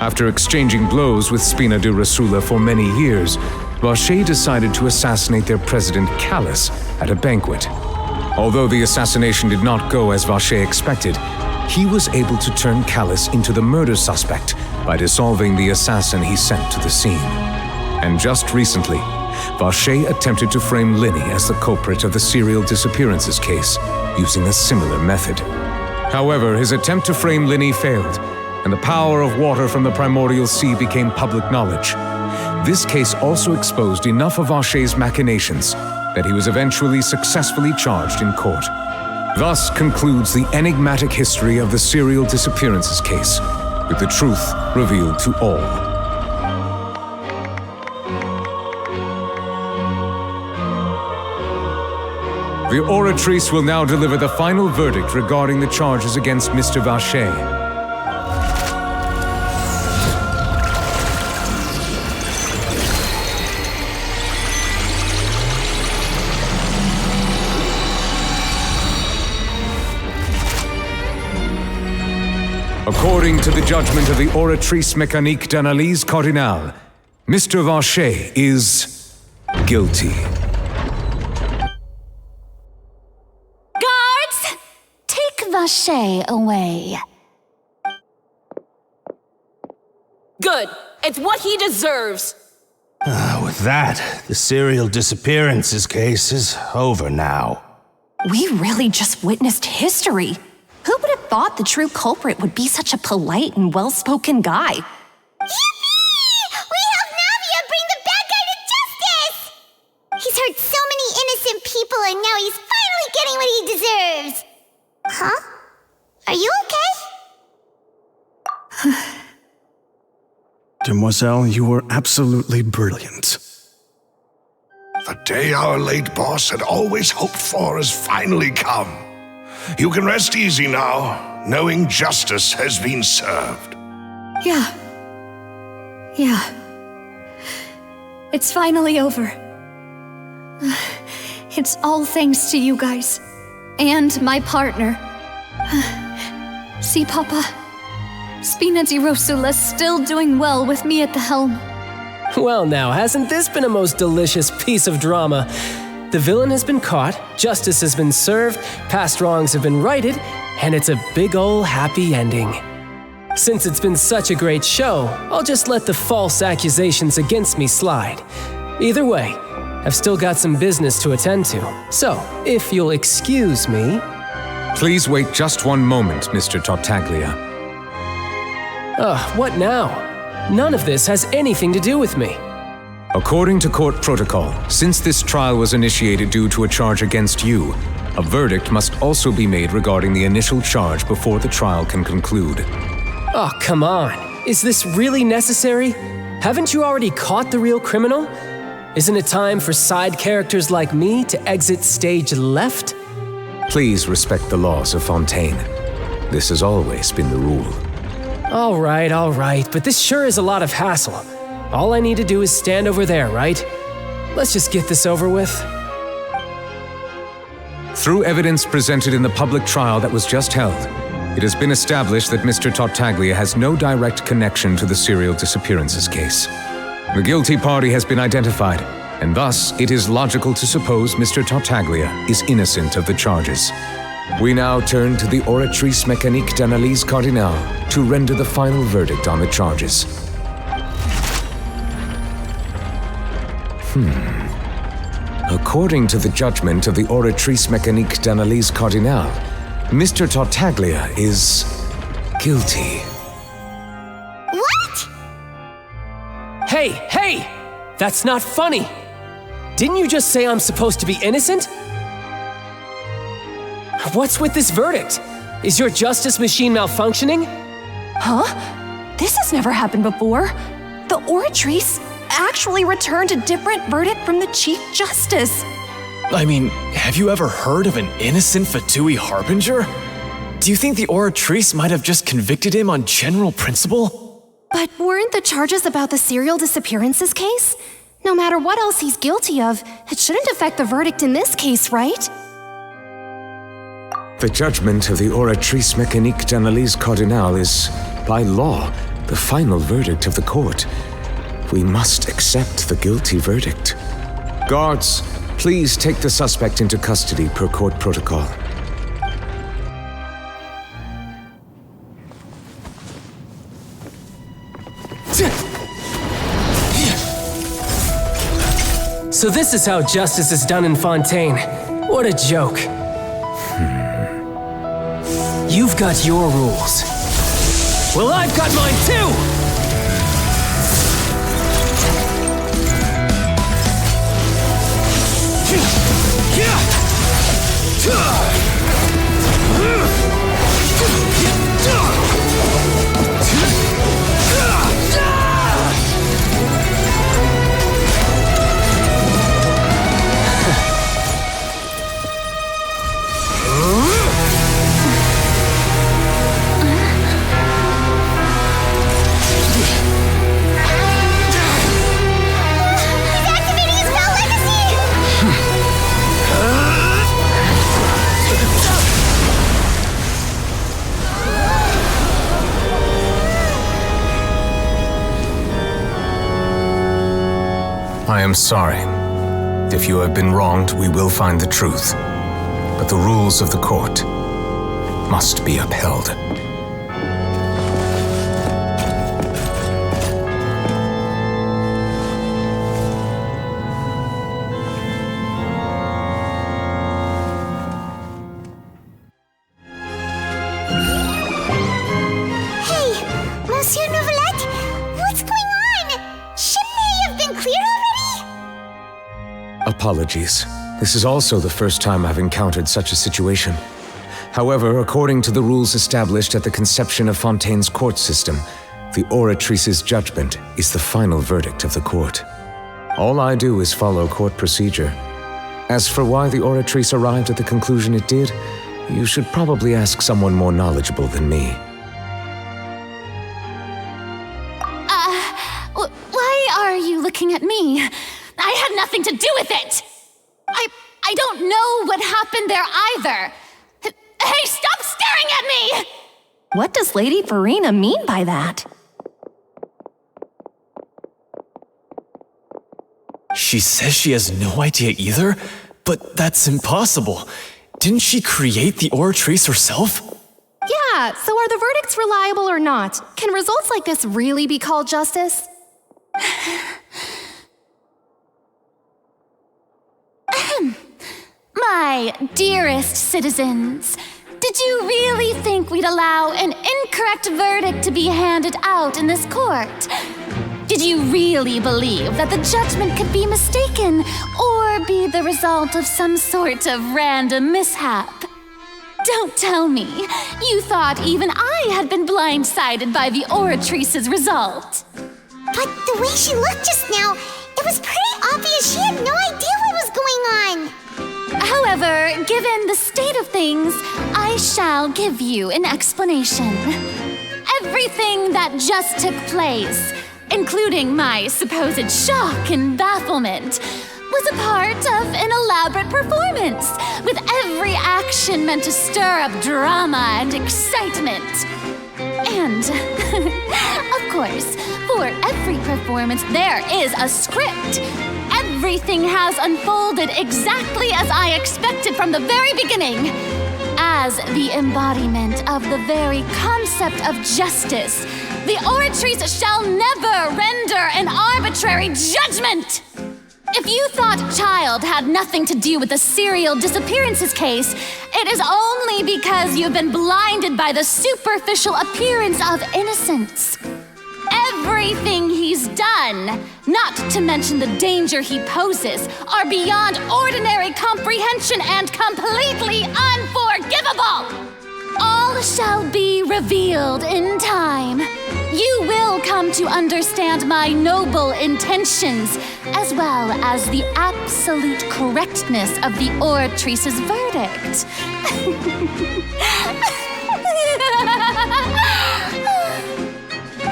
After exchanging blows with Spina di Rosula for many years, Vacher decided to assassinate their president Callus at a banquet. Although the assassination did not go as Vacher expected, he was able to turn Callus into the murder suspect by dissolving the assassin he sent to the scene. And just recently, Vacher attempted to frame Linny as the culprit of the serial disappearances case, using a similar method. However, his attempt to frame Linny failed, and the power of water from the primordial sea became public knowledge. This case also exposed enough of Vacher's machinations that he was eventually successfully charged in court. Thus concludes the enigmatic history of the serial disappearances case, with the truth revealed to all. The Oratrice will now deliver the final verdict regarding the charges against Mr. Vacher. According to the judgment of the Oratrice Mécanique d'Analyse Cardinale, Mr. Vacher is guilty. Guards! Take Vacher away. Good. It's what he deserves. With that, the serial disappearances case is over now. We really just witnessed history. Who would have thought the true culprit would be such a polite and well-spoken guy? Yippee! We helped Navia bring the bad guy to justice! He's hurt so many innocent people and now he's finally getting what he deserves. Huh? Are you okay? Demoiselle, you were absolutely brilliant. The day our late boss had always hoped for has finally come. You can rest easy now, knowing justice has been served. Yeah. It's finally over. It's all thanks to you guys. And my partner. See, Papa? Spina di Rosula's still doing well with me at the helm. Well now, hasn't this been a most delicious piece of drama? The villain has been caught, justice has been served, past wrongs have been righted, and it's a big ol' happy ending. Since it's been such a great show, I'll just let the false accusations against me slide. Either way, I've still got some business to attend to, so if you'll excuse me... Please wait just one moment, Mr. Tartaglia. What now? None of this has anything to do with me. According to court protocol, since this trial was initiated due to a charge against you, a verdict must also be made regarding the initial charge before the trial can conclude. Oh, come on. Is this really necessary? Haven't you already caught the real criminal? Isn't it time for side characters like me to exit stage left? Please respect the laws of Fontaine. This has always been the rule. All right, but this sure is a lot of hassle. All I need to do is stand over there, right? Let's just get this over with. Through evidence presented in the public trial that was just held, it has been established that Mr. Tartaglia has no direct connection to the serial disappearances case. The guilty party has been identified, and thus it is logical to suppose Mr. Tartaglia is innocent of the charges. We now turn to the Oratrice Mécanique d'Analyse Cardinale to render the final verdict on the charges. According to the judgment of the Oratrice Mécanique d'Analyse Cardinale, Mr. Tartaglia is guilty. What? Hey! That's not funny! Didn't you just say I'm supposed to be innocent? What's with this verdict? Is your justice machine malfunctioning? Huh? This has never happened before. The Oratrice actually returned a different verdict from the Chief Justice. I mean, have you ever heard of an innocent Fatui Harbinger? Do you think the Oratrice might have just convicted him on general principle? But weren't the charges about the serial disappearances case? No matter what else he's guilty of, it shouldn't affect the verdict in this case, right? The judgment of the Oratrice Mécanique d'Analyse Cardinale is, by law, the final verdict of the court. We must accept the guilty verdict. Guards, please take the suspect into custody per court protocol. So this is how justice is done in Fontaine. What a joke. You've got your rules. Well, I've got mine too! I am sorry. If you have been wronged, we will find the truth. But the rules of the court must be upheld. Apologies. This is also the first time I've encountered such a situation. However, according to the rules established at the conception of Fontaine's court system, the Oratrice's judgment is the final verdict of the court. All I do is follow court procedure. As for why the Oratrice arrived at the conclusion it did, you should probably ask someone more knowledgeable than me. Why are you looking at me? I had nothing to do with it! I don't know what happened there either! Hey, stop staring at me! What does Lady Farina mean by that? She says she has no idea either, but that's impossible. Didn't she create the Oratrice herself? Yeah, so are the verdicts reliable or not? Can results like this really be called justice? My dearest citizens, did you really think we'd allow an incorrect verdict to be handed out in this court? Did you really believe that the judgment could be mistaken or be the result of some sort of random mishap? Don't tell me you thought even I had been blindsided by the Oratrice's result. But the way she looked just now, it was pretty obvious she had no idea what was going on. However, given the state of things, I shall give you an explanation. Everything that just took place, including my supposed shock and bafflement, was a part of an elaborate performance, with every action meant to stir up drama and excitement. And, of course. For every performance, there is a script. Everything has unfolded exactly as I expected from the very beginning. As the embodiment of the very concept of justice, the Oratrice shall never render an arbitrary judgment! If you thought Child had nothing to do with the serial disappearances case, it is only because you've been blinded by the superficial appearance of innocence. Everything he's done, not to mention the danger he poses, are beyond ordinary comprehension and completely unforgivable! All shall be revealed in time. You will come to understand my noble intentions, as well as the absolute correctness of the Oratrice's verdict.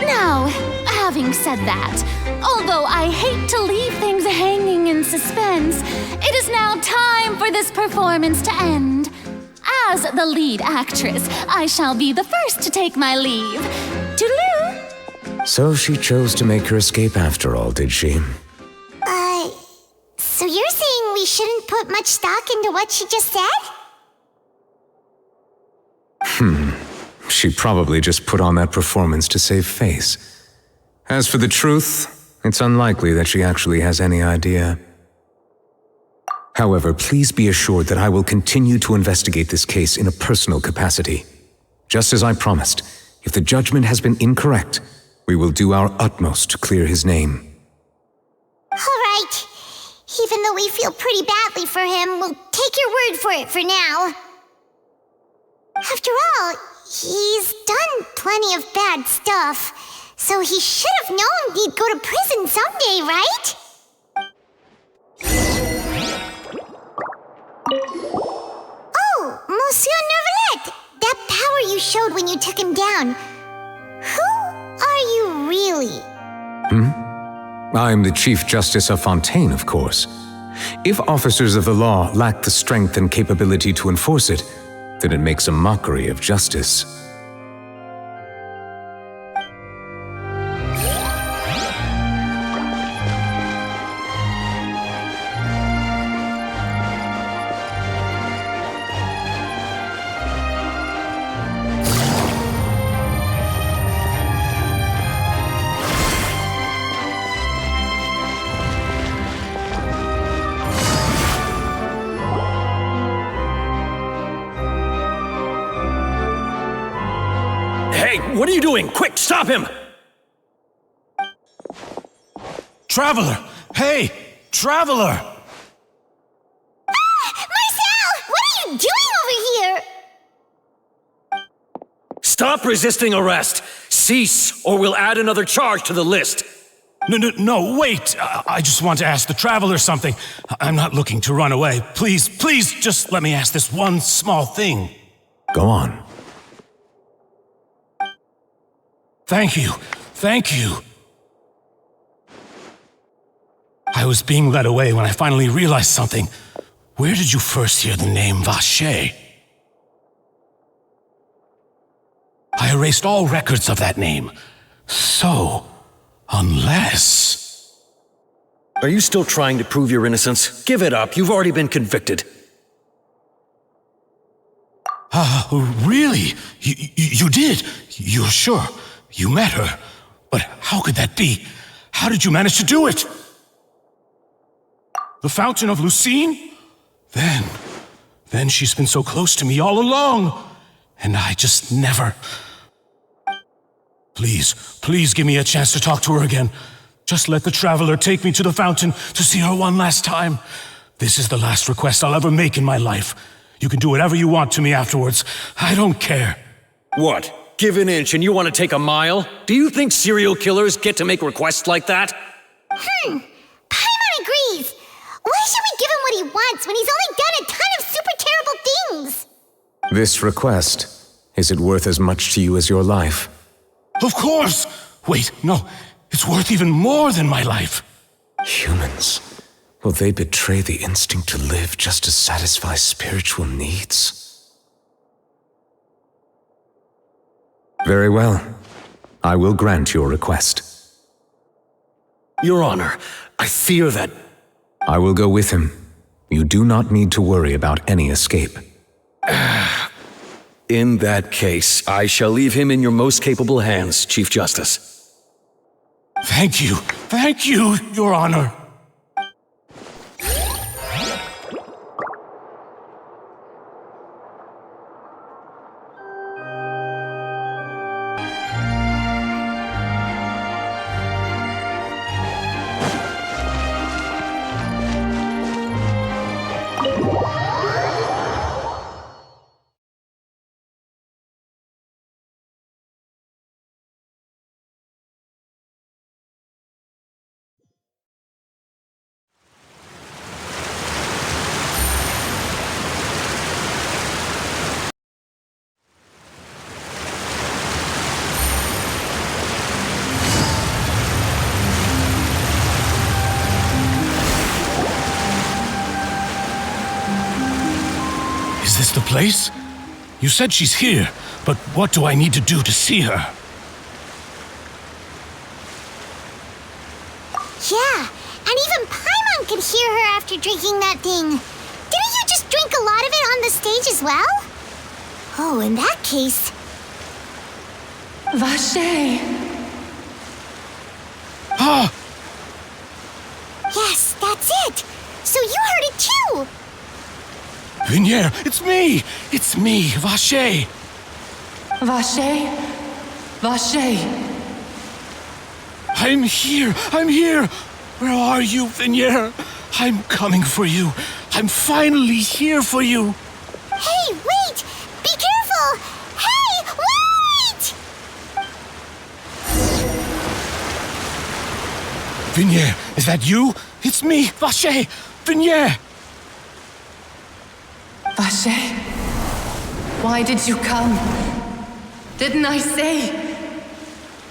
Now, having said that, although I hate to leave things hanging in suspense, it is now time for this performance to end. As the lead actress, I shall be the first to take my leave. Toodaloo! So she chose to make her escape after all, did she? So you're saying we shouldn't put much stock into what she just said? She probably just put on that performance to save face. As for the truth, it's unlikely that she actually has any idea. However, please be assured that I will continue to investigate this case in a personal capacity. Just as I promised, if the judgment has been incorrect, we will do our utmost to clear his name. All right. Even though we feel pretty badly for him, we'll take your word for it for now. After all, he's done plenty of bad stuff, so he should have known he'd go to prison someday, right? Oh, Monsieur Nervalet! That power you showed when you took him down. Who are you really? I'm the Chief Justice of Fontaine, of course. If officers of the law lack the strength and capability to enforce it, then it makes a mockery of justice. What are you doing? Quick, stop him! Traveler! Hey! Traveler! Marcel! What are you doing over here? Stop resisting arrest! Cease, or we'll add another charge to the list! No, wait! I just want to ask the Traveler something. I'm not looking to run away. Please, just let me ask this one small thing. Go on. Thank you. I was being led away when I finally realized something. Where did you first hear the name Vache? I erased all records of that name. So, unless... Are you still trying to prove your innocence? Give it up, you've already been convicted. Really? You did? You're sure? You met her, but how could that be? How did you manage to do it? The Fountain of Lucine? Then she's been so close to me all along, and I just never... Please give me a chance to talk to her again. Just let the Traveler take me to the fountain to see her one last time. This is the last request I'll ever make in my life. You can do whatever you want to me afterwards. I don't care. What? Give an inch and you want to take a mile? Do you think serial killers get to make requests like that? Paimon agrees. Why should we give him what he wants when he's only done a ton of super terrible things? This request, is it worth as much to you as your life? Of course! Wait, no, it's worth even more than my life. Humans, will they betray the instinct to live just to satisfy spiritual needs? Very well. I will grant your request. Your Honor, I fear that... I will go with him. You do not need to worry about any escape. In that case, I shall leave him in your most capable hands, Chief Justice. Thank you, Your Honor. Is this the place? You said she's here, but what do I need to do to see her? Yeah, and even Paimon could hear her after drinking that thing. Didn't you just drink a lot of it on the stage as well? Oh, in that case... Vache! Ah! Yes, that's it! So you heard it too! Vinier, it's me! It's me, Vache! Vache? Vache? I'm here! Where are you, Vinier? I'm coming for you. I'm finally here for you. Hey, wait! Be careful! Hey, wait! Vinier, is that you? It's me, Vache! Vinier! Vache? Why did you come? Didn't I say?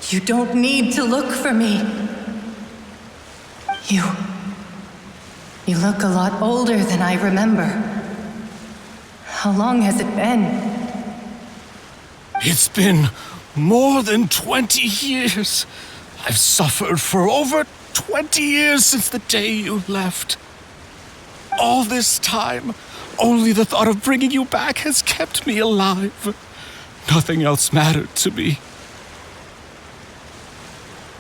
You don't need to look for me. You look a lot older than I remember. How long has it been? It's been more than 20 years. I've suffered for over 20 years since the day you left. All this time, only the thought of bringing you back has kept me alive. Nothing else mattered to me.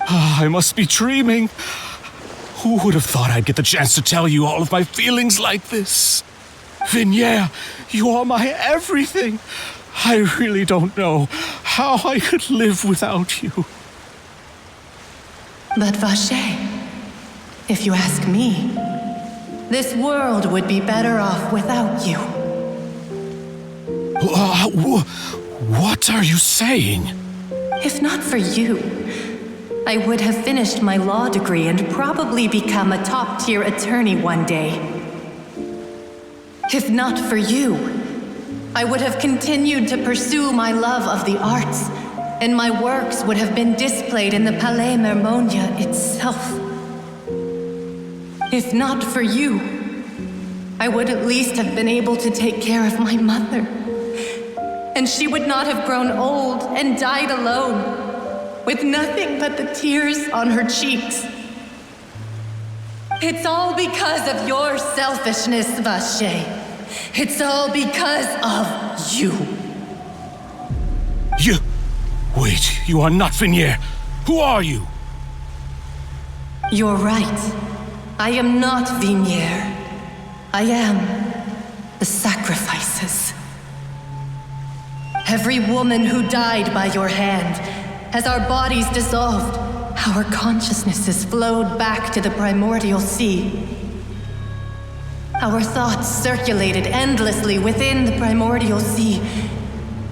I must be dreaming. Who would have thought I'd get the chance to tell you all of my feelings like this? Vinier, you are my everything. I really don't know how I could live without you. But Vache, if you ask me, this world would be better off without you. What are you saying? If not for you, I would have finished my law degree and probably become a top-tier attorney one day. If not for you, I would have continued to pursue my love of the arts, and my works would have been displayed in the Palais Mermonia itself. If not for you, I would at least have been able to take care of my mother. And she would not have grown old and died alone, with nothing but the tears on her cheeks. It's all because of your selfishness, Vache. It's all because of you. Wait, you are not Vinier. Who are you? You're right. I am not Vinier. I am the sacrifices. Every woman who died by your hand, as our bodies dissolved, our consciousnesses flowed back to the primordial sea. Our thoughts circulated endlessly within the primordial sea,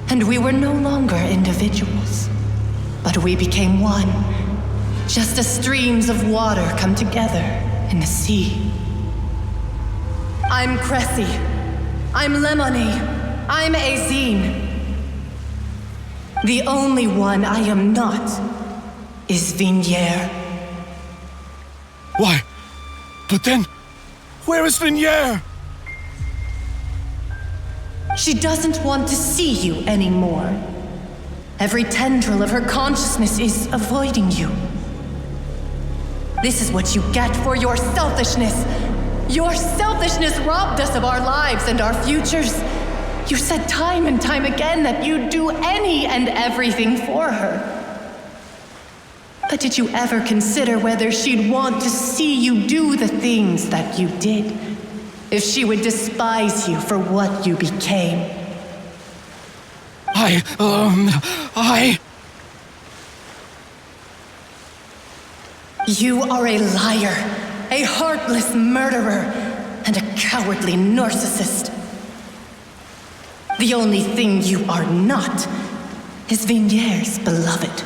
and we were no longer individuals, but we became one, just as streams of water come together in the sea. I'm Cressy. I'm Lemony. I'm Azine. The only one I am not is Vinier. Why? But then, where is Vinier? She doesn't want to see you anymore. Every tendril of her consciousness is avoiding you. This is what you get for your selfishness. Your selfishness robbed us of our lives and our futures. You said time and time again that you'd do any and everything for her. But did you ever consider whether she'd want to see you do the things that you did? If she would despise you for what you became? You are a liar, a heartless murderer, and a cowardly narcissist. The only thing you are not is Vigniere's beloved.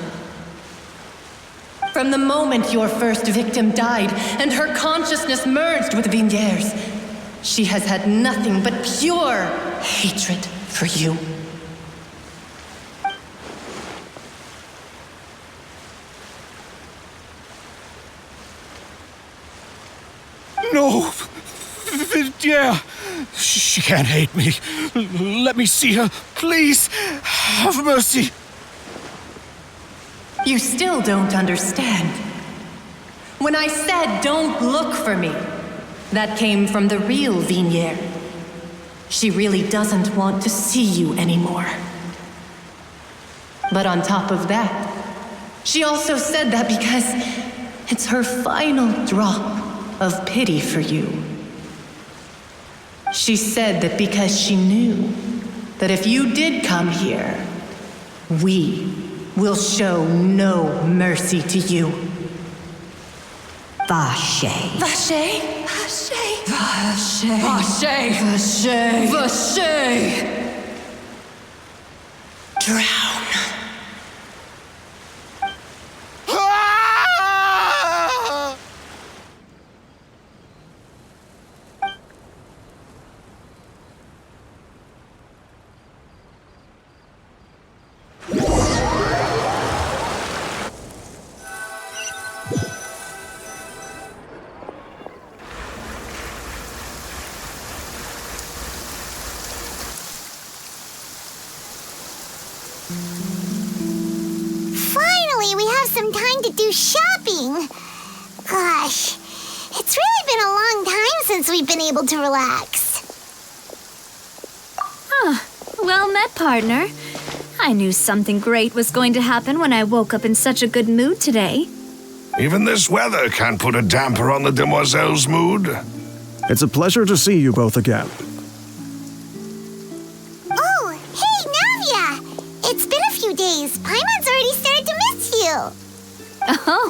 From the moment your first victim died and her consciousness merged with Vigniere's, she has had nothing but pure hatred for you. No! Vidier! She can't hate me. Let me see her, please. Have mercy. You still don't understand. When I said don't look for me, that came from the real Vigniere. She really doesn't want to see you anymore. But on top of that, she also said that because it's her final drop of pity for you. She said that because she knew that if you did come here, we will show no mercy to you. Vache. Vache? Vache? Vache. Vache. Vache. Vache. Drown. Finally, we have some time to do shopping. Gosh, it's really been a long time since we've been able to relax. Well met, partner. I knew something great was going to happen when I woke up in such a good mood today. Even this weather can't put a damper on the demoiselle's mood. It's a pleasure to see you both again. Oh, hey, Navia! It's been a few days. Paimon's already started to miss you.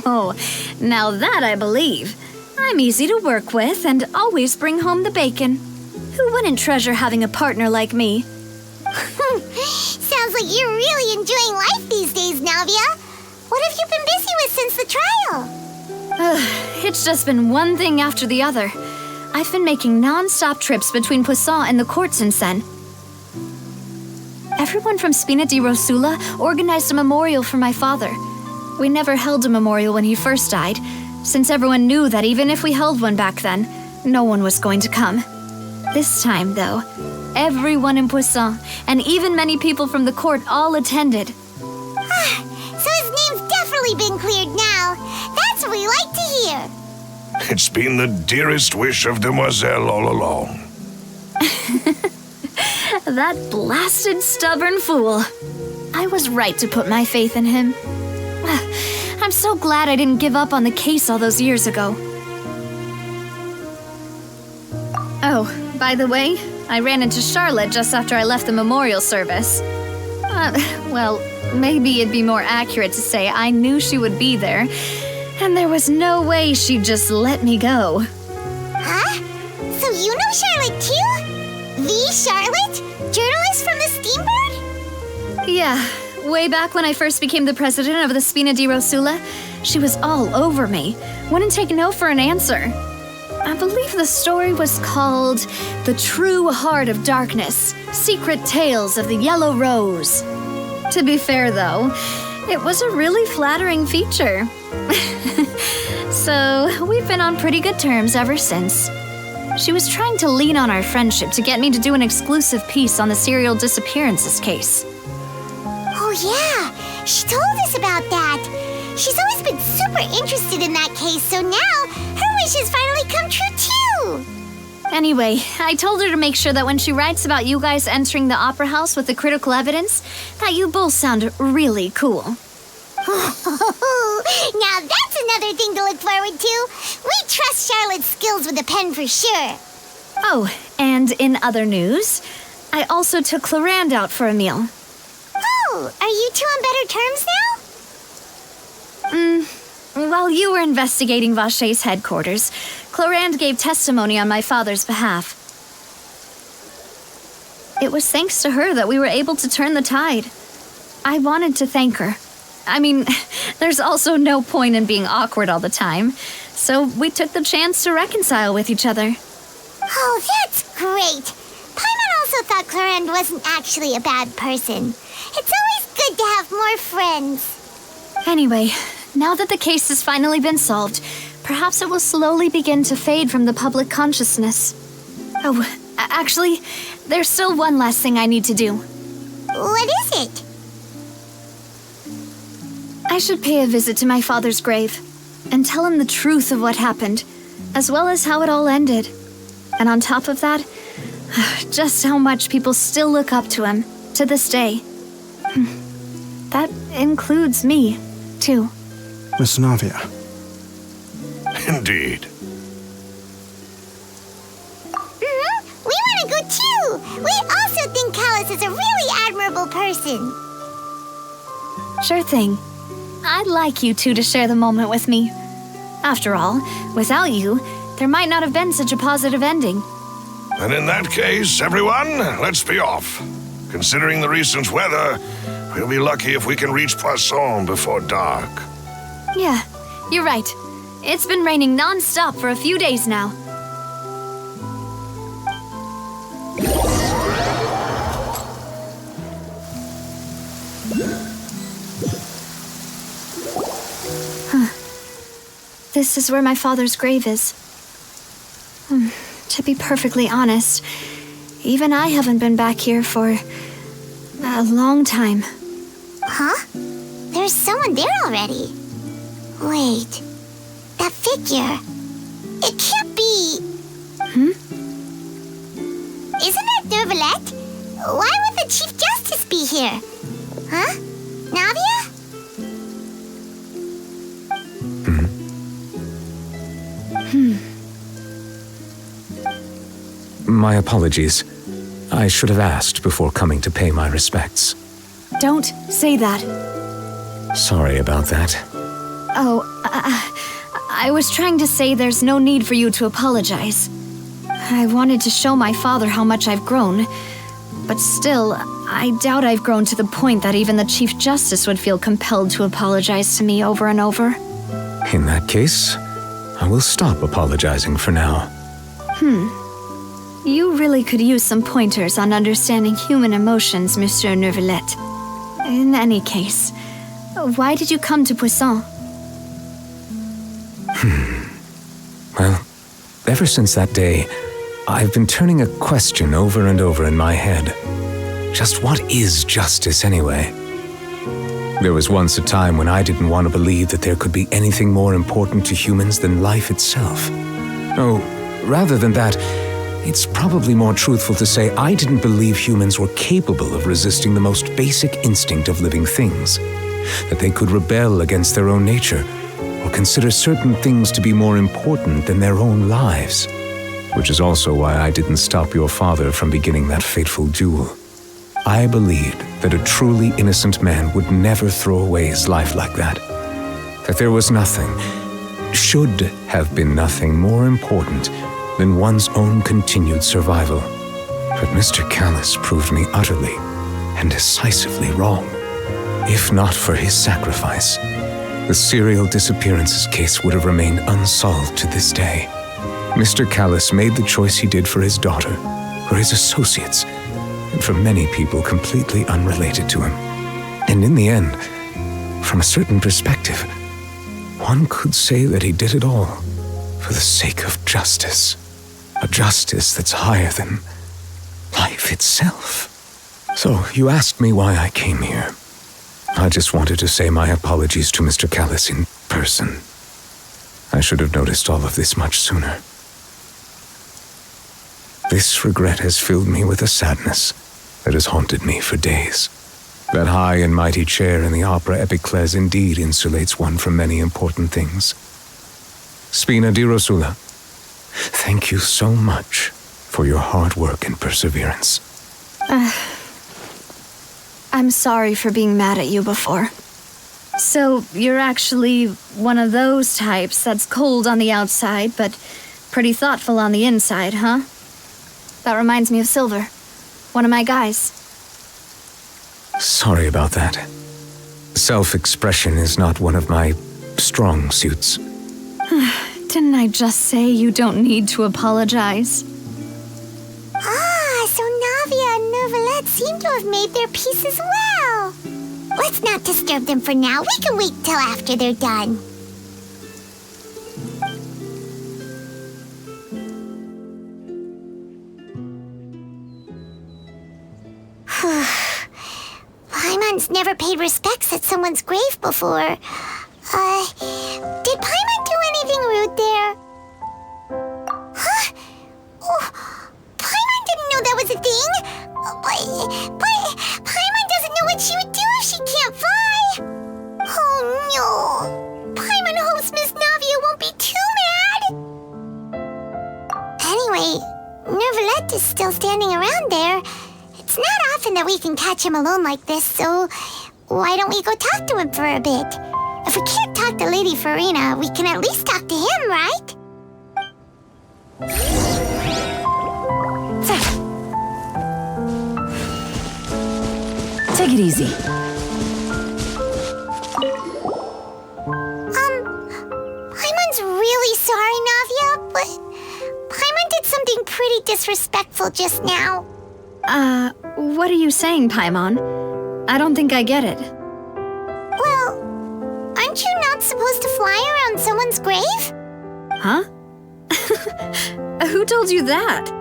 Oh, now that I believe. I'm easy to work with and always bring home the bacon. Who wouldn't treasure having a partner like me? Sounds like you're really enjoying life these days, Navia. What have you been busy with since the trial? It's just been one thing after the other. I've been making non-stop trips between Poisson and the court since then. Everyone from Spina di Rosula organized a memorial for my father. We never held a memorial when he first died, since everyone knew that even if we held one back then, no one was going to come. This time, though, everyone in Poisson, and even many people from the court, all attended. So his name's definitely been cleared now. That's what we like to hear. It's been the dearest wish of Demoiselle all along. That blasted stubborn fool. I was right to put my faith in him. I'm so glad I didn't give up on the case all those years ago. Oh, by the way, I ran into Charlotte just after I left the memorial service. Well, maybe it'd be more accurate to say I knew she would be there, and there was no way she'd just let me go. Huh? So you know Charlotte too? The Charlotte? Journalist from the Steambird? Yeah, way back when I first became the president of the Spina di Rosula, she was all over me. Wouldn't take no for an answer. I believe the story was called The True Heart of Darkness, Secret Tales of the Yellow Rose. To be fair, though, it was a really flattering feature. So, we've been on pretty good terms ever since. She was trying to lean on our friendship to get me to do an exclusive piece on the serial disappearances case. Oh yeah, she told us about that. She's always been super interested in that case, so now her wish has finally come true too. Anyway, I told her to make sure that when she writes about you guys entering the opera house with the critical evidence, that you both sound really cool. Now that's another thing to look forward to. We trust Charlotte's skills with a pen for sure. Oh, and in other news, I also took Clarand out for a meal. Oh, are you two on better terms now? While you were investigating Vache's headquarters, Clarand gave testimony on my father's behalf. It was thanks to her that we were able to turn the tide. I wanted to thank her. I mean, there's also no point in being awkward all the time, so we took the chance to reconcile with each other. Oh, that's great. Paimon also thought Clarand wasn't actually a bad person. It's always good to have more friends. Anyway, now that the case has finally been solved, perhaps it will slowly begin to fade from the public consciousness. Oh, actually, there's still one last thing I need to do. What is it? I should pay a visit to my father's grave and tell him the truth of what happened, as well as how it all ended. And on top of that, just how much people still look up to him to this day. That includes me, too. Miss Navia. Indeed. We want to go too. We also think Callus is a really admirable person. Sure thing. I'd like you two to share the moment with me. After all, without you, there might not have been such a positive ending. And in that case, everyone, let's be off. Considering the recent weather, we'll be lucky if we can reach Poisson before dark. Yeah, you're right. It's been raining non-stop for a few days now. This is where my father's grave is. To be perfectly honest, even I haven't been back here for a long time. Huh? There's someone there already. Wait, that figure. It can't be... Isn't it Neuvillette? Why would the Chief Justice be here? Huh? Navia? My apologies. I should have asked before coming to pay my respects. Don't say that. Sorry about that. Oh, I was trying to say there's no need for you to apologize. I wanted to show my father how much I've grown, but still, I doubt I've grown to the point that even the Chief Justice would feel compelled to apologize to me over and over. In that case, I will stop apologizing for now. You really could use some pointers on understanding human emotions, Monsieur Neuvillette. In any case, why did you come to Poisson? Well, ever since that day, I've been turning a question over and over in my head. Just what is justice anyway? There was once a time when I didn't want to believe that there could be anything more important to humans than life itself. Oh, rather than that, it's probably more truthful to say I didn't believe humans were capable of resisting the most basic instinct of living things, that they could rebel against their own nature, or consider certain things to be more important than their own lives. Which is also why I didn't stop your father from beginning that fateful duel. I believed that a truly innocent man would never throw away his life like that. That there was nothing, should have been nothing more important than one's own continued survival. But Mr. Callus proved me utterly and decisively wrong. If not for his sacrifice, the serial disappearances case would have remained unsolved to this day. Mr. Callus made the choice he did for his daughter, for his associates, and for many people completely unrelated to him. And in the end, from a certain perspective, one could say that he did it all for the sake of justice. A justice that's higher than life itself. So, you asked me why I came here. I just wanted to say my apologies to Mr. Callis in person. I should have noticed all of this much sooner. This regret has filled me with a sadness that has haunted me for days. That high and mighty chair in the opera Epiclese indeed insulates one from many important things. Spina di Rosula, thank you so much for your hard work and perseverance. I'm sorry for being mad at you before. So, you're actually one of those types that's cold on the outside, but pretty thoughtful on the inside, huh? That reminds me of Silver, one of my guys. Sorry about that. Self-expression is not one of my strong suits. Didn't I just say you don't need to apologize? Ah, so Navia and Neuvillette seem to have made their peace as well. Let's not disturb them for now. We can wait till after they're done. Paimon's never paid respects at someone's grave before. Did Paimon do anything rude there? Huh? Oh, Paimon didn't know that was a thing. But Paimon doesn't know what she would do if she can't fly. Oh no. Paimon hopes Miss Navia won't be too mad. Anyway, Neuvillette is still standing around there. It's not often that we can catch him alone like this, so why don't we go talk to him for a bit? If we can't talk to Lady Farina, we can at least talk to him, right? Take it easy. Paimon's really sorry, Navia, but Paimon did something pretty disrespectful just now. What are you saying, Paimon? I don't think I get it. Well, aren't you not supposed to fly around someone's grave? Huh? Who told you that?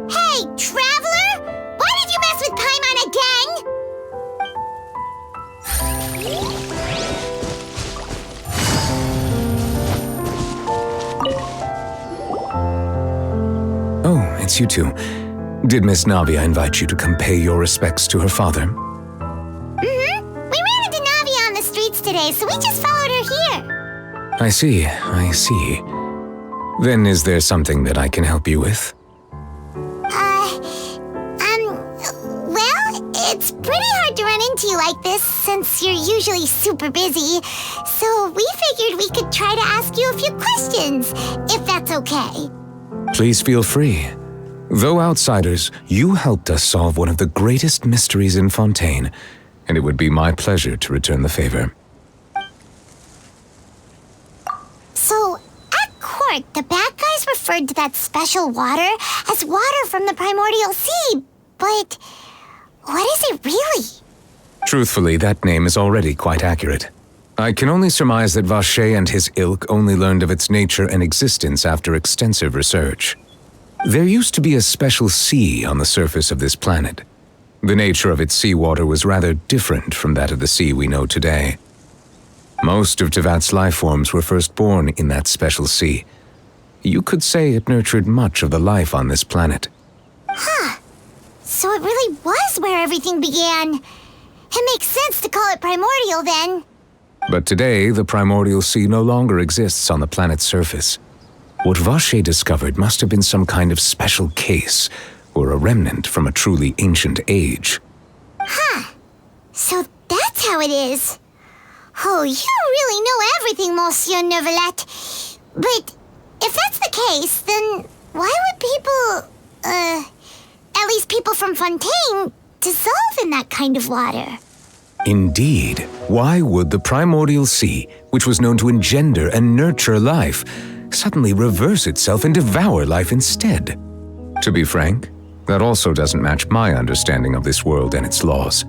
Hey, traveler! Why did you mess with Paimon again? Oh, it's you two. Did Miss Navia invite you to come pay your respects to her father? We ran into Navia on the streets today, so we just followed her here. I see. Then is there something that I can help you with? Well, it's pretty hard to run into you like this since you're usually super busy. So we figured we could try to ask you a few questions, if that's okay. Please feel free. Though outsiders, you helped us solve one of the greatest mysteries in Fontaine, and it would be my pleasure to return the favor. So, at court, the bad guys referred to that special water as water from the primordial sea, but what is it really? Truthfully, that name is already quite accurate. I can only surmise that Vacher and his ilk only learned of its nature and existence after extensive research. There used to be a special sea on the surface of this planet. The nature of its seawater was rather different from that of the sea we know today. Most of Tevat's life forms were first born in that special sea. You could say it nurtured much of the life on this planet. Huh. So it really was where everything began. It makes sense to call it primordial then. But today, the primordial sea no longer exists on the planet's surface. What Vacher discovered must have been some kind of special case, or a remnant from a truly ancient age. Huh. So that's how it is. Oh, you really know everything, Monsieur Neuvillette. But if that's the case, then why would people, at least people from Fontaine, dissolve in that kind of water? Indeed. Why would the primordial sea, which was known to engender and nurture life, suddenly reverse itself and devour life instead? To be frank, that also doesn't match my understanding of this world and its laws.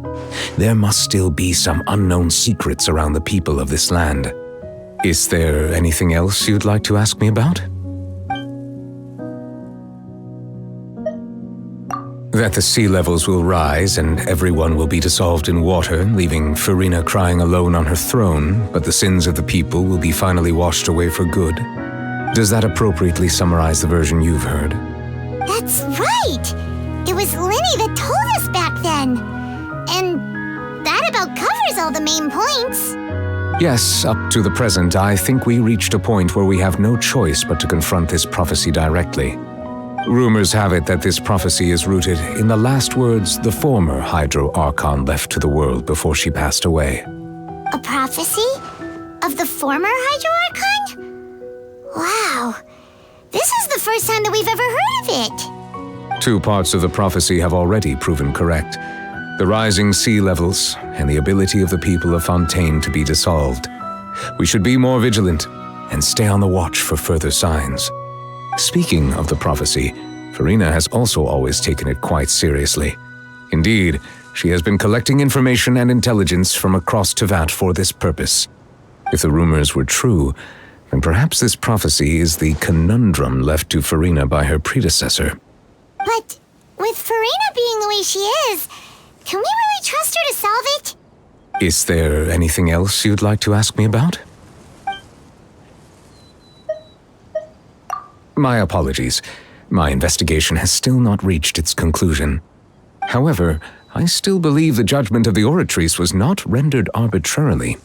There must still be some unknown secrets around the people of this land. Is there anything else you'd like to ask me about? That the sea levels will rise and everyone will be dissolved in water, leaving Farina crying alone on her throne, but the sins of the people will be finally washed away for good. Does that appropriately summarize the version you've heard? That's right! It was Linny that told us back then. And that about covers all the main points. Yes, up to the present, I think we reached a point where we have no choice but to confront this prophecy directly. Rumors have it that this prophecy is rooted in the last words the former Hydro Archon left to the world before she passed away. A prophecy? Of the former Hydro Archon? Wow. This is the first time that we've ever heard of it. 2 parts of the prophecy have already proven correct. The rising sea levels and the ability of the people of Fontaine to be dissolved. We should be more vigilant and stay on the watch for further signs. Speaking of the prophecy, Farina has also always taken it quite seriously. Indeed, she has been collecting information and intelligence from across Tevat for this purpose. If the rumors were true, then perhaps this prophecy is the conundrum left to Farina by her predecessor. But with Farina being the way she is, can we really trust her to solve it? Is there anything else you'd like to ask me about? My apologies. My investigation has still not reached its conclusion. However, I still believe the judgment of the Oratrice was not rendered arbitrarily.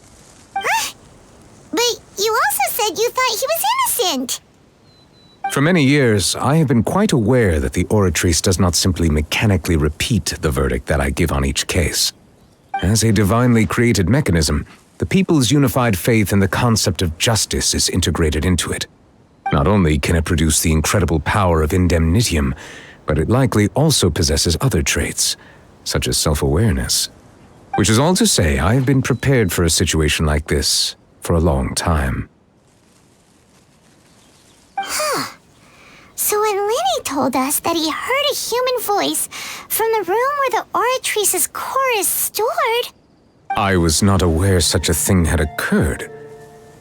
Huh? But you also said you thought he was innocent. For many years, I have been quite aware that the Oratrice does not simply mechanically repeat the verdict that I give on each case. As a divinely created mechanism, the people's unified faith in the concept of justice is integrated into it. Not only can it produce the incredible power of indemnitium, but it likely also possesses other traits, such as self-awareness. Which is all to say, I have been prepared for a situation like this for a long time. Huh. So when Linny told us that he heard a human voice from the room where the Oratrice's core is stored... I was not aware such a thing had occurred.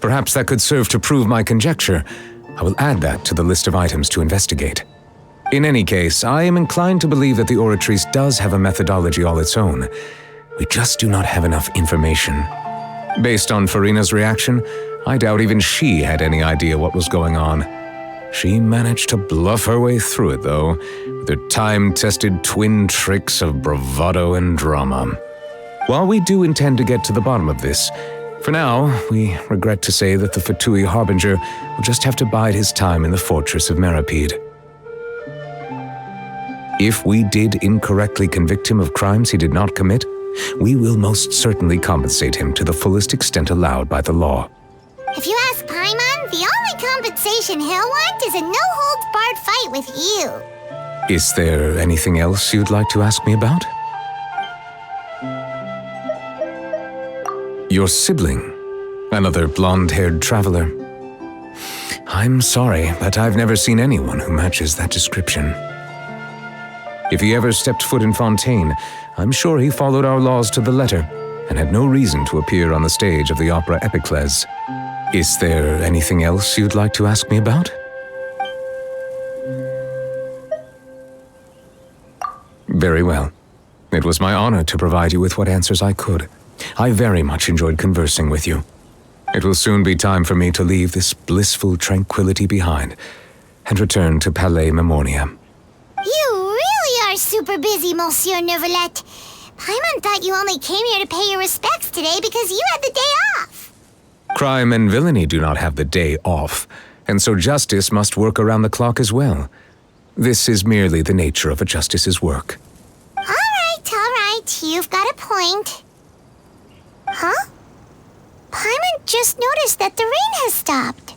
Perhaps that could serve to prove my conjecture. I will add that to the list of items to investigate. In any case, I am inclined to believe that the Oratrice does have a methodology all its own. We just do not have enough information. Based on Farina's reaction, I doubt even she had any idea what was going on. She managed to bluff her way through it, though, with her time-tested twin tricks of bravado and drama. While we do intend to get to the bottom of this, for now, we regret to say that the Fatui Harbinger will just have to bide his time in the fortress of Meripede. If we did incorrectly convict him of crimes he did not commit, we will most certainly compensate him to the fullest extent allowed by the law. If you ask Paimon, the only compensation he'll want is a no-holds-barred fight with you. Is there anything else you'd like to ask me about? Your sibling, another blonde-haired traveler. I'm sorry, but I've never seen anyone who matches that description. If he ever stepped foot in Fontaine, I'm sure he followed our laws to the letter and had no reason to appear on the stage of the opera Epiclese. Is there anything else you'd like to ask me about? Very well. It was my honor to provide you with what answers I could. I very much enjoyed conversing with you. It will soon be time for me to leave this blissful tranquility behind and return to Palais Memornia. You really are super busy, Monsieur Neuvillette. Paimon thought you only came here to pay your respects today because you had the day off. Crime and villainy do not have the day off, and so justice must work around the clock as well. This is merely the nature of a justice's work. All right, you've got a point. Huh? Paimon just noticed that the rain has stopped.